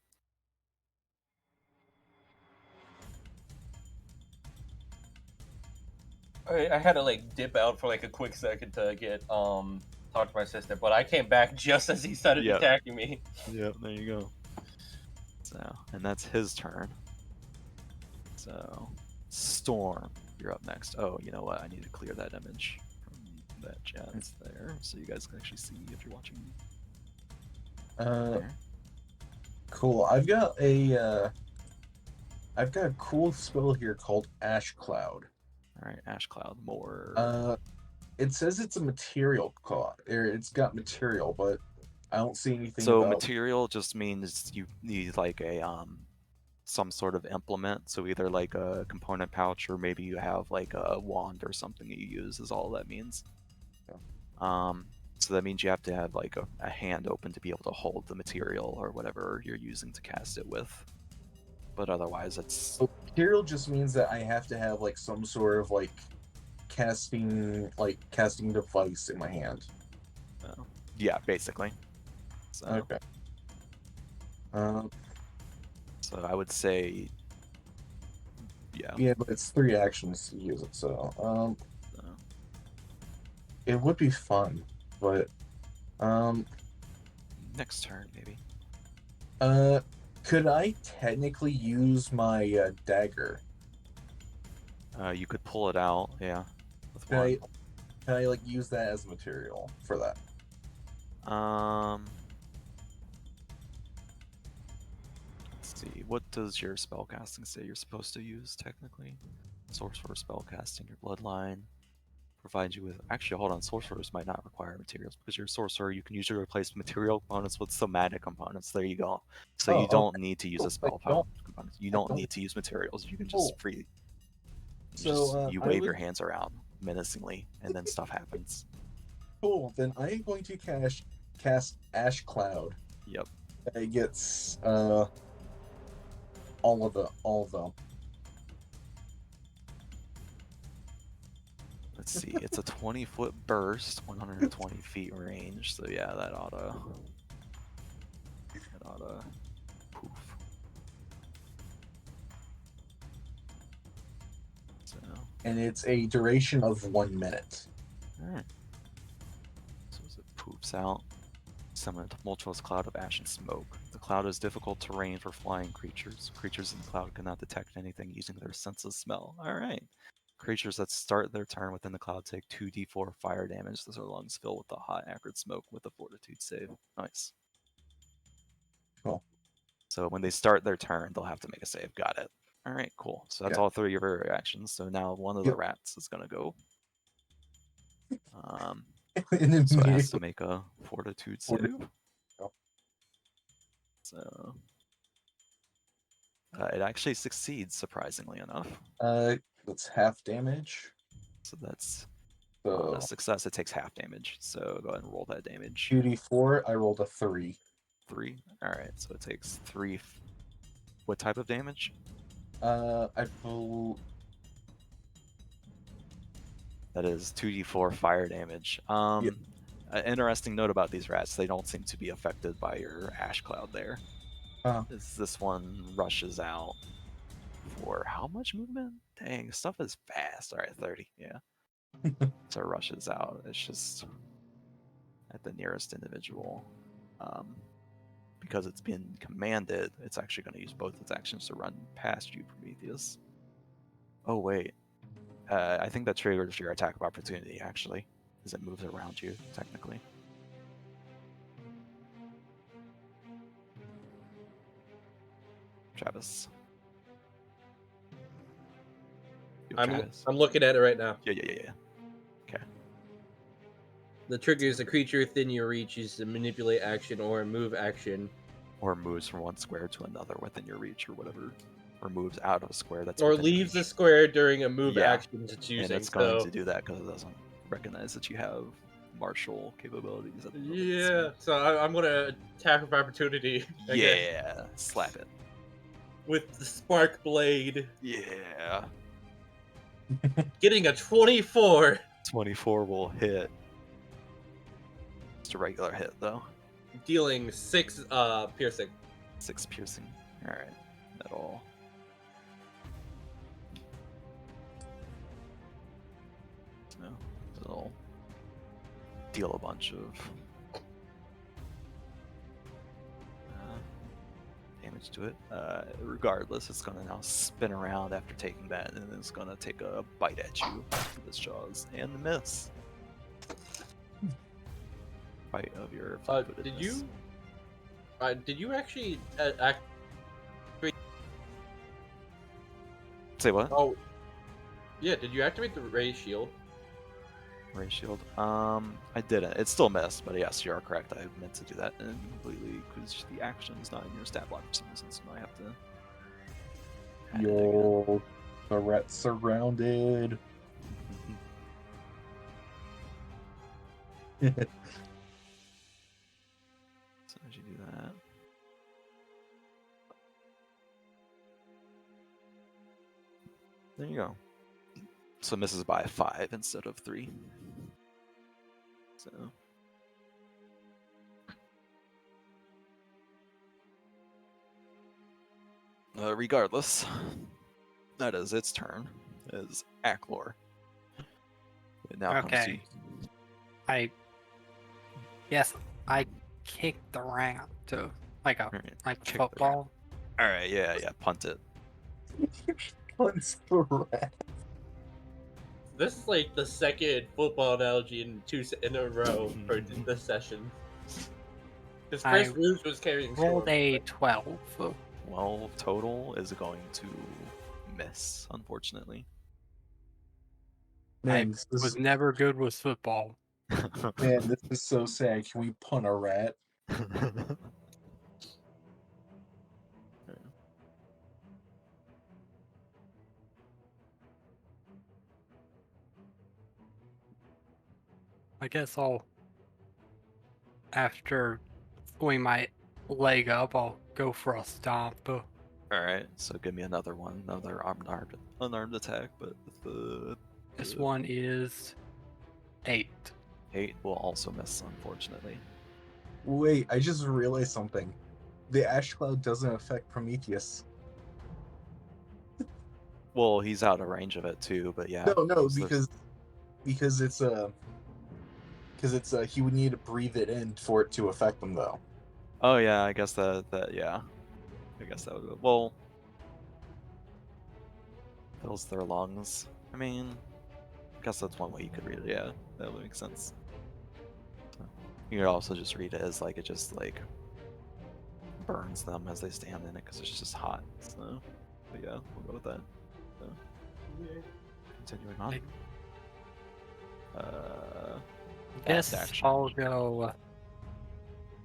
[SPEAKER 3] I had to like dip out for like a quick second to get talk to my sister, but I came back just as he started
[SPEAKER 6] Yep.
[SPEAKER 3] attacking me.
[SPEAKER 6] Yep, there you go. So, and that's his turn. So, Storm, you're up next. Oh, you know what? I need to clear that image from that chat there, so you guys can actually see if you're watching. There.
[SPEAKER 4] Cool. I've got a cool spell here called Ash Cloud.
[SPEAKER 6] All right, Ash Cloud. More.
[SPEAKER 4] It says it's a material cloud, or it's got material, but I don't see anything
[SPEAKER 6] So
[SPEAKER 4] about.
[SPEAKER 6] material just means you need like a some sort of implement. So either like a component pouch, or maybe you have like a wand or something that you use. Is all that means.
[SPEAKER 4] Yeah.
[SPEAKER 6] So that means you have to have like a hand open to be able to hold the material or whatever you're using to cast it with. But otherwise, it's
[SPEAKER 4] So material just means that I have to have like some sort of like casting device in my hand.
[SPEAKER 6] yeah, basically. So,
[SPEAKER 4] Okay.
[SPEAKER 6] so I would say, yeah.
[SPEAKER 4] Yeah, but it's 3 actions to use it, so
[SPEAKER 6] So,
[SPEAKER 4] it would be fun, but
[SPEAKER 6] next turn maybe.
[SPEAKER 4] could I technically use my dagger?
[SPEAKER 6] You could pull it out, yeah. With
[SPEAKER 4] Can
[SPEAKER 6] one.
[SPEAKER 4] can I like use that as material for that?
[SPEAKER 6] Let's see. What does your spellcasting say you're supposed to use technically? Sorcerer spellcasting, your bloodline provides you with. Actually, hold on. Sorcerers might not require materials because you're a sorcerer. You can usually replace material components with somatic components. There you go. So
[SPEAKER 4] Oh,
[SPEAKER 6] you don't need to use
[SPEAKER 4] Cool.
[SPEAKER 6] a spell component. You
[SPEAKER 4] I
[SPEAKER 6] don't
[SPEAKER 4] don't-
[SPEAKER 6] need to use materials. You can
[SPEAKER 4] Cool.
[SPEAKER 6] just free.
[SPEAKER 4] So,
[SPEAKER 6] You
[SPEAKER 4] I
[SPEAKER 6] wave your
[SPEAKER 4] would-
[SPEAKER 6] hands around menacingly, and then stuff happens.
[SPEAKER 4] Cool. Then I am going to cast Ash Cloud.
[SPEAKER 6] Yep.
[SPEAKER 4] It gets all of them.
[SPEAKER 6] Let's see. It's a 20-foot burst, 120 feet range. So yeah, that oughta poof. So
[SPEAKER 4] And it's a duration of 1 minute.
[SPEAKER 6] alright. So as it poofs out, summon a tumultuous cloud of ash and smoke. The cloud is difficult terrain for flying creatures. Creatures in the cloud cannot detect anything using their sense of smell. Alright. Creatures that start their turn within the cloud take 2d4 fire damage as their lungs fill with the hot, acrid smoke with a fortitude save. Nice.
[SPEAKER 4] Cool.
[SPEAKER 6] So when they start their turn, they'll have to make a save. Got it. Alright, cool. So that's
[SPEAKER 4] Yeah.
[SPEAKER 6] all 3 of your actions. So now one of the
[SPEAKER 4] Yep.
[SPEAKER 6] rats is going to go.
[SPEAKER 4] And
[SPEAKER 6] So it has to
[SPEAKER 4] immediately,
[SPEAKER 6] make a fortitude
[SPEAKER 4] Forti-
[SPEAKER 6] save.
[SPEAKER 4] Oh.
[SPEAKER 6] So it actually succeeds, surprisingly enough.
[SPEAKER 4] that's half damage.
[SPEAKER 6] So that's on
[SPEAKER 4] So
[SPEAKER 6] a success, it takes half damage. So go ahead and roll that damage.
[SPEAKER 4] 2d4. I rolled a 3.
[SPEAKER 6] 3. Alright, so it takes 3. What type of damage?
[SPEAKER 4] I believe.
[SPEAKER 6] That is 2d4 fire damage. An interesting note about these rats, they don't seem to be affected by your ash cloud there. This one rushes out for how much movement? Dang, stuff is fast. Alright, 30, yeah. So it rushes out. It's just at the nearest individual. Because it's been commanded, it's actually going to use both its actions to run past you, Prometheus. Oh, wait. I think that triggers your attack of opportunity, actually, as it moves around you, technically. Travis.
[SPEAKER 3] I'm looking at it right now.
[SPEAKER 6] Yeah.
[SPEAKER 3] The trigger is a creature within your reach uses a manipulate action or a move action,
[SPEAKER 6] Or moves from one square to another within your reach or whatever. Or moves out of a square that's
[SPEAKER 3] or
[SPEAKER 6] within
[SPEAKER 3] leaves the
[SPEAKER 6] reach.
[SPEAKER 3] square during a move
[SPEAKER 6] Yeah,
[SPEAKER 3] action to choosing.
[SPEAKER 6] And it's going
[SPEAKER 3] So
[SPEAKER 6] to do that because it doesn't recognize that you have martial capabilities at the moment.
[SPEAKER 3] yeah, so I'm gonna attack of opportunity again
[SPEAKER 6] Yeah, slap it.
[SPEAKER 3] with the spark blade,
[SPEAKER 6] Yeah.
[SPEAKER 3] getting a 24,
[SPEAKER 6] 24 will hit. Just a regular hit though.
[SPEAKER 3] dealing 6 piercing.
[SPEAKER 6] 6 piercing. Alright. That'll. So, it'll deal a bunch of damage to it. Regardless, it's gonna now spin around after taking that, and it's gonna take a bite at you with its jaws and miss. Bite of your.
[SPEAKER 3] Did you actually act?
[SPEAKER 6] Say what?
[SPEAKER 3] Oh, yeah. Did you activate the ray shield?
[SPEAKER 6] Ray shield. I didn't. It still missed, but yes, you are correct. I meant to do that and completely because the action is not in your stat block for some reason, so now I have to. add it again.
[SPEAKER 4] Yo, the rat surrounded.
[SPEAKER 6] So as you do that. There you go. So misses by 5 instead of 3. So. Regardless, that is its turn. Is Acklor. It now comes to
[SPEAKER 5] Okay. I kicked the rat to like a
[SPEAKER 6] Alright,
[SPEAKER 5] like
[SPEAKER 6] kick the
[SPEAKER 5] football.
[SPEAKER 6] Alright, yeah, punt it.
[SPEAKER 4] Punch the rat.
[SPEAKER 3] This is like the second football analogy in a row for this session. Because Chris
[SPEAKER 5] I
[SPEAKER 3] Rouge was carrying
[SPEAKER 5] Rolled
[SPEAKER 3] Storm.
[SPEAKER 5] a 12.
[SPEAKER 6] 12 total is going to miss, unfortunately.
[SPEAKER 4] Man, this
[SPEAKER 5] Was
[SPEAKER 4] is,
[SPEAKER 5] never good with football.
[SPEAKER 4] man, this is so sad. Can we punt a rat?
[SPEAKER 5] I guess after going my leg up, I'll go for a stomp.
[SPEAKER 6] Alright, so give me another one, another unarmed attack, but with the
[SPEAKER 5] This one is 8.
[SPEAKER 6] 8 will also miss, unfortunately.
[SPEAKER 4] Wait, I just realized something. The ash cloud doesn't affect Prometheus.
[SPEAKER 6] Well, he's out of range of it too, but yeah.
[SPEAKER 4] No,
[SPEAKER 6] so
[SPEAKER 4] because it's he would need to breathe it in for it to affect him though.
[SPEAKER 6] Oh yeah, I guess that yeah. I guess that would well fills their lungs. I mean, I guess that's one way you could read it. Yeah, that would make sense. So, you could also just read it as like it just like burns them as they stand in it because it's just hot. So, but yeah, we'll go with that. So, continuing on.
[SPEAKER 5] Guess
[SPEAKER 6] Fast action.
[SPEAKER 5] I'll go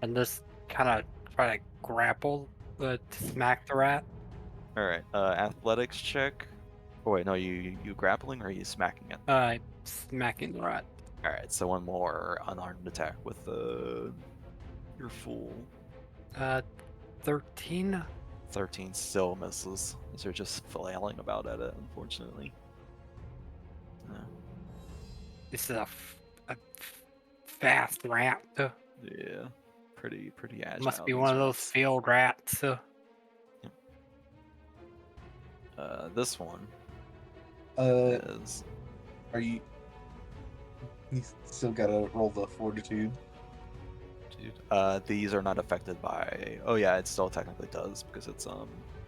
[SPEAKER 5] and just kind of try to grapple to smack the rat.
[SPEAKER 6] All right. Athletics check. Oh wait, no, you grappling or are you smacking it?
[SPEAKER 5] Smacking the rat.
[SPEAKER 6] All right. So one more unarmed attack with your full
[SPEAKER 5] 13.
[SPEAKER 6] 13 still misses. As you're just flailing about at it, unfortunately.
[SPEAKER 5] This is a fast rat.
[SPEAKER 6] Yeah, pretty agile.
[SPEAKER 5] Must be
[SPEAKER 6] these
[SPEAKER 5] one of those
[SPEAKER 6] rats.
[SPEAKER 5] field rats.
[SPEAKER 6] This one is.
[SPEAKER 4] Are you? You still gotta roll the fortitude.
[SPEAKER 6] These are not affected by. Oh yeah, it still technically does because it's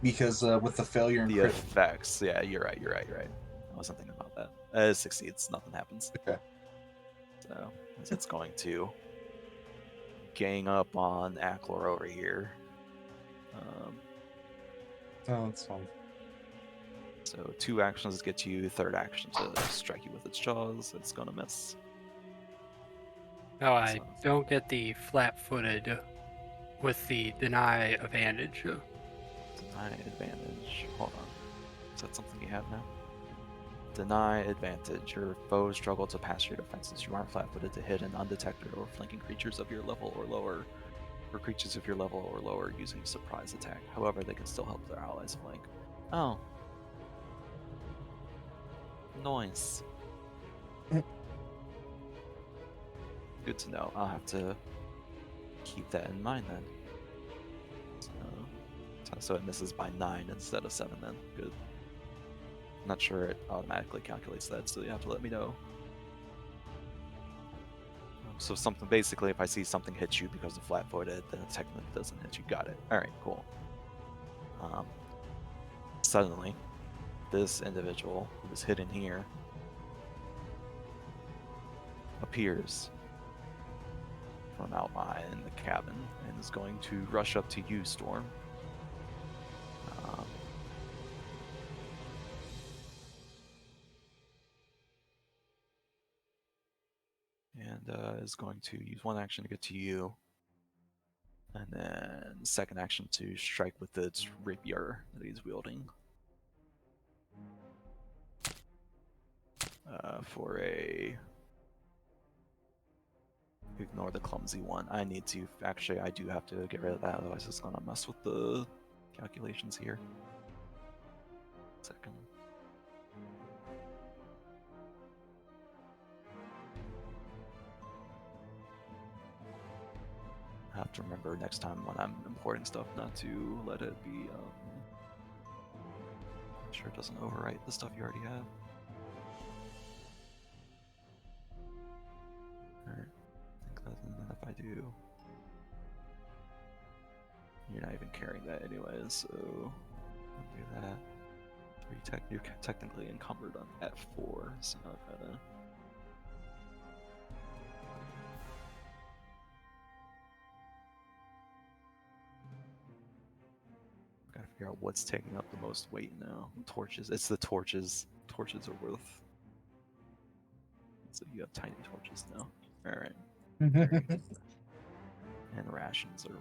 [SPEAKER 4] Because with the failure and
[SPEAKER 6] the
[SPEAKER 4] crit.
[SPEAKER 6] effects. Yeah, you're right. I wasn't thinking about that. It succeeds. Nothing happens.
[SPEAKER 4] Okay.
[SPEAKER 6] So as it's going to gang up on Acklor over here.
[SPEAKER 4] Oh, that's fine.
[SPEAKER 6] So 2 actions get you, third action to strike you with its jaws. It's gonna miss.
[SPEAKER 5] No, I
[SPEAKER 6] So-
[SPEAKER 5] don't get the flat-footed with the deny advantage.
[SPEAKER 6] Deny advantage. Hold on. Is that something you have now? Deny advantage. Your foes struggle to pass your defenses. You aren't flat-footed to hit an undetected or flanking creatures of your level or lower, or creatures of your level or lower using surprise attack. However, they can still help their allies flank. Oh. Nice. Good to know. I'll have to keep that in mind then. So it misses by 9 instead of 7 then. Good. I'm not sure it automatically calculates that, so you have to let me know. So something, basically, if I see something hit you because of flat-footed, then it technically doesn't hit you. Got it. Alright, cool. Suddenly, this individual who is hidden here appears from out behind the cabin and is going to rush up to you, Storm. And is going to use 1 action to get to you, and then second action to strike with its rapier that he's wielding. For a... Ignore the clumsy one. I need to... Actually, I do have to get rid of that, otherwise it's going to mess with the calculations here. Second. I have to remember next time when I'm importing stuff not to let it be, I'm sure it doesn't overwrite the stuff you already have. Alright, I think that's, and then if I do, you're not even carrying that anyways, so I'll do that. 3 you're technically encumbered on F4, so I've gotta... Gotta figure out what's taking up the most weight now. Torches. It's the torches. Torches are worth. So you have tiny torches now. Alright. And rations are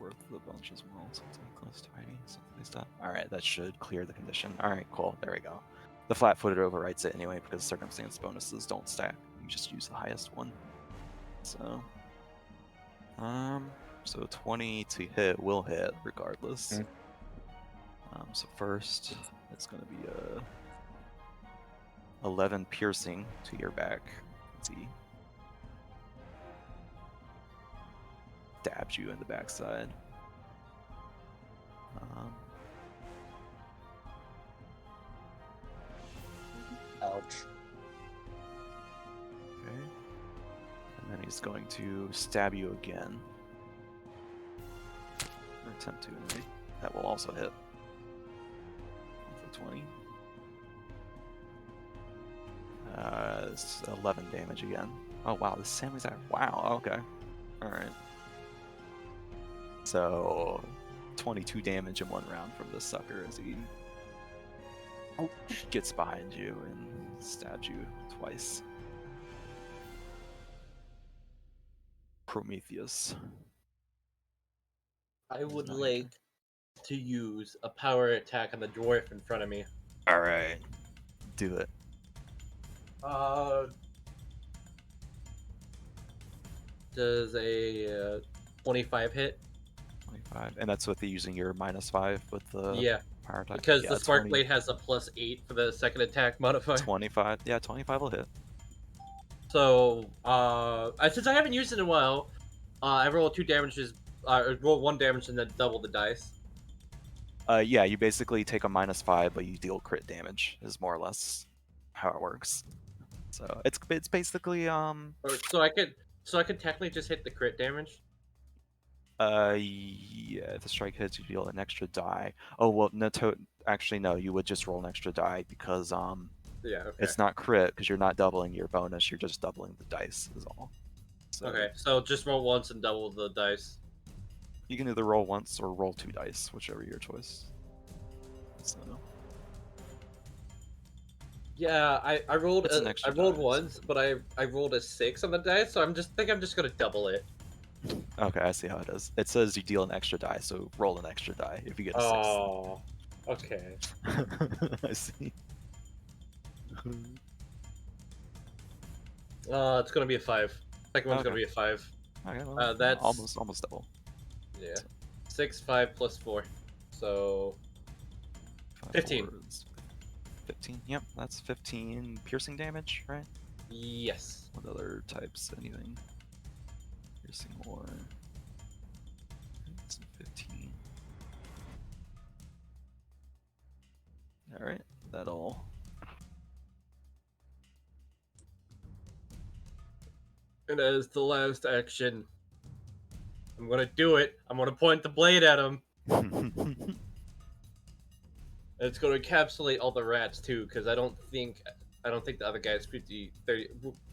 [SPEAKER 6] worth a bunch as well. Something close to tiny. Something stuff. Alright, that should clear the condition. Alright, cool. There we go. The flat-footed overwrites it anyway because circumstance bonuses don't stack. You just use the highest one. So. So 20 to hit will hit regardless. So first, it's going to be a 11 piercing to your back. Let's see. Stabs you in the backside.
[SPEAKER 4] Ouch.
[SPEAKER 6] Okay. And then he's going to stab you again. Or attempt to, anyway. That will also hit. For 20. It's 11 damage again. Oh wow, the same exact. Wow, okay. Alright. So, 22 damage in 1 round from this sucker as he gets behind you and stabs you twice. Prometheus.
[SPEAKER 3] I would
[SPEAKER 6] not
[SPEAKER 3] like to use a power attack on the dwarf in front of me.
[SPEAKER 6] Alright. Do it.
[SPEAKER 3] Does a 25 hit?
[SPEAKER 6] 25. And that's with using your -5 with the
[SPEAKER 3] Yeah,
[SPEAKER 6] power attack.
[SPEAKER 3] because
[SPEAKER 6] Yeah,
[SPEAKER 3] the spark
[SPEAKER 6] 20
[SPEAKER 3] blade has a +8 for the second attack modifier.
[SPEAKER 6] 25. Yeah, 25 will hit.
[SPEAKER 3] So, since I haven't used it in a while, I roll 2 damages, roll 1 damage and then double the dice.
[SPEAKER 6] Yeah, you basically take a -5, but you deal crit damage. Is more or less how it works. So it's basically
[SPEAKER 3] So I could technically just hit the crit damage.
[SPEAKER 6] Yeah, if the strike hits, you deal an extra die. Oh well, no, actually no, you would just roll an extra die because
[SPEAKER 3] Yeah. Okay.
[SPEAKER 6] it's not crit because you're not doubling your bonus. You're just doubling the dice is all. So
[SPEAKER 3] Okay, so just roll once and double the dice.
[SPEAKER 6] you can either roll once or roll 2 dice, whichever your choice. So
[SPEAKER 3] Yeah, I rolled
[SPEAKER 6] It's an
[SPEAKER 3] I
[SPEAKER 6] extra
[SPEAKER 3] rolled
[SPEAKER 6] die, so-
[SPEAKER 3] once, but I rolled a 6 on the dice, so I'm just gonna double it.
[SPEAKER 6] Okay, I see how it is. It says you deal an extra die, so roll an extra die if you get a
[SPEAKER 3] Oh, okay.
[SPEAKER 6] 6. I see.
[SPEAKER 3] It's gonna be a 5. Second one's gonna
[SPEAKER 6] Okay.
[SPEAKER 3] be a 5.
[SPEAKER 6] Okay, well,
[SPEAKER 3] That's
[SPEAKER 6] almost double.
[SPEAKER 3] yeah, 6, 5 plus 4, so
[SPEAKER 6] 5,
[SPEAKER 3] 15.
[SPEAKER 6] 4 is 15. Yep, that's 15 piercing damage, right?
[SPEAKER 3] Yes.
[SPEAKER 6] What other types? Anything? Piercing or 15. All right, that'll.
[SPEAKER 3] And as the last action, I'm gonna do it. I'm gonna point the blade at him. And it's gonna encapsulate all the rats too, because I don't think the other guy's 50, 30.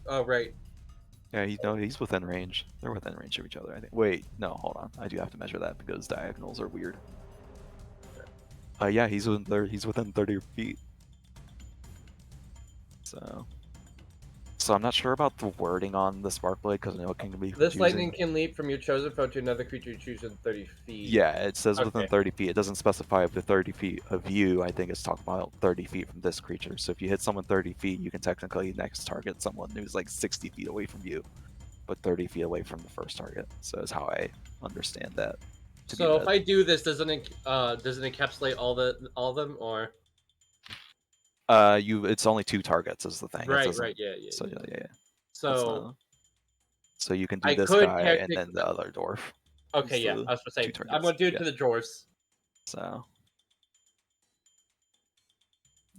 [SPEAKER 3] Oh right.
[SPEAKER 6] Yeah, he's within range. They're within range of each other, I think. Wait, no, hold on. I do have to measure that because diagonals are weird. Yeah, he's within 30 feet. So I'm not sure about the wording on the spark blade because I know it can be
[SPEAKER 3] This
[SPEAKER 6] confusing.
[SPEAKER 3] lightning can leap from your chosen foe to another creature you choose in 30 feet.
[SPEAKER 6] Yeah, it says within
[SPEAKER 3] Okay.
[SPEAKER 6] 30 feet. It doesn't specify up to 30 feet of you. I think it's talking about 30 feet from this creature. So if you hit someone 30 feet, you can technically next target someone who's like 60 feet away from you, but 30 feet away from the first target. So is how I understand that.
[SPEAKER 3] So if I do this, does it encapsulate all of them, or
[SPEAKER 6] it's only 2 targets is the thing.
[SPEAKER 3] right,
[SPEAKER 6] Yeah. So
[SPEAKER 3] So
[SPEAKER 6] so you can do
[SPEAKER 3] I
[SPEAKER 6] this
[SPEAKER 3] could
[SPEAKER 6] guy and then the other dwarf.
[SPEAKER 3] Okay,
[SPEAKER 6] It's
[SPEAKER 3] yeah,
[SPEAKER 6] the
[SPEAKER 3] I was gonna say
[SPEAKER 6] 2
[SPEAKER 3] I'm
[SPEAKER 6] targets.
[SPEAKER 3] gonna do it
[SPEAKER 6] Yeah.
[SPEAKER 3] to the dwarves.
[SPEAKER 6] So.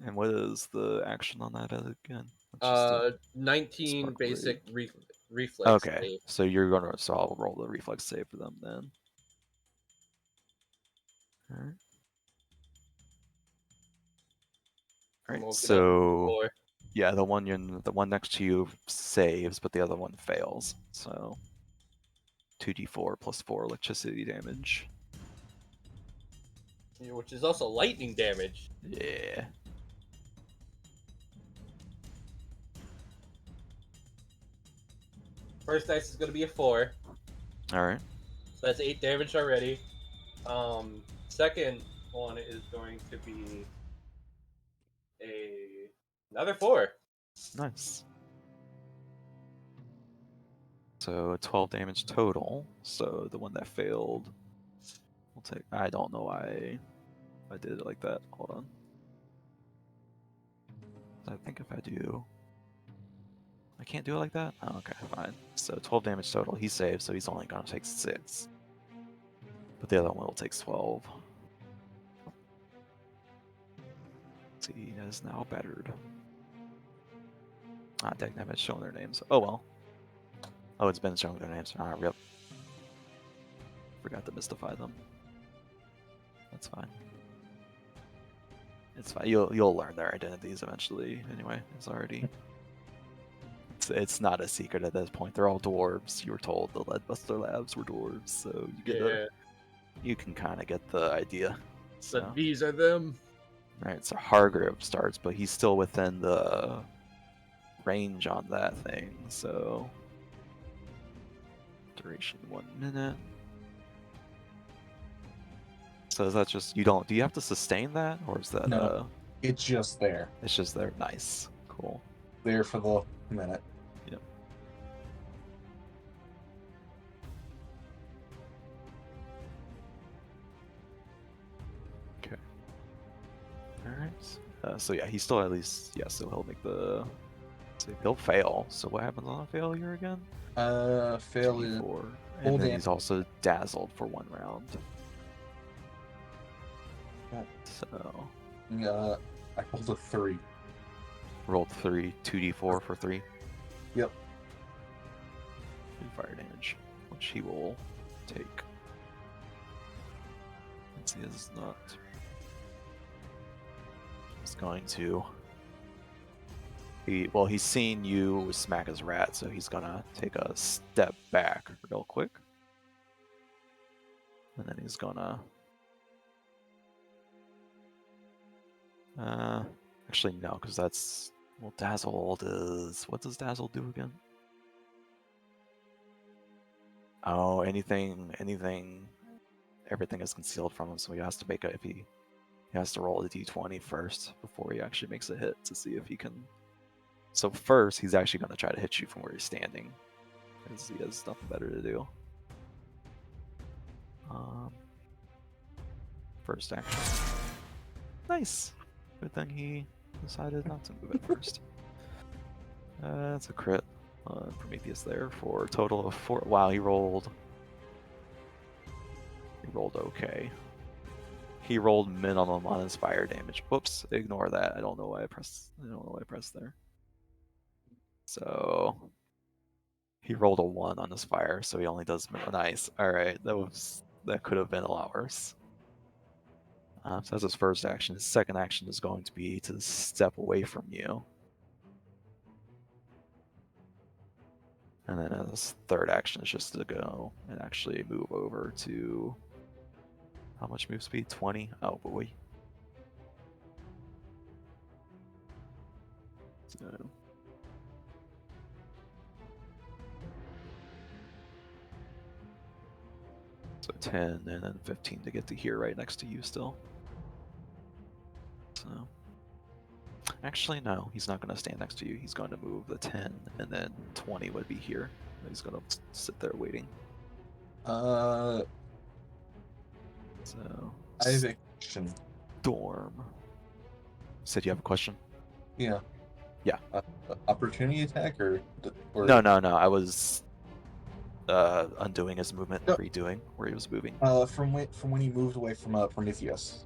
[SPEAKER 6] And what is the action on that again? That's just
[SPEAKER 3] 19
[SPEAKER 6] spark
[SPEAKER 3] basic
[SPEAKER 6] blade.
[SPEAKER 3] reflex.
[SPEAKER 6] Okay,
[SPEAKER 3] Save.
[SPEAKER 6] so you're gonna so I'll roll the reflex save for them then. Alright.
[SPEAKER 3] I'm
[SPEAKER 6] Alright,
[SPEAKER 3] looking at
[SPEAKER 6] so
[SPEAKER 3] four.
[SPEAKER 6] yeah, the one next to you saves, but the other one fails. So 2d4 plus 4 electricity damage.
[SPEAKER 3] Yeah, which is also lightning damage.
[SPEAKER 6] Yeah.
[SPEAKER 3] First dice is gonna be a 4,
[SPEAKER 6] Alright.
[SPEAKER 3] so that's 8 damage already. Second one is going to be another 4.
[SPEAKER 6] Nice. So 12 damage total. So the one that failed will take. I don't know why I did it like that. Hold on. I think if I do. I can't do it like that? Oh, okay, fine. So 12 damage total. He saves, so he's only gonna take 6. But the other one will take 12. Let's see, he is now battered. Dang, I haven't shown their names. Oh well. Oh, it's been showing their names. Alright, yep. Forgot to mystify them. That's fine. It's fine. You'll learn their identities eventually. Anyway, it's already. It's not a secret at this point. They're all dwarves. You were told the Leadbuster Labs were dwarves, so you can kind of get the idea.
[SPEAKER 3] So
[SPEAKER 6] So.
[SPEAKER 3] these are them.
[SPEAKER 6] Right, so Hargrave starts, but he's still within the range on that thing, so duration 1 minute. So is that just do you have to sustain that, or is that
[SPEAKER 4] No. It's just there.
[SPEAKER 6] it's just there? Nice, cool.
[SPEAKER 4] There for the minute.
[SPEAKER 6] Yep. Okay. All right. So yeah, he still at least so he'll make the. So he'll fail. So what happens on a failure again?
[SPEAKER 4] Fail is
[SPEAKER 6] 4,
[SPEAKER 4] full
[SPEAKER 6] and then he's also dazzled for 1 round.
[SPEAKER 4] God.
[SPEAKER 6] So
[SPEAKER 4] I rolled a 3.
[SPEAKER 6] rolled 3, 2d4 for 3.
[SPEAKER 4] Yep.
[SPEAKER 6] 3 fire damage, which he will take. Since he is not. He's going to. He's seen you smack his rat, so he's gonna take a step back real quick. And then he's gonna. Actually, no, because that's Well, Dazzle does. What does Dazzle do again? Oh, anything, everything is concealed from him, so he has to make a, he has to roll a d20 first before he actually makes a hit to see if he can. So first, he's actually going to try to hit you from where he's standing, because he has nothing better to do. First action. Nice. Good thing he decided not to move at first. That's a crit. Prometheus there for a total of 4. Wow, he rolled. He rolled okay. He rolled minimum on his fire damage. Whoops, ignore that. I don't know why I pressed. I don't know why I pressed there. So he rolled a 1 on his fire, so he only does nice. All right, that could have been a lot worse. So that's his first action. His second action is going to be to step away from you. And then his third action is just to go and actually move over to, how much move speed? 20? Oh boy. So 10 and then 15 to get to here right next to you still. So actually no, he's not going to stand next to you. He's going to move the 10 and then 20 would be here. He's going to sit there waiting.
[SPEAKER 4] I
[SPEAKER 6] So
[SPEAKER 4] have a question.
[SPEAKER 6] Storm. Said you have a question?
[SPEAKER 4] Yeah.
[SPEAKER 6] Yeah.
[SPEAKER 4] Opportunity attack or
[SPEAKER 6] No. I was undoing his movement,
[SPEAKER 4] No.
[SPEAKER 6] redoing where he was moving.
[SPEAKER 4] From when he moved away from Prometheus.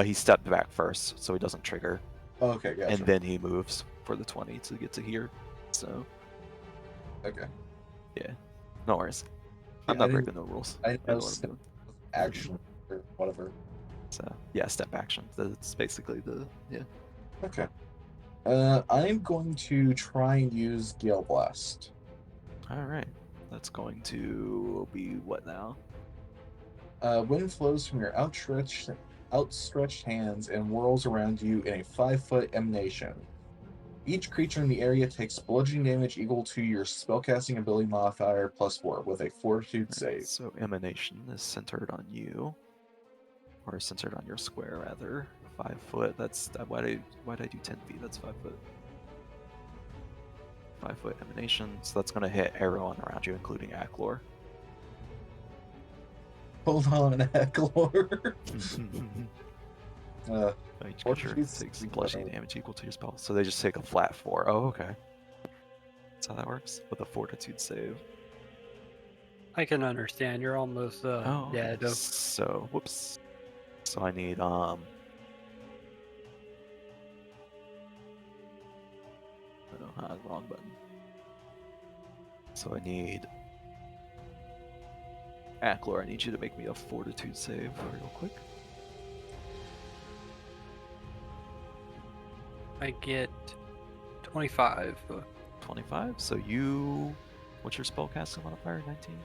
[SPEAKER 6] He stepped back first, so he doesn't trigger,
[SPEAKER 4] Oh, okay, gotcha.
[SPEAKER 6] and then he moves for the 20 to get to here. So
[SPEAKER 4] Okay.
[SPEAKER 6] yeah, no worries.
[SPEAKER 4] Yeah,
[SPEAKER 6] I'm not breaking the rules.
[SPEAKER 4] I
[SPEAKER 6] know
[SPEAKER 4] know
[SPEAKER 6] what I'm doing.
[SPEAKER 4] action or whatever.
[SPEAKER 6] So yeah, step action. That's basically the
[SPEAKER 4] Okay. I'm going to try and use Gale Blast.
[SPEAKER 6] All right, that's going to be what now?
[SPEAKER 4] Wind flows from your outstretched hands and whirls around you in a 5-foot emanation. Each creature in the area takes bludgeoning damage equal to your spellcasting ability modifier +4 with a Fortitude save.
[SPEAKER 6] So emanation is centered on you, or centered on your square rather. 5 foot. That's why did I do 10 feet? That's 5 foot. 5 foot emanation. So that's going to hit everyone around you, including Aklor.
[SPEAKER 4] Hold on, Eklor.
[SPEAKER 6] Each creature takes bludgeoning damage equal to your spell. So they just take a flat 4. Oh, okay. That's how that works with a Fortitude save.
[SPEAKER 5] I can understand. You're almost dead.
[SPEAKER 6] Okay. So whoops. So I need wrong button. So I need Aklor. I need you to make me a Fortitude save real quick.
[SPEAKER 5] I get 25.
[SPEAKER 6] 25. So you, what's your spellcasting modifier? 19.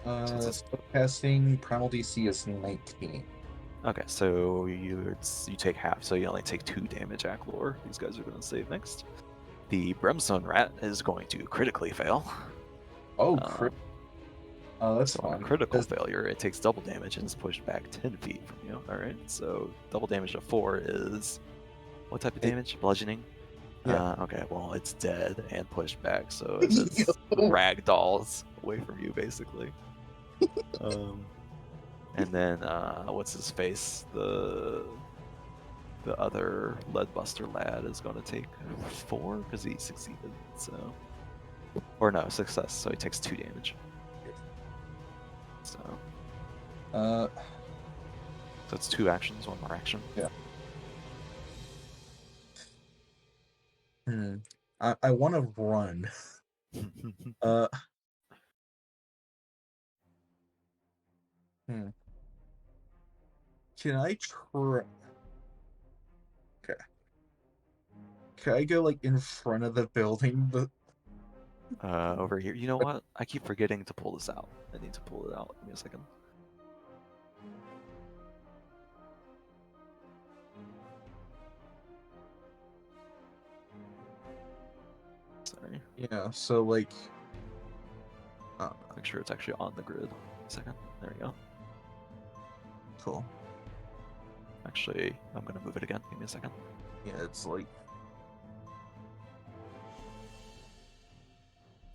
[SPEAKER 4] Spellcasting primal DC is 19.
[SPEAKER 6] Okay, so you take half, so you only take 2 damage, Aklor. These guys are going to save next. The Brimstone Rat is going to critically fail.
[SPEAKER 4] Oh, crit. Oh, that's
[SPEAKER 6] so
[SPEAKER 4] fine.
[SPEAKER 6] on a critical failure, it takes double damage and is pushed back 10 feet from you. Alright, so double damage of 4 is what type of damage? Bludgeoning?
[SPEAKER 4] Yeah.
[SPEAKER 6] Okay, well, it's dead and pushed back, so it's ragdolls away from you, basically. And then, what's his face? The other Leadbuster lad is going to take 4 because he succeeded. So, or no, success. So he takes 2 damage. So it's 2 actions, 1 more action.
[SPEAKER 4] Yeah. I want to run. Can I try? Okay. Can I go like in front of the building?
[SPEAKER 6] Over here. You know what? I keep forgetting to pull this out. I need to pull it out. Give me a second. Sorry.
[SPEAKER 4] Yeah, so like
[SPEAKER 6] Make sure it's actually on the grid. Second. There we go.
[SPEAKER 4] cool.
[SPEAKER 6] Actually, I'm gonna move it again. Give me a second.
[SPEAKER 4] Yeah, it's like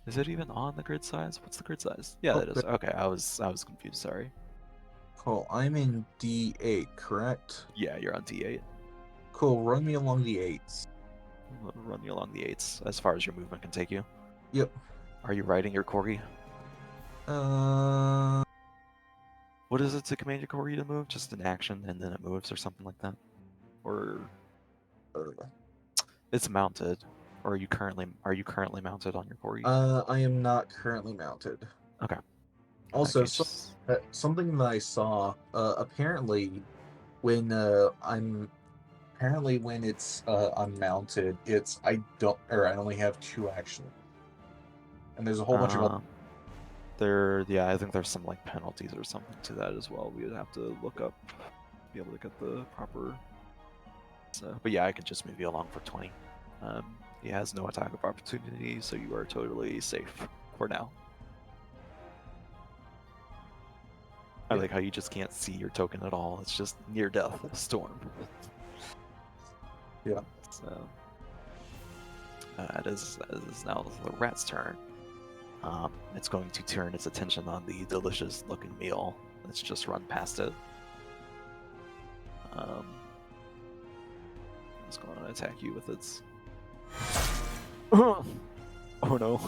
[SPEAKER 6] Is it even on the grid size? What's the grid size? Yeah, that is. Okay, I was confused. Sorry.
[SPEAKER 4] cool. I'm in D8, correct?
[SPEAKER 6] Yeah, you're on D8.
[SPEAKER 4] Cool, run me along the 8s.
[SPEAKER 6] Run you along the 8s as far as your movement can take you.
[SPEAKER 4] Yep.
[SPEAKER 6] Are you riding your corgi? What is it to command your corgi to move? Just an action and then it moves or something like that? Or it's mounted? Or are you currently mounted on your corgi?
[SPEAKER 4] I am not currently mounted.
[SPEAKER 6] Okay.
[SPEAKER 4] Also,
[SPEAKER 6] case,
[SPEAKER 4] something that I saw, apparently when when it's unmounted, I only have 2 actions. And there's a whole bunch of
[SPEAKER 6] yeah, I think there's some like penalties or something to that as well. We would have to look up, be able to get the proper. So, but yeah, I could just move you along for 20. He has no attack of opportunity, so you are totally safe for now. I like how you just can't see your token at all. It's just near death storm.
[SPEAKER 4] Yeah.
[SPEAKER 6] So it is now the rat's turn. It's going to turn its attention on the delicious looking meal that's just run past it. It's going to attack you with its. Oh no.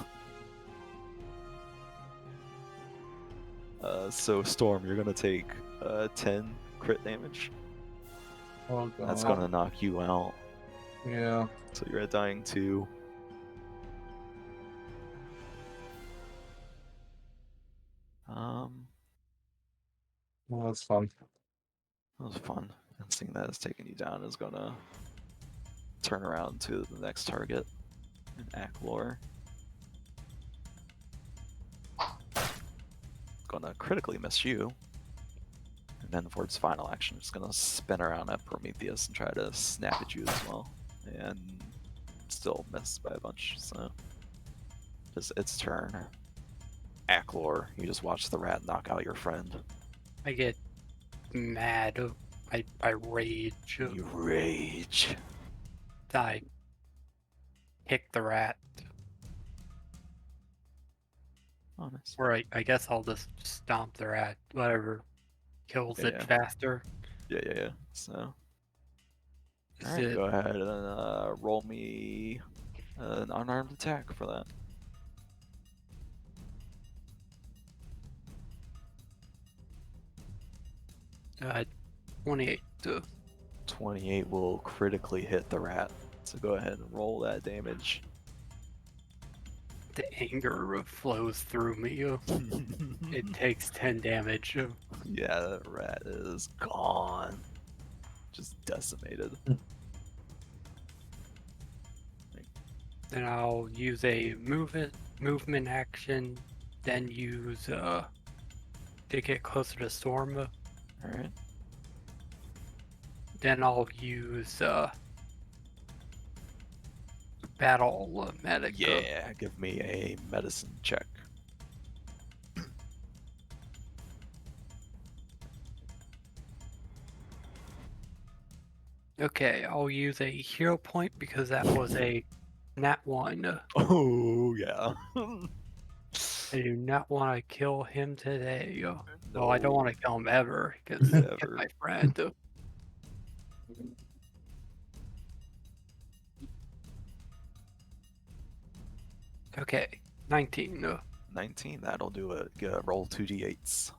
[SPEAKER 6] So Storm, you're gonna take 10 crit damage.
[SPEAKER 4] Oh god.
[SPEAKER 6] That's gonna knock you out.
[SPEAKER 4] Yeah.
[SPEAKER 6] So you're at dying 2.
[SPEAKER 4] Well, that's fun.
[SPEAKER 6] That was fun. And seeing that it's taking you down is gonna turn around to the next target in Acklor. Gonna critically miss you. And then for its final action, it's gonna spin around at Prometheus and try to snap at you as well. And still miss by a bunch, so just its turn. Acklor, you just watch the rat knock out your friend.
[SPEAKER 5] I get mad. I rage.
[SPEAKER 6] You rage.
[SPEAKER 5] I kick the rat.
[SPEAKER 6] Oh, nice.
[SPEAKER 5] Or I guess I'll just stomp the rat. Whatever kills it
[SPEAKER 6] Yeah.
[SPEAKER 5] faster.
[SPEAKER 6] Yeah. So,
[SPEAKER 5] Is
[SPEAKER 6] alright,
[SPEAKER 5] it-
[SPEAKER 6] go ahead and roll me an unarmed attack for that.
[SPEAKER 5] Uh, 28.
[SPEAKER 6] 28 will critically hit the rat. So go ahead and roll that damage.
[SPEAKER 5] The anger flows through me. It takes 10 damage.
[SPEAKER 6] Yeah, that rat is gone. Just decimated.
[SPEAKER 5] Then I'll use a movement action, then use to get closer to Storm.
[SPEAKER 6] Alright.
[SPEAKER 5] Then I'll use battle medic.
[SPEAKER 6] Yeah, give me a medicine check.
[SPEAKER 5] Okay, I'll use a hero point because that was a nat 1.
[SPEAKER 6] Oh, yeah.
[SPEAKER 5] I do not want to kill him today. Well, I don't want to kill him ever because
[SPEAKER 6] Ever.
[SPEAKER 5] he's my friend. Okay, 19.
[SPEAKER 6] 19, that'll do it. Roll 2d8s.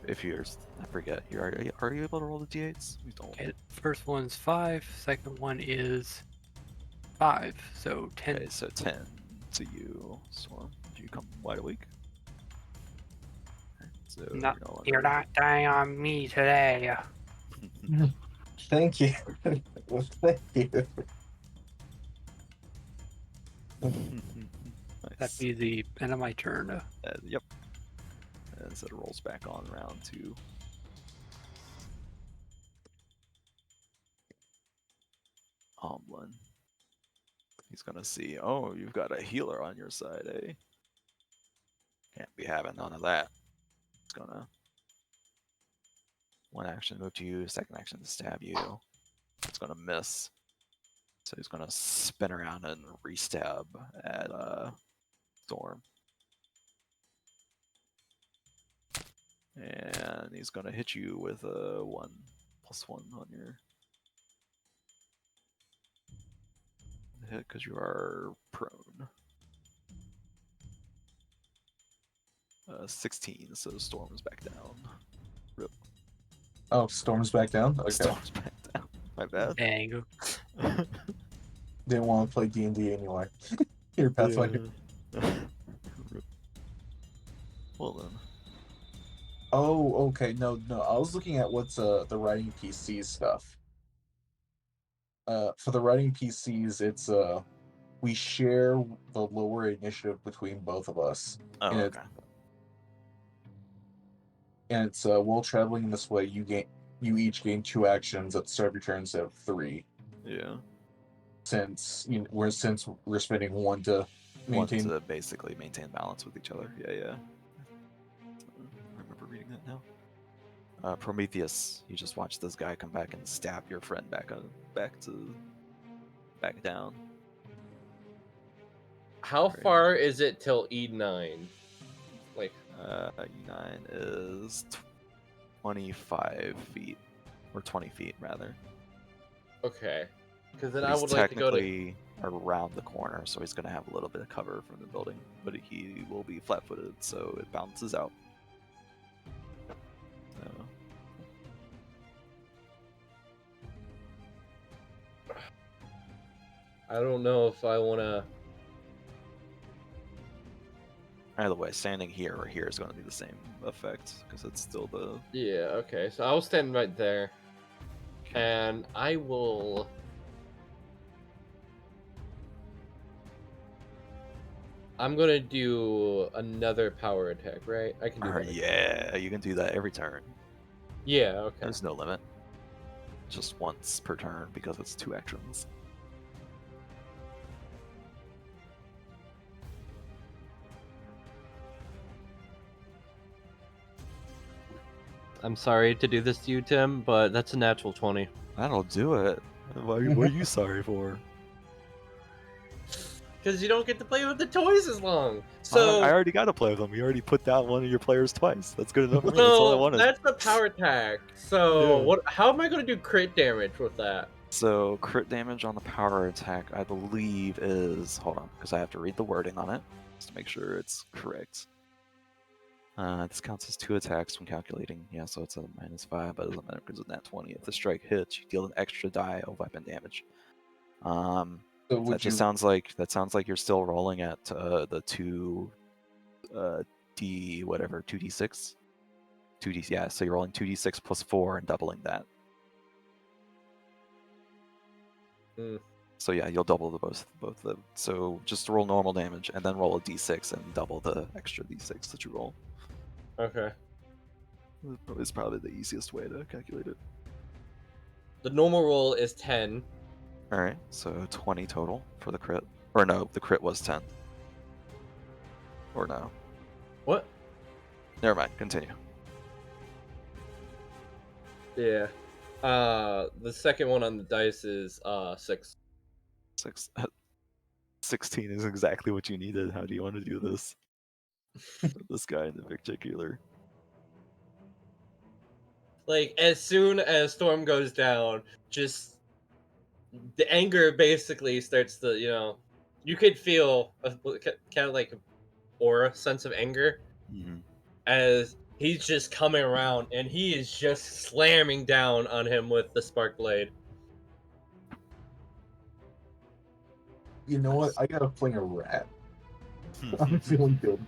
[SPEAKER 6] If you're, I forget, are you able to roll the d8s? We don't.
[SPEAKER 5] Okay, first one's 5, second one is 5, so 10.
[SPEAKER 6] Okay, so 10 to you, Storm. Do you come wide awake? Okay, so
[SPEAKER 5] No,
[SPEAKER 6] no longer-
[SPEAKER 5] you're not dying on me today.
[SPEAKER 4] Thank you. Well, thank you.
[SPEAKER 5] That'd
[SPEAKER 6] Nice.
[SPEAKER 5] be the end of my turn.
[SPEAKER 6] Yep. As it rolls back on round 2. Omlin. He's gonna see, oh, you've got a healer on your side, eh? Can't be having none of that. He's gonna one action move to you, second action to stab you. It's gonna miss. So he's gonna spin around and re-stab at Storm. And he's gonna hit you with a 1+1 on your hit because you are prone. 16, so Storm is back down. Rip.
[SPEAKER 4] Oh, Storm's back down? Okay.
[SPEAKER 6] Storm's back down. My bad.
[SPEAKER 5] Dang.
[SPEAKER 4] Didn't want to play D&D anyway. Here, Pathfinder.
[SPEAKER 6] Rip. Well then.
[SPEAKER 4] Oh, okay. No. I was looking at what's the writing PC stuff. For the writing PCs, it's we share the lower initiative between both of us.
[SPEAKER 6] Oh,
[SPEAKER 4] and
[SPEAKER 6] okay.
[SPEAKER 4] It's while traveling this way, you each gain 2 actions at the start of your turn instead of 3.
[SPEAKER 6] Yeah.
[SPEAKER 4] Since we're spending 1 to maintain.
[SPEAKER 6] Want to basically maintain balance with each other. Yeah. I remember reading that now. Prometheus, you just watch this guy come back and stab your friend back down.
[SPEAKER 3] How
[SPEAKER 6] Great.
[SPEAKER 3] far is it till E9? Like,
[SPEAKER 6] E9 is 25 feet, or 20 feet rather.
[SPEAKER 3] okay. Because then
[SPEAKER 6] But
[SPEAKER 3] I
[SPEAKER 6] he's
[SPEAKER 3] would like to go to.
[SPEAKER 6] technically around the corner, so he's going to have a little bit of cover from the building, but he will be flat-footed, so it balances out. So,
[SPEAKER 3] I don't know if I want to.
[SPEAKER 6] either way, standing here or here is going to be the same effect because it's still the.
[SPEAKER 3] Yeah, okay. So I'll stand right there. And I will. I'm going to do another power attack, right? I can do that.
[SPEAKER 6] Yeah, you can do that every turn.
[SPEAKER 3] Yeah, okay.
[SPEAKER 6] There's no limit. Just once per turn because it's 2 actions.
[SPEAKER 3] I'm sorry to do this to you, Tim, but that's a natural 20.
[SPEAKER 6] That'll do it. What are you sorry for?
[SPEAKER 3] Because you don't get to play with the toys as long. So
[SPEAKER 6] I already got to play with them. You already put down one of your players twice. That's good enough for me. That's all I
[SPEAKER 3] no,
[SPEAKER 6] wanted.
[SPEAKER 3] that's the power attack. So
[SPEAKER 6] Yeah.
[SPEAKER 3] what? How am I going to do crit damage with that?
[SPEAKER 6] So crit damage on the power attack, I believe, is hold on, because I have to read the wording on it just to make sure it's correct. This counts as 2 attacks when calculating. Yeah, so it's a -5, but it doesn't matter because it's nat 20. If the strike hits, you deal an extra die of weapon damage.
[SPEAKER 4] So
[SPEAKER 6] That just sounds like you're still rolling at the 2 D whatever 2d6. 2d yeah. So you're rolling 2d6 plus 4 and doubling that.
[SPEAKER 3] Mm.
[SPEAKER 6] So yeah, you'll double both of them. So just roll normal damage and then roll a d6 and double the extra d6 that you roll.
[SPEAKER 3] Okay.
[SPEAKER 6] It's probably the easiest way to calculate it.
[SPEAKER 3] The normal roll is 10.
[SPEAKER 6] All right, so 20 total for the crit. Or no, the crit was 10. Or no.
[SPEAKER 3] What?
[SPEAKER 6] Never mind. Continue.
[SPEAKER 3] Yeah. The second one on the dice is 6.
[SPEAKER 6] 6. 16 is exactly what you needed. How do you want to do this? This guy in particular.
[SPEAKER 3] Like, as soon as Storm goes down, just the anger basically starts to, you could feel a kind of like aura sense of anger
[SPEAKER 6] Mm-hmm.
[SPEAKER 3] as he's just coming around and he is just slamming down on him with the spark blade.
[SPEAKER 4] You know what? I gotta play a rat. I'm feeling good.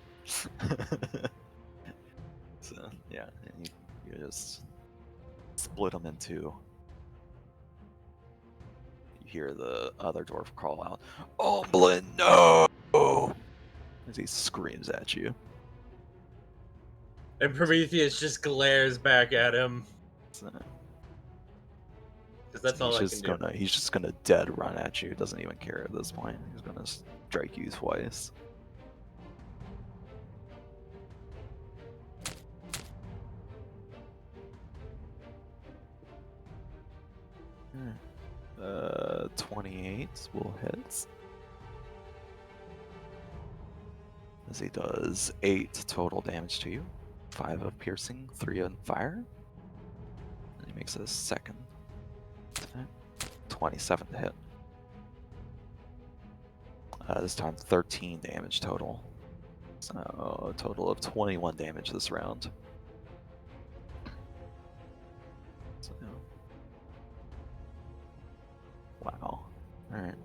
[SPEAKER 6] So yeah, and you just split them in 2. You hear the other dwarf call out, "Omblin, no!" as he screams at you.
[SPEAKER 3] And Prometheus just glares back at him.
[SPEAKER 6] So,
[SPEAKER 3] Because that's all I can do.
[SPEAKER 6] He's just gonna dead run at you. Doesn't even care at this point. He's gonna strike you twice. Alright. 28 will hit. As he does 8 total damage to you. 5 of piercing, 3 on fire. And he makes a second attack. 27 to hit. This time 13 damage total. So a total of 21 damage this round. So, wow. Alright.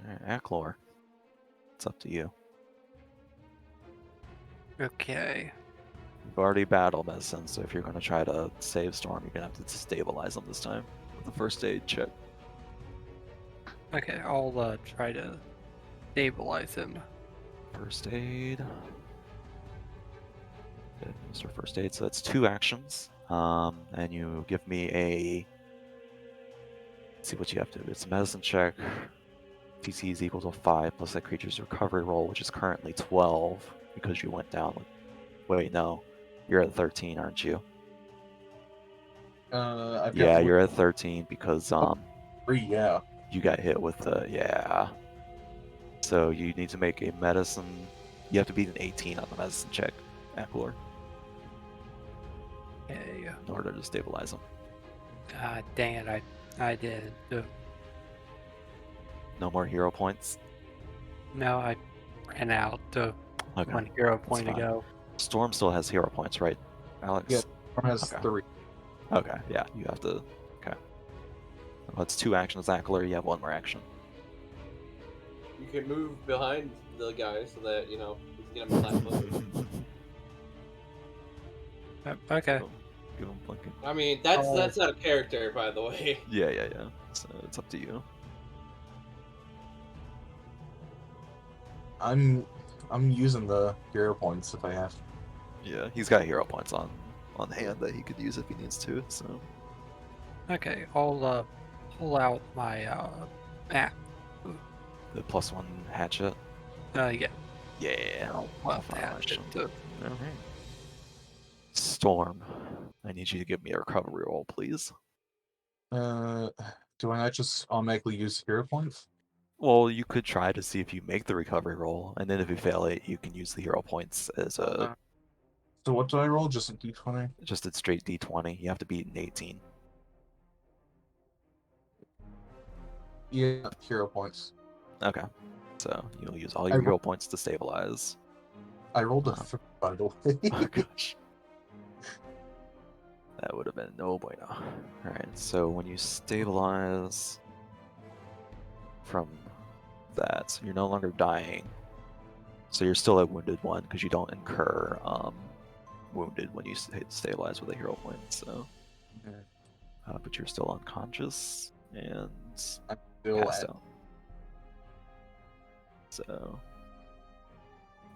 [SPEAKER 6] Alright, Acklor. It's up to you.
[SPEAKER 5] Okay.
[SPEAKER 6] You've already battled Medicine, so if you're going to try to save Storm, you're going to have to stabilize him this time with a first aid check.
[SPEAKER 5] Okay, I'll try to stabilize him.
[SPEAKER 6] First aid. Good, Mr. First aid, so that's 2 actions. And you give me a... Let's see what you have to do. It's a medicine check. DC is equal to 5 plus that creature's recovery roll, which is currently 12 because you went down. Wait, no. You're at 13, aren't you?
[SPEAKER 4] I've got
[SPEAKER 6] Yeah, you're at 13 because
[SPEAKER 4] 3, yeah.
[SPEAKER 6] you got hit with the So you need to make a medicine. You have to beat an 18 on the medicine check, Acklor,
[SPEAKER 5] Okay.
[SPEAKER 6] in order to stabilize him.
[SPEAKER 5] Dang it, I did.
[SPEAKER 6] No more hero points.
[SPEAKER 5] No, I ran out.
[SPEAKER 6] Okay,
[SPEAKER 5] 1 hero point to
[SPEAKER 6] fine.
[SPEAKER 5] go.
[SPEAKER 6] Storm still has hero points, right, Alex?
[SPEAKER 4] Yeah. Storm has
[SPEAKER 6] Okay.
[SPEAKER 4] 3.
[SPEAKER 6] Okay, yeah, you have to. Okay. Well, it's 2 actions, Acklor. You have 1 more action.
[SPEAKER 3] You can move behind the guy so that, you know, he's gonna flat-footed.
[SPEAKER 5] Okay.
[SPEAKER 6] Give him blinking.
[SPEAKER 3] I mean, that's out of character, by the way.
[SPEAKER 6] Yeah. So it's up to you.
[SPEAKER 4] I'm using the hero points if I have.
[SPEAKER 6] Yeah, he's got hero points on hand that he could use if he needs to. So
[SPEAKER 5] Okay, I'll pull out my app.
[SPEAKER 6] the +1 hatchet.
[SPEAKER 5] Yeah.
[SPEAKER 6] Yeah.
[SPEAKER 5] I'll pull out the
[SPEAKER 6] Final
[SPEAKER 5] hatchet.
[SPEAKER 6] action. Alright. Storm, I need you to give me a recovery roll, please.
[SPEAKER 4] Do I not just automatically use hero points?
[SPEAKER 6] Well, you could try to see if you make the recovery roll, and then if you fail it, you can use the hero points as a
[SPEAKER 4] So what do I roll? Just a d20?
[SPEAKER 6] just a straight d20. You have to beat an 18.
[SPEAKER 4] Yeah, hero points.
[SPEAKER 6] Okay. So you'll use all your hero points to stabilize.
[SPEAKER 4] I rolled a 3, by the way.
[SPEAKER 6] Oh gosh. That would have been no bueno. Alright, so when you stabilize from that, you're no longer dying. So you're still at wounded 1 because you don't incur wounded when you stabilize with a hero point. So,
[SPEAKER 4] Okay.
[SPEAKER 6] but you're still unconscious and
[SPEAKER 4] I'm still
[SPEAKER 6] passed
[SPEAKER 4] at
[SPEAKER 6] out. So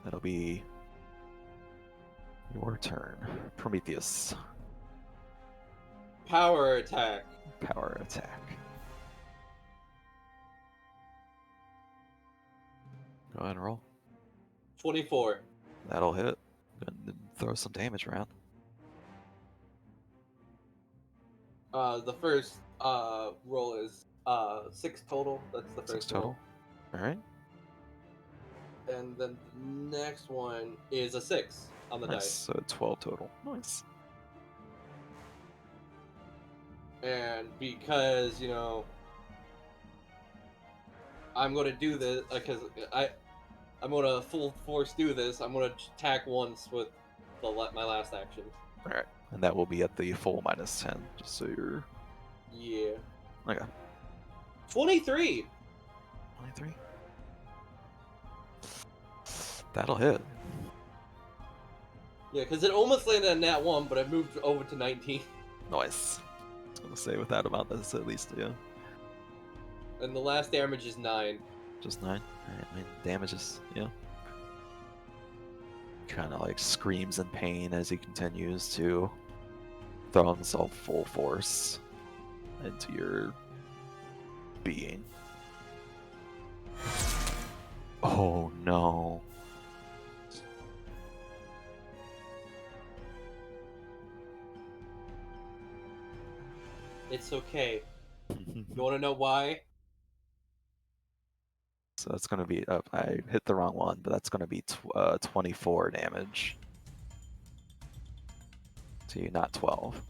[SPEAKER 6] that'll be your turn, Prometheus.
[SPEAKER 3] Power attack.
[SPEAKER 6] Power attack. Go ahead and roll.
[SPEAKER 3] 24.
[SPEAKER 6] That'll hit. And throw some damage around.
[SPEAKER 3] The first roll is 6 total. That's the
[SPEAKER 6] 6
[SPEAKER 3] first
[SPEAKER 6] total. Alright.
[SPEAKER 3] roll. And then the next one is a 6 on the
[SPEAKER 6] Nice.
[SPEAKER 3] dice.
[SPEAKER 6] So 12 total. Nice.
[SPEAKER 3] And because, you know, I'm going to do this, because I'm going to full force do this, I'm going to attack once with my last action.
[SPEAKER 6] Alright. And that will be at the full -10, just so you're...
[SPEAKER 3] Yeah.
[SPEAKER 6] Okay.
[SPEAKER 3] 23!
[SPEAKER 6] 23. That'll hit.
[SPEAKER 3] Yeah, because it almost landed on nat 1, but I moved over to 19.
[SPEAKER 6] Nice. I was gonna say with that amount, that's at least, yeah.
[SPEAKER 3] And the last damage is 9.
[SPEAKER 6] Just 9. Alright, I mean, damage is, yeah. kind of like screams in pain as he continues to throw himself full force into your being. Oh no.
[SPEAKER 3] It's okay. You want to know why?
[SPEAKER 6] So that's going to be, I hit the wrong one, but that's going to be 24 damage to you, not 12.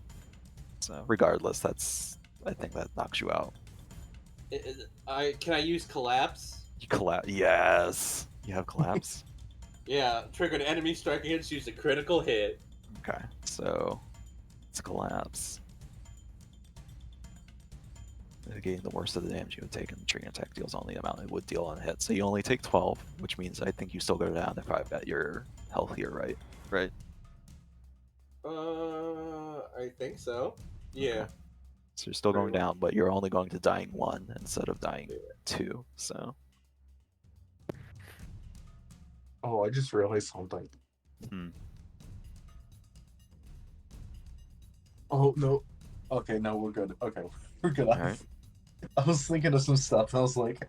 [SPEAKER 6] So regardless, I think that knocks you out.
[SPEAKER 3] Can I use collapse?
[SPEAKER 6] You collapse. Yes. You have collapse?
[SPEAKER 3] Yeah, trigger an enemy strike against you, use a critical hit.
[SPEAKER 6] Okay, so it's collapse. Mitigating the worst of the damage you would take, and the triggering attack deals only the amount it would deal on a hit. So you only take 12, which means I think you still go down if I've got your health here, right? Right?
[SPEAKER 3] I think so. Yeah.
[SPEAKER 6] Okay. So you're still going
[SPEAKER 3] Very well.
[SPEAKER 6] down, but you're only going to dying 1 instead of dying 2, so.
[SPEAKER 4] Oh, I just realized something. Oh no. Okay, no, we're good. Okay, we're good.
[SPEAKER 6] Alright.
[SPEAKER 4] I was thinking of some stuff. And I was like,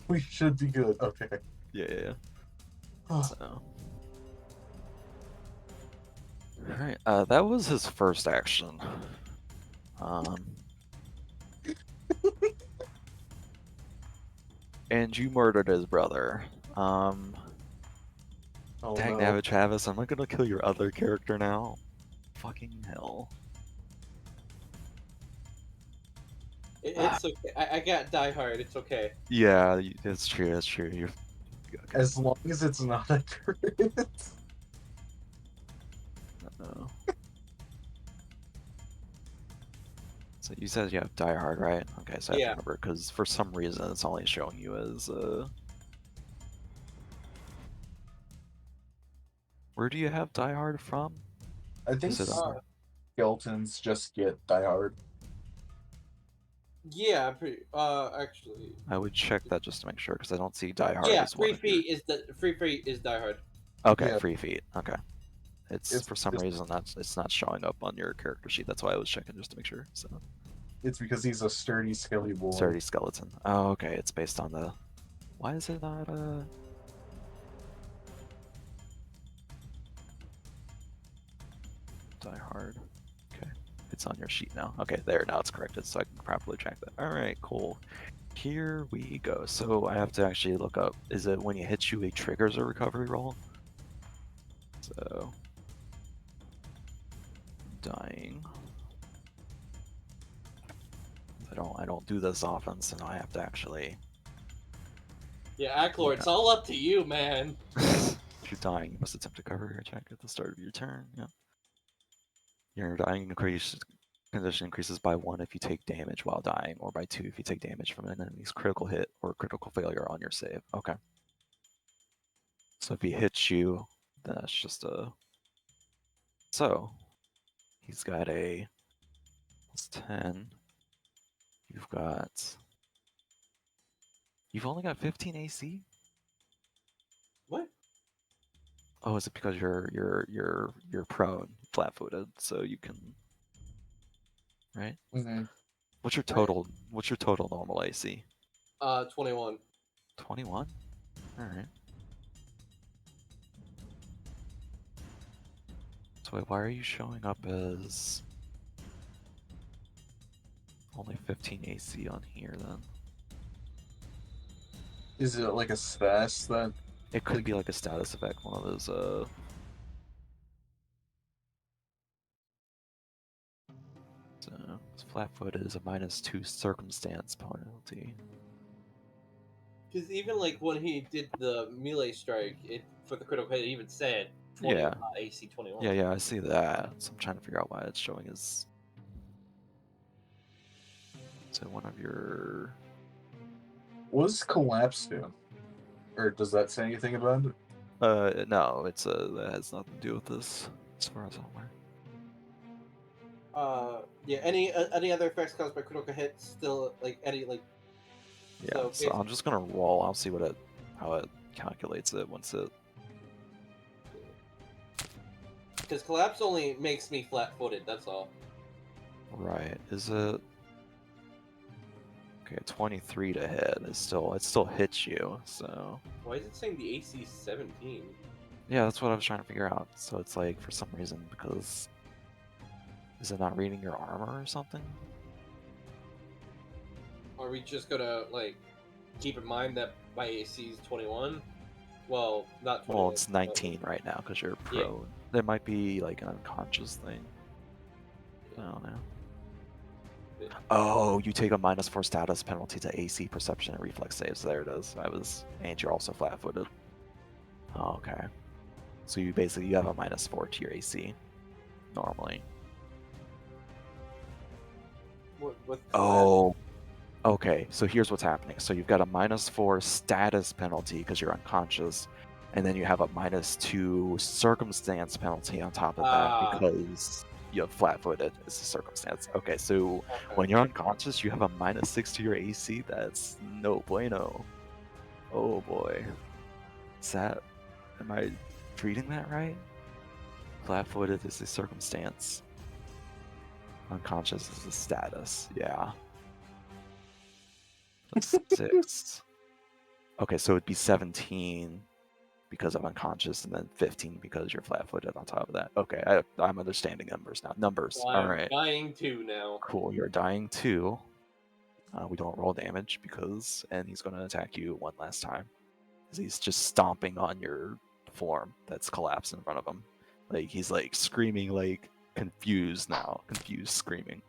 [SPEAKER 4] we should be good. Okay.
[SPEAKER 6] Yeah.
[SPEAKER 4] Oh,
[SPEAKER 6] So. Alright, that was his first action. And you murdered his brother.
[SPEAKER 4] oh
[SPEAKER 6] Dang
[SPEAKER 4] no.
[SPEAKER 6] nabbit, Travis, I'm not gonna kill your other character now. Fucking hell.
[SPEAKER 3] It's okay. I got Die Hard. It's okay.
[SPEAKER 6] Yeah, it's true, that's true. You're... Okay.
[SPEAKER 4] As long as it's not a crit.
[SPEAKER 6] Uh-oh. So you said you have Die Hard, right? Okay, so I have to remember, because for some reason it's only showing you as, Where do you have Die Hard from?
[SPEAKER 4] I think
[SPEAKER 6] Is it
[SPEAKER 4] skeletons just get Die Hard.
[SPEAKER 3] Yeah, actually.
[SPEAKER 6] I would check that just to make sure, because I don't see Die Hard
[SPEAKER 3] Yeah,
[SPEAKER 6] as one of your...
[SPEAKER 3] Free Feet is Die Hard.
[SPEAKER 6] Okay,
[SPEAKER 4] Yeah.
[SPEAKER 6] Free Feet. Okay. It's for some reason it's not showing up on your character sheet. That's why I was checking just to make sure. So
[SPEAKER 4] It's because he's a sturdy, skelly boy.
[SPEAKER 6] sturdy skeleton. Oh, okay. It's based on the. Why is it not Die Hard? Okay, it's on your sheet now. Okay, there. Now it's corrected, so I can properly track that. All right, cool. Here we go. So I have to actually look up. Is it when you hit you, it triggers a recovery roll? So. Dying. I don't do this often, so now I have to actually.
[SPEAKER 3] Yeah, Acklor, it's all up to you, man.
[SPEAKER 6] If you're dying, you must attempt to cover your attack at the start of your turn. Yeah. Your dying condition increases by 1 if you take damage while dying, or by 2 if you take damage from an enemy's critical hit or critical failure on your save. Okay. So if he hits you, then that's just a. So he's got a +10. You've only got 15 AC?
[SPEAKER 3] What?
[SPEAKER 6] Oh, is it because you're prone, flat-footed, so you can, right?
[SPEAKER 4] Mm-hmm.
[SPEAKER 6] What's your total? What's your total normal AC?
[SPEAKER 3] 21.
[SPEAKER 6] 21. All right. So wait, why are you showing up as only 15 AC on here then?
[SPEAKER 4] Is it like a stash then?
[SPEAKER 6] It could be like a status effect, one of those So flat-footed is a -2 circumstance penalty.
[SPEAKER 3] Because even like when he did the melee strike, for the critical hit, it even said 20,
[SPEAKER 6] Yeah.
[SPEAKER 3] AC 21.
[SPEAKER 6] Yeah, I see that. So I'm trying to figure out why it's showing as. So one of your.
[SPEAKER 4] What does collapse do? Or does that say anything about it?
[SPEAKER 6] No, it's that has nothing to do with this, as far as I'm aware.
[SPEAKER 3] Yeah. Any other effects caused by critical hits still like any like.
[SPEAKER 6] Yeah, so I'm just gonna roll. I'll see how it calculates it once it.
[SPEAKER 3] Because collapse only makes me flat-footed. That's all.
[SPEAKER 6] Right. Is it? Okay, 23 to hit. It still hits you. So
[SPEAKER 3] Why is it saying the AC is 17?
[SPEAKER 6] yeah, that's what I was trying to figure out. So it's like for some reason because is it not reading your armor or something?
[SPEAKER 3] Are we just gonna like keep in mind that my AC is 21? Well, not 21.
[SPEAKER 6] Well, it's 19 right now because you're
[SPEAKER 3] Yeah.
[SPEAKER 6] prone. There might be like an unconscious thing. I don't know.
[SPEAKER 3] Yeah.
[SPEAKER 6] Oh, you take a -4 status penalty to AC, perception, and reflex saves. There it is. And you're also flat-footed. Oh, okay. So you have a -4 to your AC normally.
[SPEAKER 3] With collapse?
[SPEAKER 6] Oh, okay. So here's what's happening. So you've got a -4 status penalty because you're unconscious, and then you have a -2 circumstance penalty on top of that
[SPEAKER 3] Ah.
[SPEAKER 6] because you have flat-footed. It's a circumstance. Okay, so when you're unconscious, you have a -6 to your AC. That's no bueno. Oh boy. Am I reading that right? Flat-footed is a circumstance. Unconscious is a status. Yeah. That's 6. Okay, so it'd be 17 because I'm unconscious, and then 15 because you're flat-footed on top of that. Okay, I'm understanding numbers now. Numbers.
[SPEAKER 3] Well,
[SPEAKER 6] All
[SPEAKER 3] I'm
[SPEAKER 6] right.
[SPEAKER 3] dying too now.
[SPEAKER 6] Cool. You're dying too. We don't roll damage and he's going to attack you one last time. He's just stomping on your form that's collapsed in front of him. Like he's like screaming, like confused now, screaming.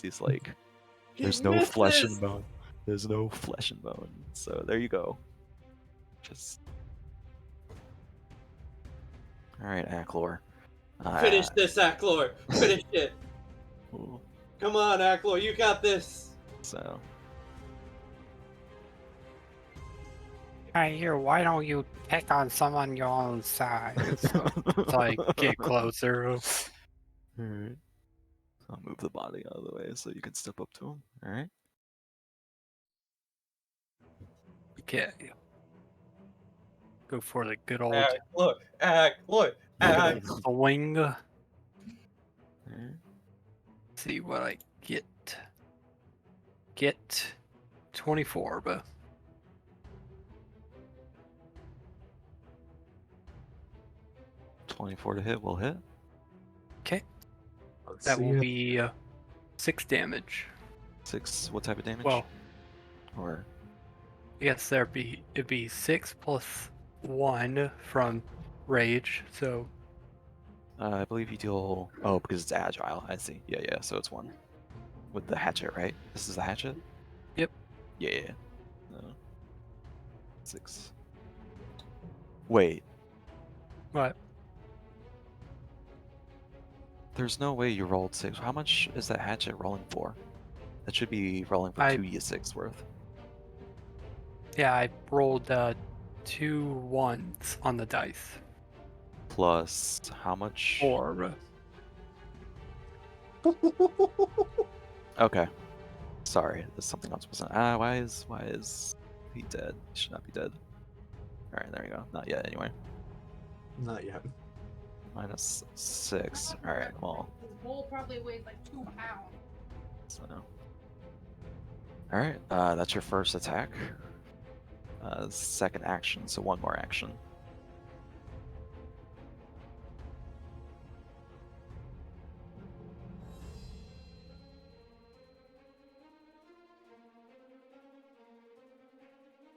[SPEAKER 6] He's like, there's no flesh and bone. There's no flesh and bone. So there you go. Just all right, Acklor.
[SPEAKER 3] Finish this, Acklor. Finish it.
[SPEAKER 6] Ooh,
[SPEAKER 3] Come on, Acklor. You got this.
[SPEAKER 6] so
[SPEAKER 5] Hey, here, why don't you pick on someone your own size? So it's like, get closer.
[SPEAKER 6] all right. I'll move the body out of the way so you can step up to him. All right.
[SPEAKER 5] Okay. Go for the good old
[SPEAKER 3] Acklor.
[SPEAKER 5] swing.
[SPEAKER 6] All right.
[SPEAKER 5] See what I get. Get 24, but
[SPEAKER 6] 24 to hit will hit.
[SPEAKER 5] okay.
[SPEAKER 4] Let's
[SPEAKER 5] That
[SPEAKER 4] see
[SPEAKER 5] will
[SPEAKER 4] if-
[SPEAKER 5] be 6 damage.
[SPEAKER 6] 6. What type of damage?
[SPEAKER 5] Well,
[SPEAKER 6] Or
[SPEAKER 5] yes, it'd be 6 plus 1 from rage, so
[SPEAKER 6] I believe you deal. Oh, because it's agile. I see. Yeah. So it's 1 with the hatchet, right? This is the hatchet.
[SPEAKER 5] Yep.
[SPEAKER 6] Yeah. No. 6. Wait.
[SPEAKER 5] what?
[SPEAKER 6] There's no way you rolled 6. How much is that hatchet rolling for? That should be rolling for
[SPEAKER 5] I-
[SPEAKER 6] 2d6 worth.
[SPEAKER 5] Yeah, I rolled 2 1s on the dice.
[SPEAKER 6] Plus how much?
[SPEAKER 5] 4.
[SPEAKER 6] Okay. Sorry, there's something else. Why is he dead? He should not be dead. All right, there you go. Not yet, anyway.
[SPEAKER 4] Not yet.
[SPEAKER 6] -6. All right. Well.
[SPEAKER 7] His bowl probably weighs like 2 pounds.
[SPEAKER 6] So. All right. That's your first attack. Second action. So 1 more action.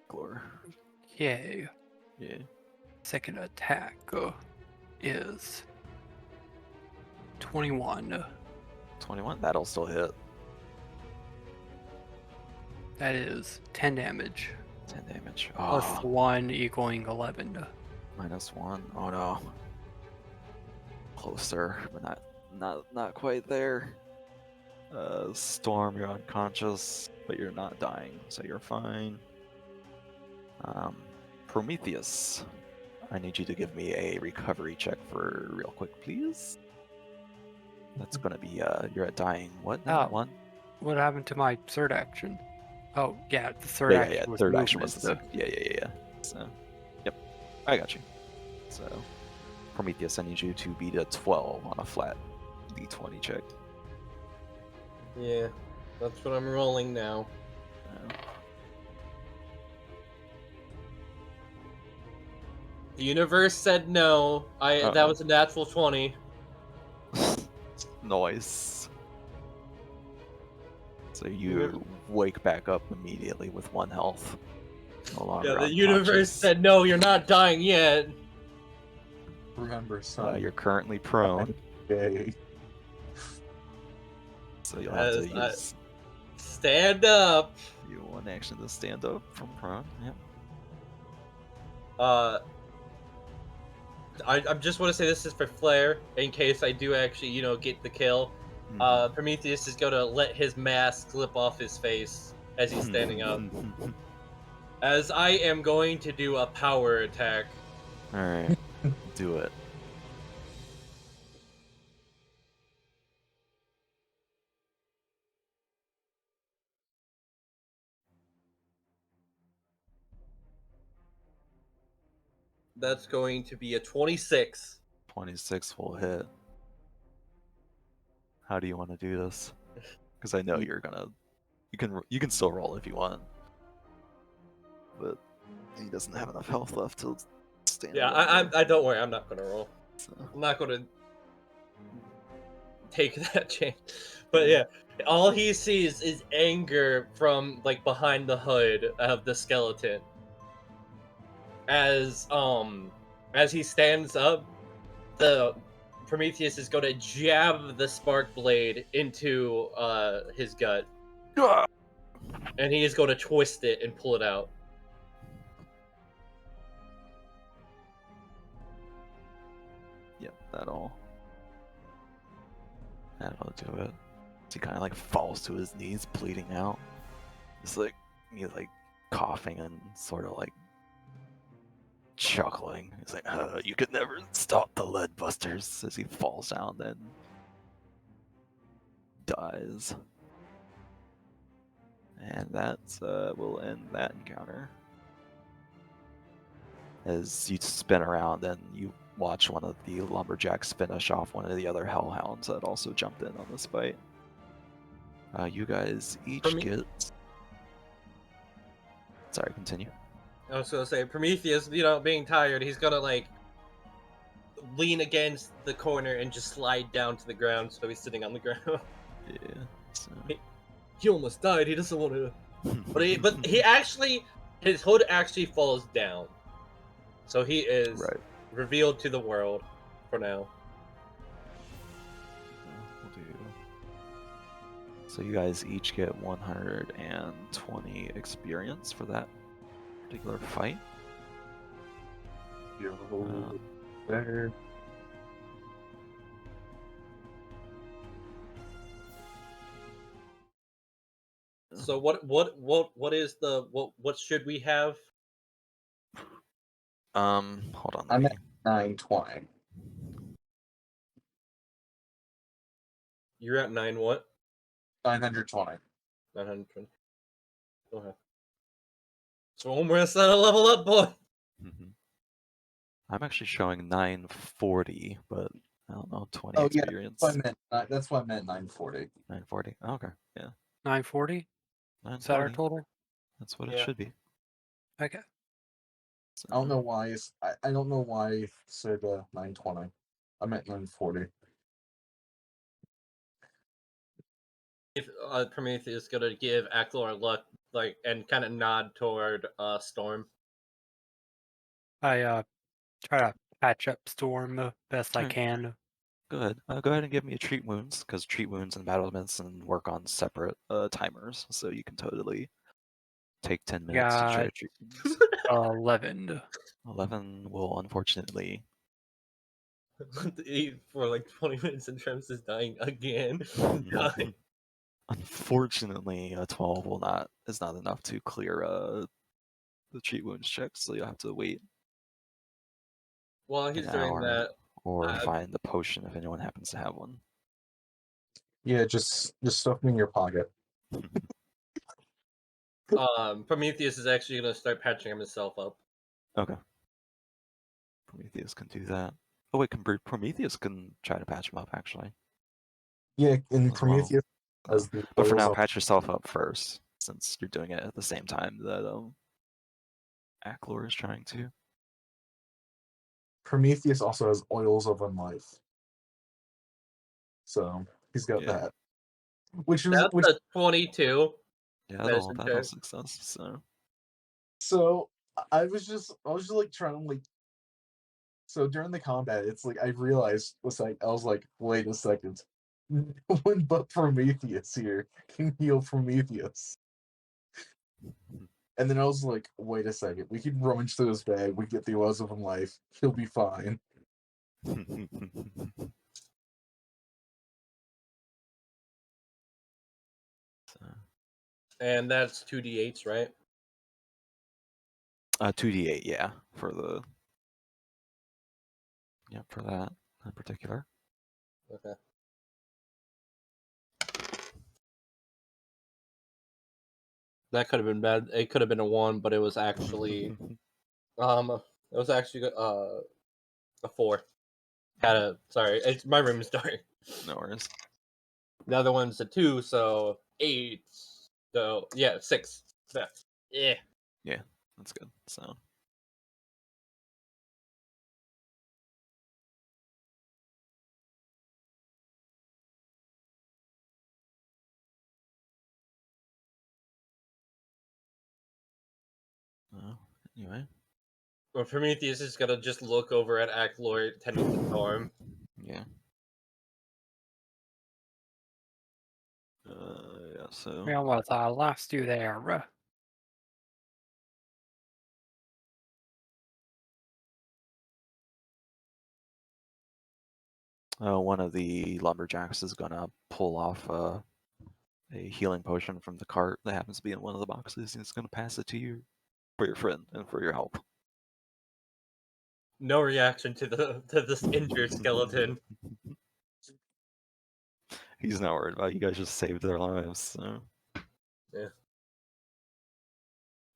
[SPEAKER 6] Glor.
[SPEAKER 5] Yay.
[SPEAKER 6] Yeah.
[SPEAKER 5] Second attack is 21.
[SPEAKER 6] 21. That'll still hit.
[SPEAKER 5] That is 10 damage.
[SPEAKER 6] 10 damage.
[SPEAKER 5] Plus
[SPEAKER 6] Oh,
[SPEAKER 5] 1 equaling 11.
[SPEAKER 6] -1. Oh no. Closer, but not quite there. Storm, you're unconscious, but you're not dying, so you're fine. Prometheus, I need you to give me a recovery check for real quick, please. That's gonna be you're at dying. What now?
[SPEAKER 5] Oh.
[SPEAKER 6] 1?
[SPEAKER 5] What happened to my third action? Oh, yeah, the third
[SPEAKER 6] Yeah.
[SPEAKER 5] action was
[SPEAKER 6] Third action
[SPEAKER 5] movement,
[SPEAKER 6] was the yeah. So, yep, I got you. So, Prometheus, I need you to beat a 12 on a flat d20 check.
[SPEAKER 3] Yeah, that's what I'm rolling now. The universe said no. That
[SPEAKER 6] Uh-oh.
[SPEAKER 3] was a natural 20.
[SPEAKER 6] Nice. So you
[SPEAKER 3] Universe-
[SPEAKER 6] wake back up immediately with 1 health. No longer
[SPEAKER 3] Yeah, the universe
[SPEAKER 6] unconscious.
[SPEAKER 3] said no, you're not dying yet.
[SPEAKER 4] Remember, son.
[SPEAKER 6] You're currently prone,
[SPEAKER 4] Okay.
[SPEAKER 6] so you'll have to
[SPEAKER 3] As I-
[SPEAKER 6] use
[SPEAKER 3] Stand up.
[SPEAKER 6] your 1 action to stand up from prone. Yep.
[SPEAKER 3] I just want to say this is for flair, in case I do actually, get the kill.
[SPEAKER 6] Mhm.
[SPEAKER 3] Prometheus is gonna let his mask slip off his face as he's standing up. As I am going to do a power attack.
[SPEAKER 6] Alright, do it.
[SPEAKER 3] That's going to be a 26.
[SPEAKER 6] 26 will hit. How do you want to do this? Because I know you're gonna. You can still roll if you want, but he doesn't have enough health left to stand.
[SPEAKER 3] Yeah,
[SPEAKER 6] up
[SPEAKER 3] I don't worry, I'm not gonna roll.
[SPEAKER 6] so.
[SPEAKER 3] I'm not gonna take that chance. But yeah, all he sees is anger from like behind the hood of the skeleton. As he stands up, the Prometheus is gonna jab the spark blade into his gut. And he is gonna twist it and pull it out.
[SPEAKER 6] Yep, that'll do it. So he kind of like falls to his knees, bleeding out. Just like he's like coughing and sort of like chuckling. He's like, "You could never stop the lead busters," as he falls down and dies. And that will end that encounter. As you spin around and you watch one of the lumberjacks finish off one of the other hellhounds that also jumped in on this fight. You guys each get. Sorry, continue.
[SPEAKER 3] I was gonna say, Prometheus, being tired, he's gonna like lean against the corner and just slide down to the ground, so he's sitting on the ground.
[SPEAKER 6] Yeah. So.
[SPEAKER 3] He almost died. He doesn't want to. But he actually, his hood actually falls down, so he is
[SPEAKER 6] Right.
[SPEAKER 3] revealed to the world for now.
[SPEAKER 6] We'll do. So you guys each get 120 experience for that particular fight.
[SPEAKER 4] Yo, there.
[SPEAKER 3] So what is the what should we have?
[SPEAKER 6] Hold on.
[SPEAKER 4] I'm
[SPEAKER 6] Let
[SPEAKER 4] at
[SPEAKER 6] me...
[SPEAKER 4] 920.
[SPEAKER 3] You're at 9 what?
[SPEAKER 4] 920.
[SPEAKER 3] 920. Go ahead. So one more set of level up, boy.
[SPEAKER 6] I'm actually showing 940, but I don't know, 20
[SPEAKER 4] Oh,
[SPEAKER 6] experience.
[SPEAKER 4] yeah, that's what I meant 940.
[SPEAKER 6] 940. Oh, okay, yeah.
[SPEAKER 5] 940?
[SPEAKER 6] 940.
[SPEAKER 5] Is that our total?
[SPEAKER 6] That's what it
[SPEAKER 3] Yeah.
[SPEAKER 6] should be.
[SPEAKER 5] Okay.
[SPEAKER 6] So,
[SPEAKER 4] I don't know why. I don't know why I said 920. I meant 940.
[SPEAKER 3] If Prometheus is gonna give Aklor luck, like, and kind of nod toward Storm.
[SPEAKER 5] I try to patch up Storm the best I
[SPEAKER 6] Alright.
[SPEAKER 5] can.
[SPEAKER 6] go ahead. Go ahead and give me a treat wounds, because treat wounds and battle medicine work on separate timers, so you can totally take 10 minutes to try
[SPEAKER 5] Got
[SPEAKER 6] to treat wounds.
[SPEAKER 5] 11.
[SPEAKER 6] 11 will unfortunately.
[SPEAKER 3] For like 20 minutes and Travis is dying again. Dying.
[SPEAKER 6] Unfortunately, a 12 is not enough to clear the treat wounds check, so you'll have to wait
[SPEAKER 3] While he's
[SPEAKER 6] an
[SPEAKER 3] doing
[SPEAKER 6] hour
[SPEAKER 3] that,
[SPEAKER 6] or find a potion if anyone happens to have one.
[SPEAKER 4] Yeah, just stuff them in your pocket.
[SPEAKER 3] Prometheus is actually gonna start patching himself up.
[SPEAKER 6] Okay. Prometheus can do that. Oh wait, Prometheus can try to patch him up actually
[SPEAKER 4] Yeah, in
[SPEAKER 6] as well.
[SPEAKER 4] Prometheus as
[SPEAKER 6] So,
[SPEAKER 4] the
[SPEAKER 6] but for
[SPEAKER 4] oils
[SPEAKER 6] now,
[SPEAKER 4] of-
[SPEAKER 6] patch yourself up first, since you're doing it at the same time that Aklor is trying to.
[SPEAKER 4] Prometheus also has oils of unlife. So he's got
[SPEAKER 6] Yeah.
[SPEAKER 4] that. Which
[SPEAKER 3] That's
[SPEAKER 4] which
[SPEAKER 3] a 22.
[SPEAKER 6] Yeah,
[SPEAKER 3] Medicine
[SPEAKER 6] that'll
[SPEAKER 3] check.
[SPEAKER 6] success.
[SPEAKER 4] so I was just like trying to like so during the combat it's like I realized I was like, wait a second. No one but Prometheus here can heal Prometheus. And then I was like, wait a second, we can rummage through his bag, we get the oils of life, he'll be fine.
[SPEAKER 6] So,
[SPEAKER 3] And that's 2d8s, right?
[SPEAKER 6] 2d8, yeah, for that in particular.
[SPEAKER 3] Okay. That could have been bad. It could have been a 1, but it was actually it was actually a 4. Sorry, it's my room is dark.
[SPEAKER 6] No worries.
[SPEAKER 3] The other one's a 2, so 8. So yeah, 6. Yeah.
[SPEAKER 6] Yeah, that's good. So. Anyway.
[SPEAKER 3] Well, Prometheus is gonna just look over at Aklor tending to Storm.
[SPEAKER 6] Yeah. Yeah, so.
[SPEAKER 5] We almost lost you there.
[SPEAKER 6] One of the lumberjacks is gonna pull off a healing potion from the cart that happens to be in one of the boxes. And it's gonna pass it to you for your friend and for your help.
[SPEAKER 3] No reaction to this injured skeleton.
[SPEAKER 6] He's not worried about it. You guys just saved their lives. So.
[SPEAKER 3] Yeah.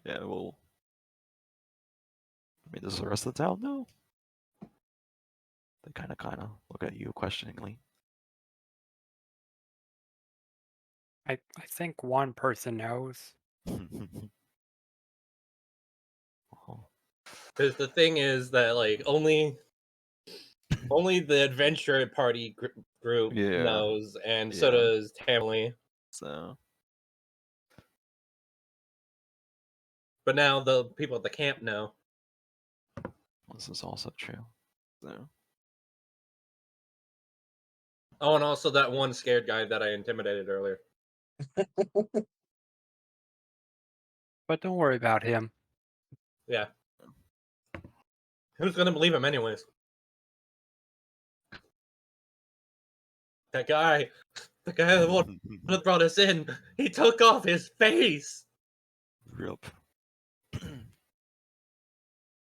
[SPEAKER 6] Yeah, well. I mean, does the rest of the town know? They kind of look at you questioningly.
[SPEAKER 5] I think one person knows.
[SPEAKER 6] Oh.
[SPEAKER 3] Because the thing is that like only the adventure party group
[SPEAKER 6] Yeah.
[SPEAKER 3] knows, and so
[SPEAKER 6] Yeah.
[SPEAKER 3] does Tamley.
[SPEAKER 6] So.
[SPEAKER 3] But now the people at the camp know.
[SPEAKER 6] This is also true. So.
[SPEAKER 3] Oh, and also that one scared guy that I intimidated earlier.
[SPEAKER 5] But don't worry about him.
[SPEAKER 3] Yeah. Who's gonna believe him anyways? That guy, the guy that brought us in, he took off his face.
[SPEAKER 6] Yep.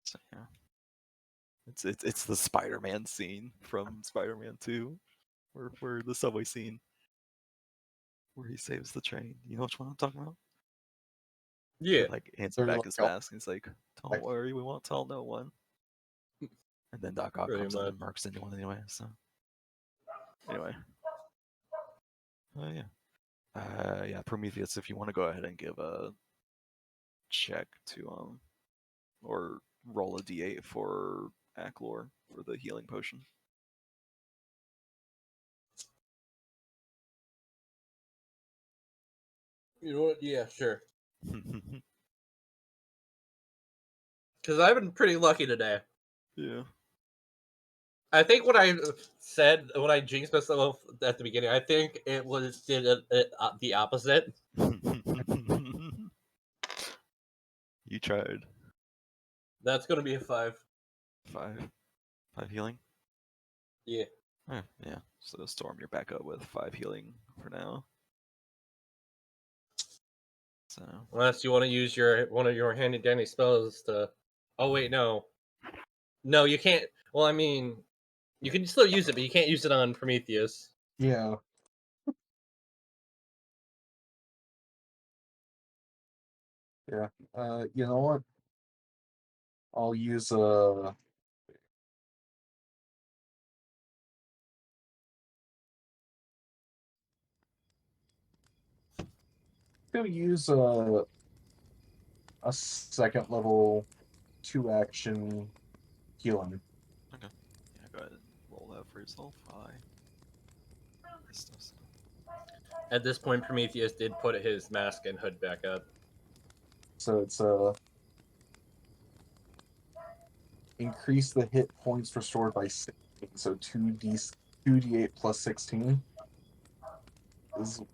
[SPEAKER 6] So yeah. It's the Spider-Man scene from Spider-Man 2, where the subway scene where he saves the train. You know which one I'm talking about?
[SPEAKER 3] Yeah.
[SPEAKER 6] He, like hands
[SPEAKER 4] They're
[SPEAKER 6] him back
[SPEAKER 4] like,
[SPEAKER 6] his
[SPEAKER 4] "Oh,
[SPEAKER 6] mask and he's like, "Don't worry, we won't tell no one." And then Doc Ock
[SPEAKER 3] Pretty
[SPEAKER 6] comes in
[SPEAKER 3] much.
[SPEAKER 6] and marks anyone anyway. So anyway, yeah, Prometheus. If you want to go ahead and give a check to or roll a d8 for Aklor for the healing potion.
[SPEAKER 3] You know what? Yeah, sure. Because I've been pretty lucky today.
[SPEAKER 6] Yeah.
[SPEAKER 3] I think what I said when I jinxed myself at the beginning, I think it did the opposite.
[SPEAKER 6] You tried.
[SPEAKER 3] That's gonna be a 5.
[SPEAKER 6] 5 healing.
[SPEAKER 3] Yeah.
[SPEAKER 6] Yeah. So Storm, you're back up with 5 healing for now. So
[SPEAKER 3] Unless you want to use one of your handy dandy spells to. Oh wait, no. No, you can't. Well, I mean, you can still use it, but you can't use it on Prometheus.
[SPEAKER 4] yeah." Yeah. You know what? I'll use gonna use a second level 2 action healing.
[SPEAKER 6] Okay. Yeah, go ahead and roll that for yourself. This stuff's
[SPEAKER 3] At this point, Prometheus did put his mask and hood back up.
[SPEAKER 4] So it's increase the hit points restored by 16. So 2d8 plus 16. This is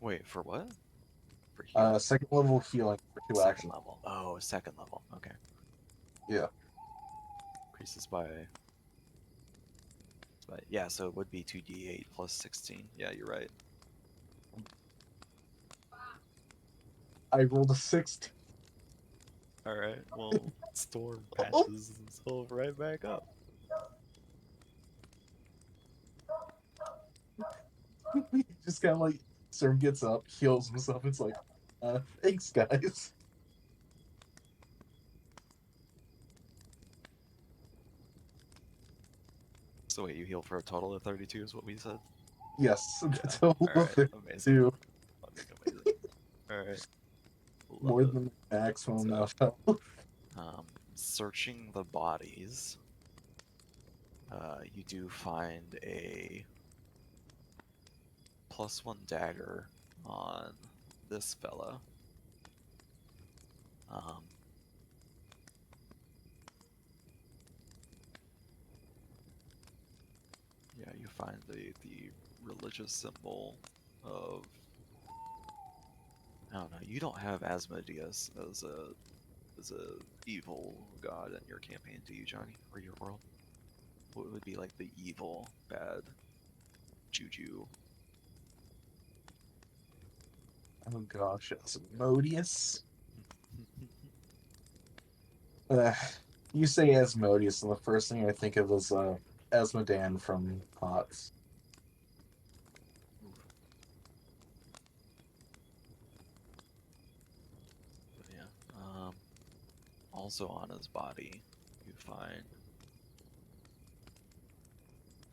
[SPEAKER 6] Wait, for what? For healing?
[SPEAKER 4] second level healing for 2
[SPEAKER 6] Second
[SPEAKER 4] action.
[SPEAKER 6] level. Oh, second level. Okay.
[SPEAKER 4] Yeah.
[SPEAKER 6] Increases by. Yeah, so it would be 2d8 plus 16. Yeah, you're right.
[SPEAKER 4] I rolled a 16.
[SPEAKER 6] Alright, well, Storm patches himself right back up.
[SPEAKER 4] He just kind of like sort of gets up, heals himself. It's like, thanks, guys.
[SPEAKER 6] So wait, you heal for a total of 32 is what we said?
[SPEAKER 4] Yes,
[SPEAKER 6] Yeah.
[SPEAKER 4] that's all
[SPEAKER 6] Alright, amazing.
[SPEAKER 4] do.
[SPEAKER 6] Fucking amazing. Alright.
[SPEAKER 4] More than the maximum
[SPEAKER 6] So-
[SPEAKER 4] of health.
[SPEAKER 6] Searching the bodies, you do find a +1 dagger on this fella. Yeah, you find the religious symbol of, I don't know, you don't have Asmodeus as a evil god in your campaign, do you, Johnny? Or your world? What would be like the evil, bad juju?
[SPEAKER 4] Oh gosh, Asmodeus. You say Asmodeus, and the first thing I think of is Asmodan from Pots.
[SPEAKER 6] But yeah. Also on his body, you find.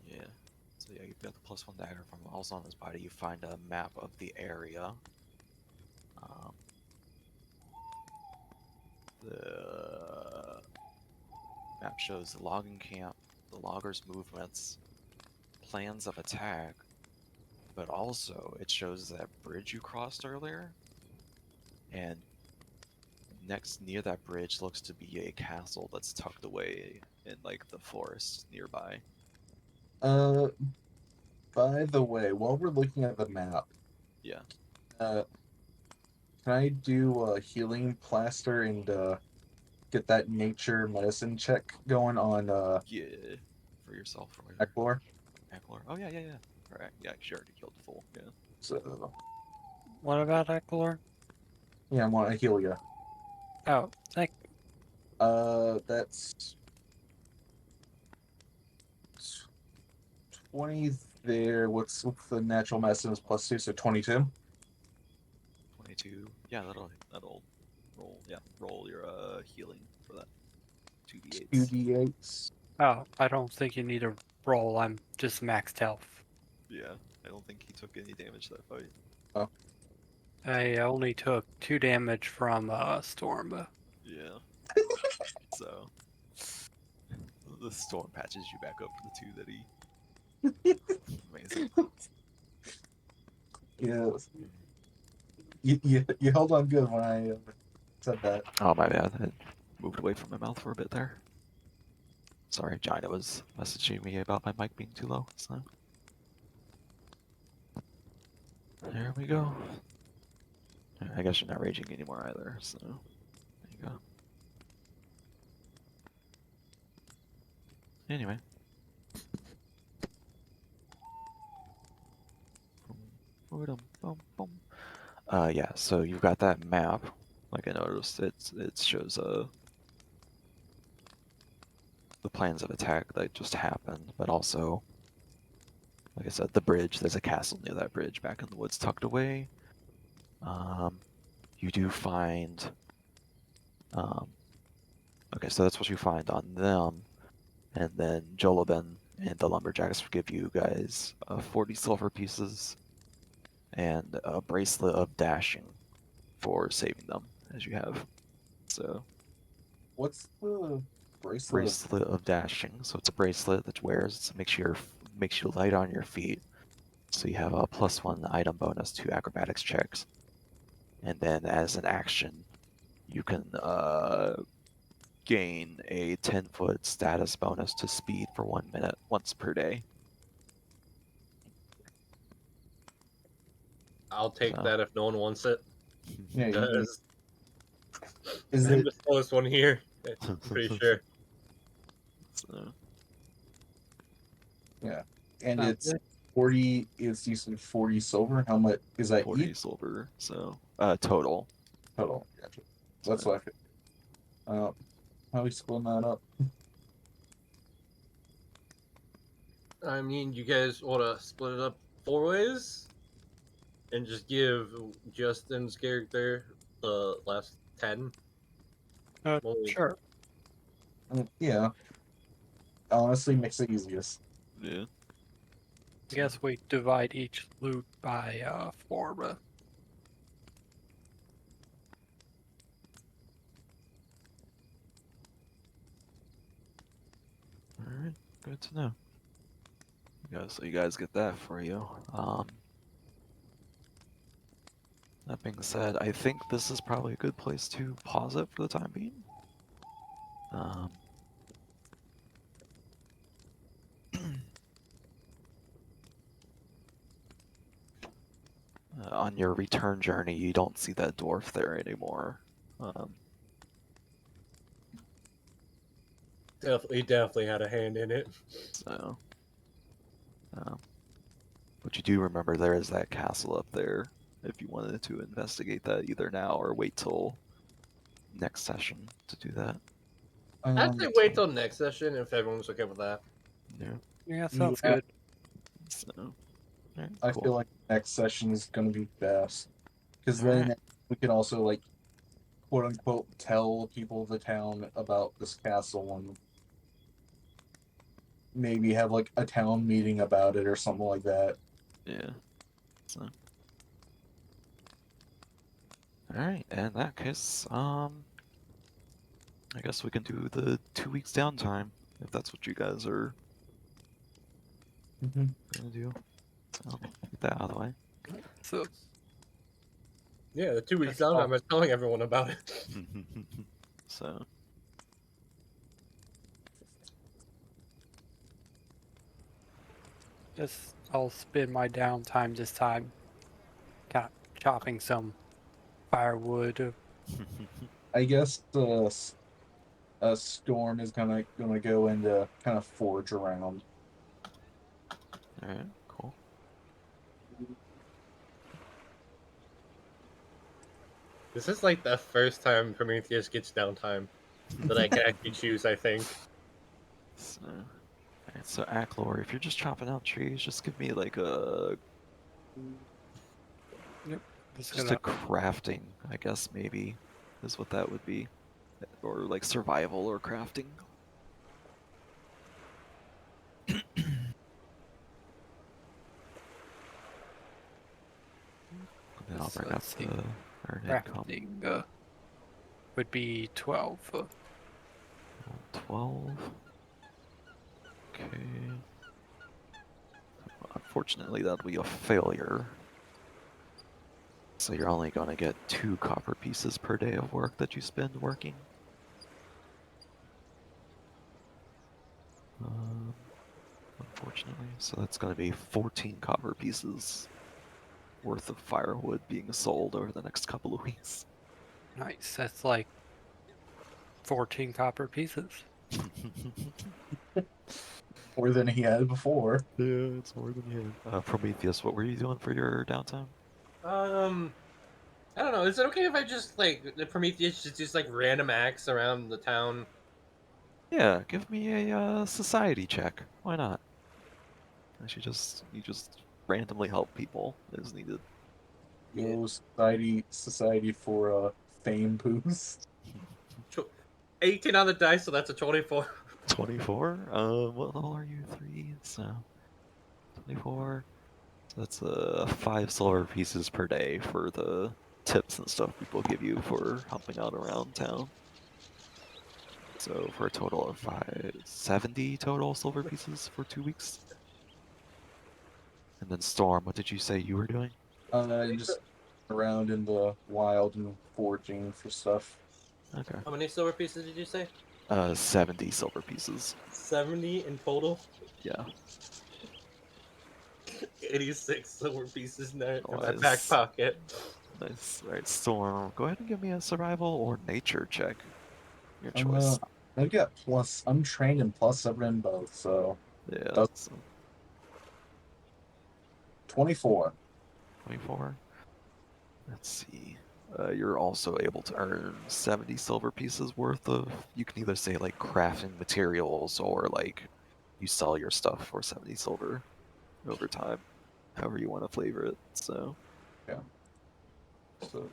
[SPEAKER 6] Yeah. So yeah, you've got the +1 dagger from him. Also on his body, you find a map of the area. The map shows the logging camp, the loggers' movements, plans of attack, but also it shows that bridge you crossed earlier, and next near that bridge looks to be a castle that's tucked away in like the forest nearby.
[SPEAKER 4] By the way, while we're looking at the map,
[SPEAKER 6] Yeah.
[SPEAKER 4] can I do a healing plaster and get that nature medicine check going on
[SPEAKER 6] Yeah. For yourself or whatever.
[SPEAKER 4] Eklor?
[SPEAKER 6] Eklor? Oh yeah. Alright, yeah, she already killed the fool, yeah.
[SPEAKER 4] So
[SPEAKER 5] What about Eklor?
[SPEAKER 4] yeah, I want to heal you.
[SPEAKER 5] Oh, thank.
[SPEAKER 4] That's 20 there. What's the natural medicine is +2, so 22.
[SPEAKER 6] 22. Yeah, that'll roll. Yeah, roll your healing for that. 2d8s.
[SPEAKER 4] 2d8s.
[SPEAKER 5] Oh, I don't think you need a roll. I'm just maxed health.
[SPEAKER 6] Yeah, I don't think he took any damage that fight.
[SPEAKER 4] Oh.
[SPEAKER 5] I only took 2 damage from Storm.
[SPEAKER 6] Yeah. So the storm patches you back up for the 2 that he. Amazing.
[SPEAKER 4] Yeah. You held on good when I said that.
[SPEAKER 6] Oh my bad. I moved away from my mouth for a bit there. Sorry, Gina was messaging me about my mic being too low. So there we go. I guess you're not raging anymore either. So there you go. Anyway. Yeah, so you've got that map. Like I noticed, it shows the plans of attack that just happened, but also, like I said, the bridge. There's a castle near that bridge, back in the woods, tucked away. You do find. Okay, so that's what you find on them, and then Jolobin and the lumberjacks give you guys 40 silver pieces. and a bracelet of dashing for saving them, as you have. So,
[SPEAKER 4] What's the bracelet?
[SPEAKER 6] bracelet of dashing. So it's a bracelet that wears, makes you light on your feet. So you have a +1 item bonus to acrobatics checks, and then as an action, you can gain a 10-foot status bonus to speed for 1 minute once per day.
[SPEAKER 3] I'll take
[SPEAKER 6] So-
[SPEAKER 3] that if no one wants it.
[SPEAKER 4] Yeah,
[SPEAKER 3] Because
[SPEAKER 4] is
[SPEAKER 3] I'm
[SPEAKER 4] it?
[SPEAKER 3] the slowest one here. I'm pretty sure.
[SPEAKER 6] So,
[SPEAKER 4] Yeah, and
[SPEAKER 5] Sounds
[SPEAKER 4] it's
[SPEAKER 5] good.
[SPEAKER 4] 40. It's usually 40 silver. How much is that
[SPEAKER 6] 40
[SPEAKER 4] each
[SPEAKER 6] silver. So total.
[SPEAKER 4] total? Gotcha. That's
[SPEAKER 6] So,
[SPEAKER 4] what I figured. How we splitting that up?
[SPEAKER 3] I mean, you guys want to split it up 4 ways? And just give Justin's character the last 10? Only-
[SPEAKER 5] Sure.
[SPEAKER 4] Yeah, honestly, makes it easiest.
[SPEAKER 6] yeah.
[SPEAKER 5] I guess we divide each loot by 4, but
[SPEAKER 6] Alright, good to know. So you guys get that for you. That being said, I think this is probably a good place to pause it for the time being. On your return journey, you don't see that dwarf there anymore.
[SPEAKER 3] Definitely had a hand in it.
[SPEAKER 6] So, but you do remember there is that castle up there. If you wanted to investigate that either now or wait till next session to do that.
[SPEAKER 3] I'd say wait till next session if everyone's okay with that.
[SPEAKER 6] Yeah.
[SPEAKER 5] yeah, sounds
[SPEAKER 4] Yeah.
[SPEAKER 5] good.
[SPEAKER 6] So, alright,
[SPEAKER 4] I
[SPEAKER 6] cool.
[SPEAKER 4] feel like next session is gonna be best because
[SPEAKER 6] All
[SPEAKER 4] then
[SPEAKER 6] right.
[SPEAKER 4] we can also like quote unquote tell people of the town about this castle and maybe have like a town meeting about it or something like that.
[SPEAKER 6] Yeah. So. Alright, in that case, I guess we can do the 2 weeks downtime, if that's what you guys are
[SPEAKER 4] Mm-hmm.
[SPEAKER 6] gonna do. So, get that out of the way.
[SPEAKER 5] So
[SPEAKER 3] Yeah, the 2 weeks
[SPEAKER 5] That's
[SPEAKER 3] down,
[SPEAKER 5] all.
[SPEAKER 3] I was telling everyone about it.
[SPEAKER 6] So,
[SPEAKER 5] I'll spend my downtime this time chopping some firewood.
[SPEAKER 4] I guess a storm is gonna go into kind of forge around.
[SPEAKER 6] alright, cool.
[SPEAKER 3] This is like the first time Prometheus gets downtime that I can actually choose, I think.
[SPEAKER 6] So, alright, so Acklor, if you're just chopping out trees, just give me like
[SPEAKER 5] Just
[SPEAKER 6] just a crafting, I guess maybe, is what that would be. Or like survival or crafting. And then I'll bring up
[SPEAKER 5] let's see.
[SPEAKER 6] the earn income.
[SPEAKER 5] crafting would be 12.
[SPEAKER 6] 12. Okay. Unfortunately, that'll be a failure. So you're only going to get 2 copper pieces per day of work that you spend working. Unfortunately, so that's going to be 14 copper pieces worth of firewood being sold over the next couple of weeks.
[SPEAKER 5] Nice. That's like 14 copper pieces.
[SPEAKER 4] More than he had before.
[SPEAKER 6] Yeah, it's more than you had. Prometheus, what were you doing for your downtime?
[SPEAKER 3] I don't know. Is it okay if I just like the Prometheus just like random acts around the town?
[SPEAKER 6] Yeah, give me a society check. Why not? You just randomly help people as needed.
[SPEAKER 4] Go society for fame boost.
[SPEAKER 3] 18 on the dice, so that's a 24.
[SPEAKER 6] 24? What level are you? 3, so 24. That's 5 silver pieces per day for the tips and stuff people give you for helping out around town. So for a total of 70 total silver pieces for 2 weeks. And then Storm, what did you say you were doing?
[SPEAKER 4] Just around in the wild and foraging for stuff.
[SPEAKER 6] Okay.
[SPEAKER 3] How many silver pieces did you say?
[SPEAKER 6] 70 silver pieces.
[SPEAKER 3] 70 in total.
[SPEAKER 6] Yeah.
[SPEAKER 3] 86 silver pieces in my back
[SPEAKER 6] Nice.
[SPEAKER 3] pocket.
[SPEAKER 6] Nice. Alright, Storm, go ahead and give me a survival or nature check. Your
[SPEAKER 4] I'm
[SPEAKER 6] choice.
[SPEAKER 4] I got plus. I'm trained in +7 in both, so
[SPEAKER 6] Yeah.
[SPEAKER 4] Does-
[SPEAKER 6] So
[SPEAKER 4] 24.
[SPEAKER 6] 24. Let's see. You're also able to earn 70 silver pieces worth of, you can either say like crafting materials or like you sell your stuff for 70 silver over time, however you want to flavor it. So,
[SPEAKER 4] So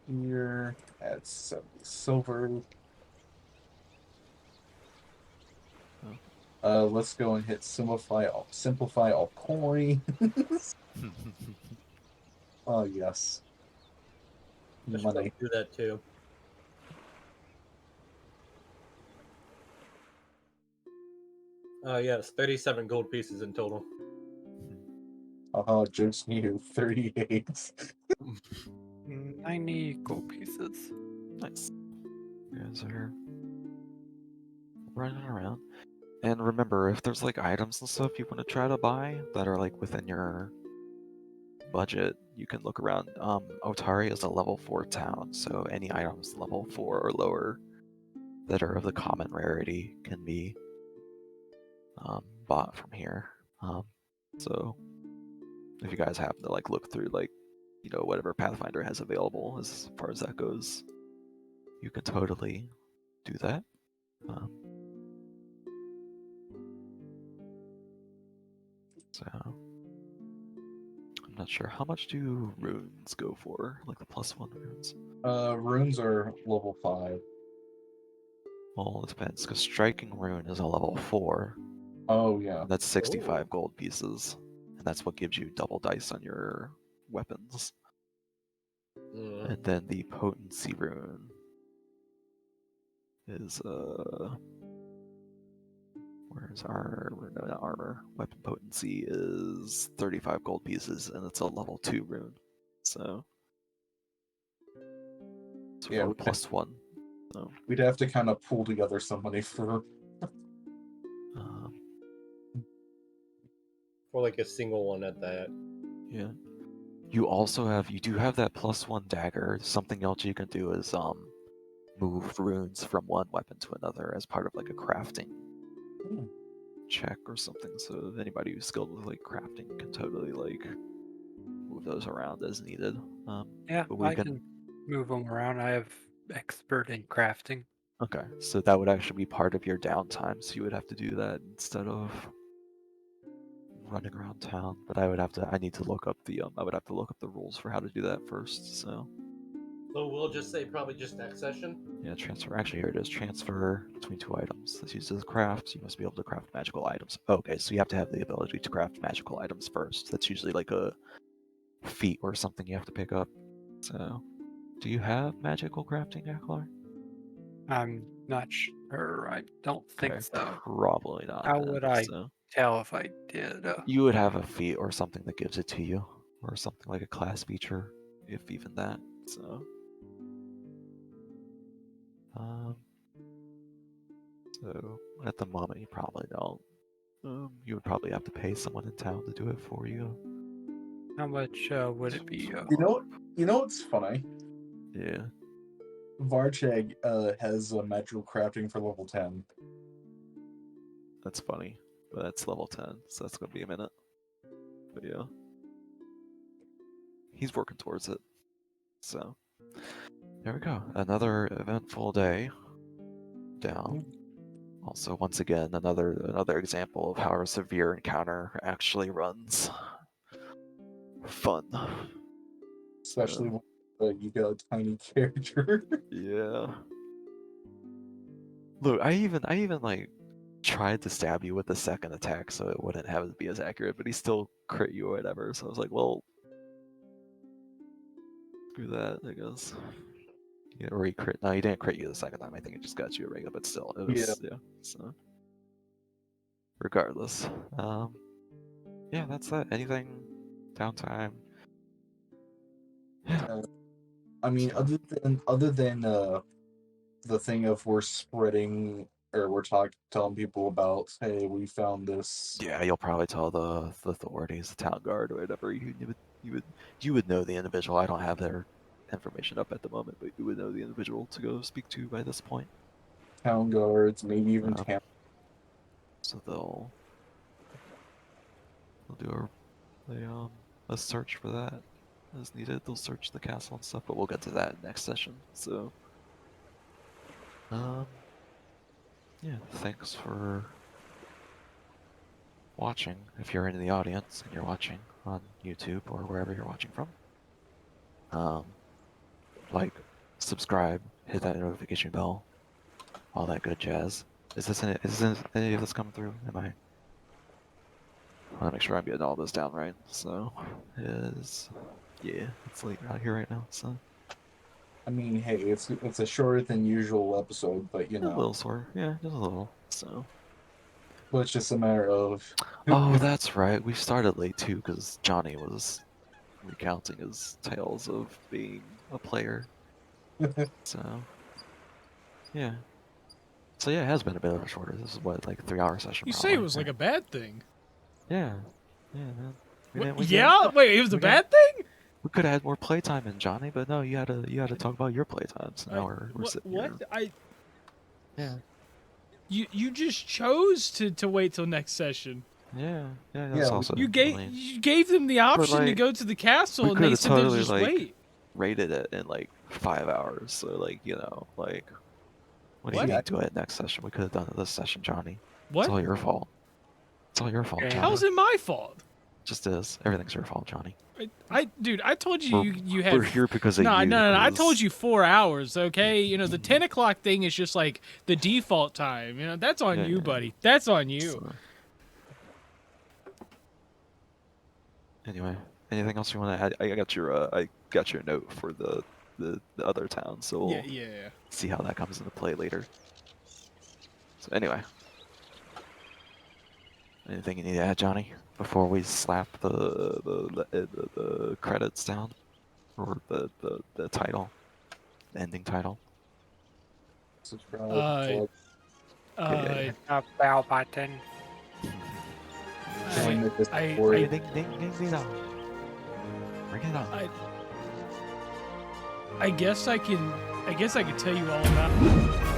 [SPEAKER 4] here at 70 silver. Let's go and hit simplify all coins. Oh yes.
[SPEAKER 3] I should
[SPEAKER 4] Money.
[SPEAKER 3] probably do that too. Yes, 37 gold pieces in total.
[SPEAKER 4] Oh, just you 38.
[SPEAKER 5] 90 gold pieces.
[SPEAKER 6] nice. You guys are running around. And remember, if there's like items and stuff you want to try to buy that are like within your budget, you can look around. Otari is a level 4 town, so any items level 4 or lower that are of the common rarity can be bought from here. So if you guys happen to like look through like, you know, whatever Pathfinder has available as far as that goes, you can totally do that. So I'm not sure how much do runes go for, like the +1 runes.
[SPEAKER 4] Runes are level 5.
[SPEAKER 6] Well, it depends, because striking rune is a level 4.
[SPEAKER 4] Oh yeah.
[SPEAKER 6] And that's 65 gold pieces, and that's what gives you double dice on your weapons. And then the potency rune is where's armor? No, not armor. Weapon potency is 35 gold pieces, and it's a level 2 rune. So it's
[SPEAKER 4] Yeah,
[SPEAKER 6] for +1. So,
[SPEAKER 4] we'd have to kind of pull together some money for.
[SPEAKER 3] For like a single one at that.
[SPEAKER 6] yeah. You do have that +1 dagger. Something else you can do is move runes from one weapon to another as part of like a crafting check or something. So anybody who's skilled with like crafting can totally like move those around as needed.
[SPEAKER 5] Yeah,
[SPEAKER 6] but we
[SPEAKER 5] I can move them around. I have expert in crafting.
[SPEAKER 6] Okay, so that would actually be part of your downtime. So you would have to do that instead of running around town. But I would have to look up the rules for how to do that first. So
[SPEAKER 3] we'll just say probably just next session.
[SPEAKER 6] yeah, transfer. Actually, here it is. Transfer between 2 items. This uses craft. You must be able to craft magical items. Okay, so you have to have the ability to craft magical items first. That's usually like a feat or something you have to pick up. So, do you have magical crafting, Aklar?
[SPEAKER 5] I'm not sure. I don't think so.
[SPEAKER 6] Probably not.
[SPEAKER 5] How
[SPEAKER 6] then,
[SPEAKER 5] would I
[SPEAKER 6] so.
[SPEAKER 5] tell if I did?
[SPEAKER 6] You would have a feat or something that gives it to you, or something like a class feature, if even that. So, so at the moment you probably don't. You would probably have to pay someone in town to do it for you.
[SPEAKER 5] How much would it be?
[SPEAKER 4] You know what's funny?
[SPEAKER 6] Yeah.
[SPEAKER 4] Varcheg has magical crafting for level 10.
[SPEAKER 6] That's funny, but that's level 10, so that's gonna be a minute. But yeah, he's working towards it. So there we go. Another eventful day down. Also, once again, another example of how a severe encounter actually runs. Fun.
[SPEAKER 4] Especially when you got a tiny character.
[SPEAKER 6] Yeah. Look, I even like tried to stab you with the second attack so it wouldn't have it be as accurate, but he still crit you or whatever. So I was like, well, screw that, I guess. Yeah, or he crit. No, he didn't crit you the second time. I think it just got you a regular, but still, it was yeah. So, regardless, yeah, that's that. Anything downtime? Yeah.
[SPEAKER 4] I mean, other than the thing of we're spreading or we're telling people about, hey, we found this.
[SPEAKER 6] Yeah, you'll probably tell the authorities, the town guard, or whatever. You would know the individual. I don't have their information up at the moment, but you would know the individual to go speak to by this point.
[SPEAKER 4] Town guards, maybe even town.
[SPEAKER 6] So they'll do a search for that as needed. They'll search the castle and stuff, but we'll get to that next session. So, yeah, thanks for watching. If you're in the audience and you're watching on YouTube or wherever you're watching from, like, subscribe, hit that notification bell, all that good jazz. Is any of this coming through? I want to make sure I'm getting all this down right. So, yeah, it's late out here right now. So,
[SPEAKER 4] I mean, hey, it's a shorter than usual episode, but you know,
[SPEAKER 6] a little sore, yeah, just a little. So,
[SPEAKER 4] but it's just a matter of.
[SPEAKER 6] oh, that's right. We started late too because Johnny was recounting his tales of being a player. So, yeah. So yeah, it has been a bit of a shorter. This is what, like a 3-hour session.
[SPEAKER 1] You
[SPEAKER 6] probably,
[SPEAKER 1] say it was
[SPEAKER 6] right?
[SPEAKER 1] like a bad thing.
[SPEAKER 6] Yeah, man.
[SPEAKER 1] Wait, it was a bad thing?
[SPEAKER 6] We could have had more playtime in Johnny, but no, you had to talk about your playtime. So now we're sitting here.
[SPEAKER 1] What?
[SPEAKER 6] Yeah.
[SPEAKER 1] You just chose to wait till next session.
[SPEAKER 6] Yeah. That's also.
[SPEAKER 1] You gave them the option to go to the castle, and they said
[SPEAKER 6] totally,
[SPEAKER 1] just wait.
[SPEAKER 6] Rated it in like 5 hours. So like what do you mean do it next session? We could have done it this session, Johnny.
[SPEAKER 1] What?
[SPEAKER 6] It's all your fault. It's all your fault, Johnny.
[SPEAKER 1] How's it my fault?
[SPEAKER 6] Just is. Everything's your fault, Johnny.
[SPEAKER 1] Dude, I told you you had.
[SPEAKER 6] We're here because of you.
[SPEAKER 1] No. I told you 4 hours. Okay, the 10 o'clock thing is just like the default time. That's on you, buddy. That's on you.
[SPEAKER 6] So, anyway, anything else you want to add? I got your note for the other town, so we'll see how that comes into play later. So anyway, anything you need to add, Johnny, before we slap the credits down, or the title, the ending title?
[SPEAKER 4] Subscribe.
[SPEAKER 5] A bell button.
[SPEAKER 4] Join the Discord.
[SPEAKER 6] Ding ding dong. Bring it on.
[SPEAKER 1] I guess I can tell you all about it.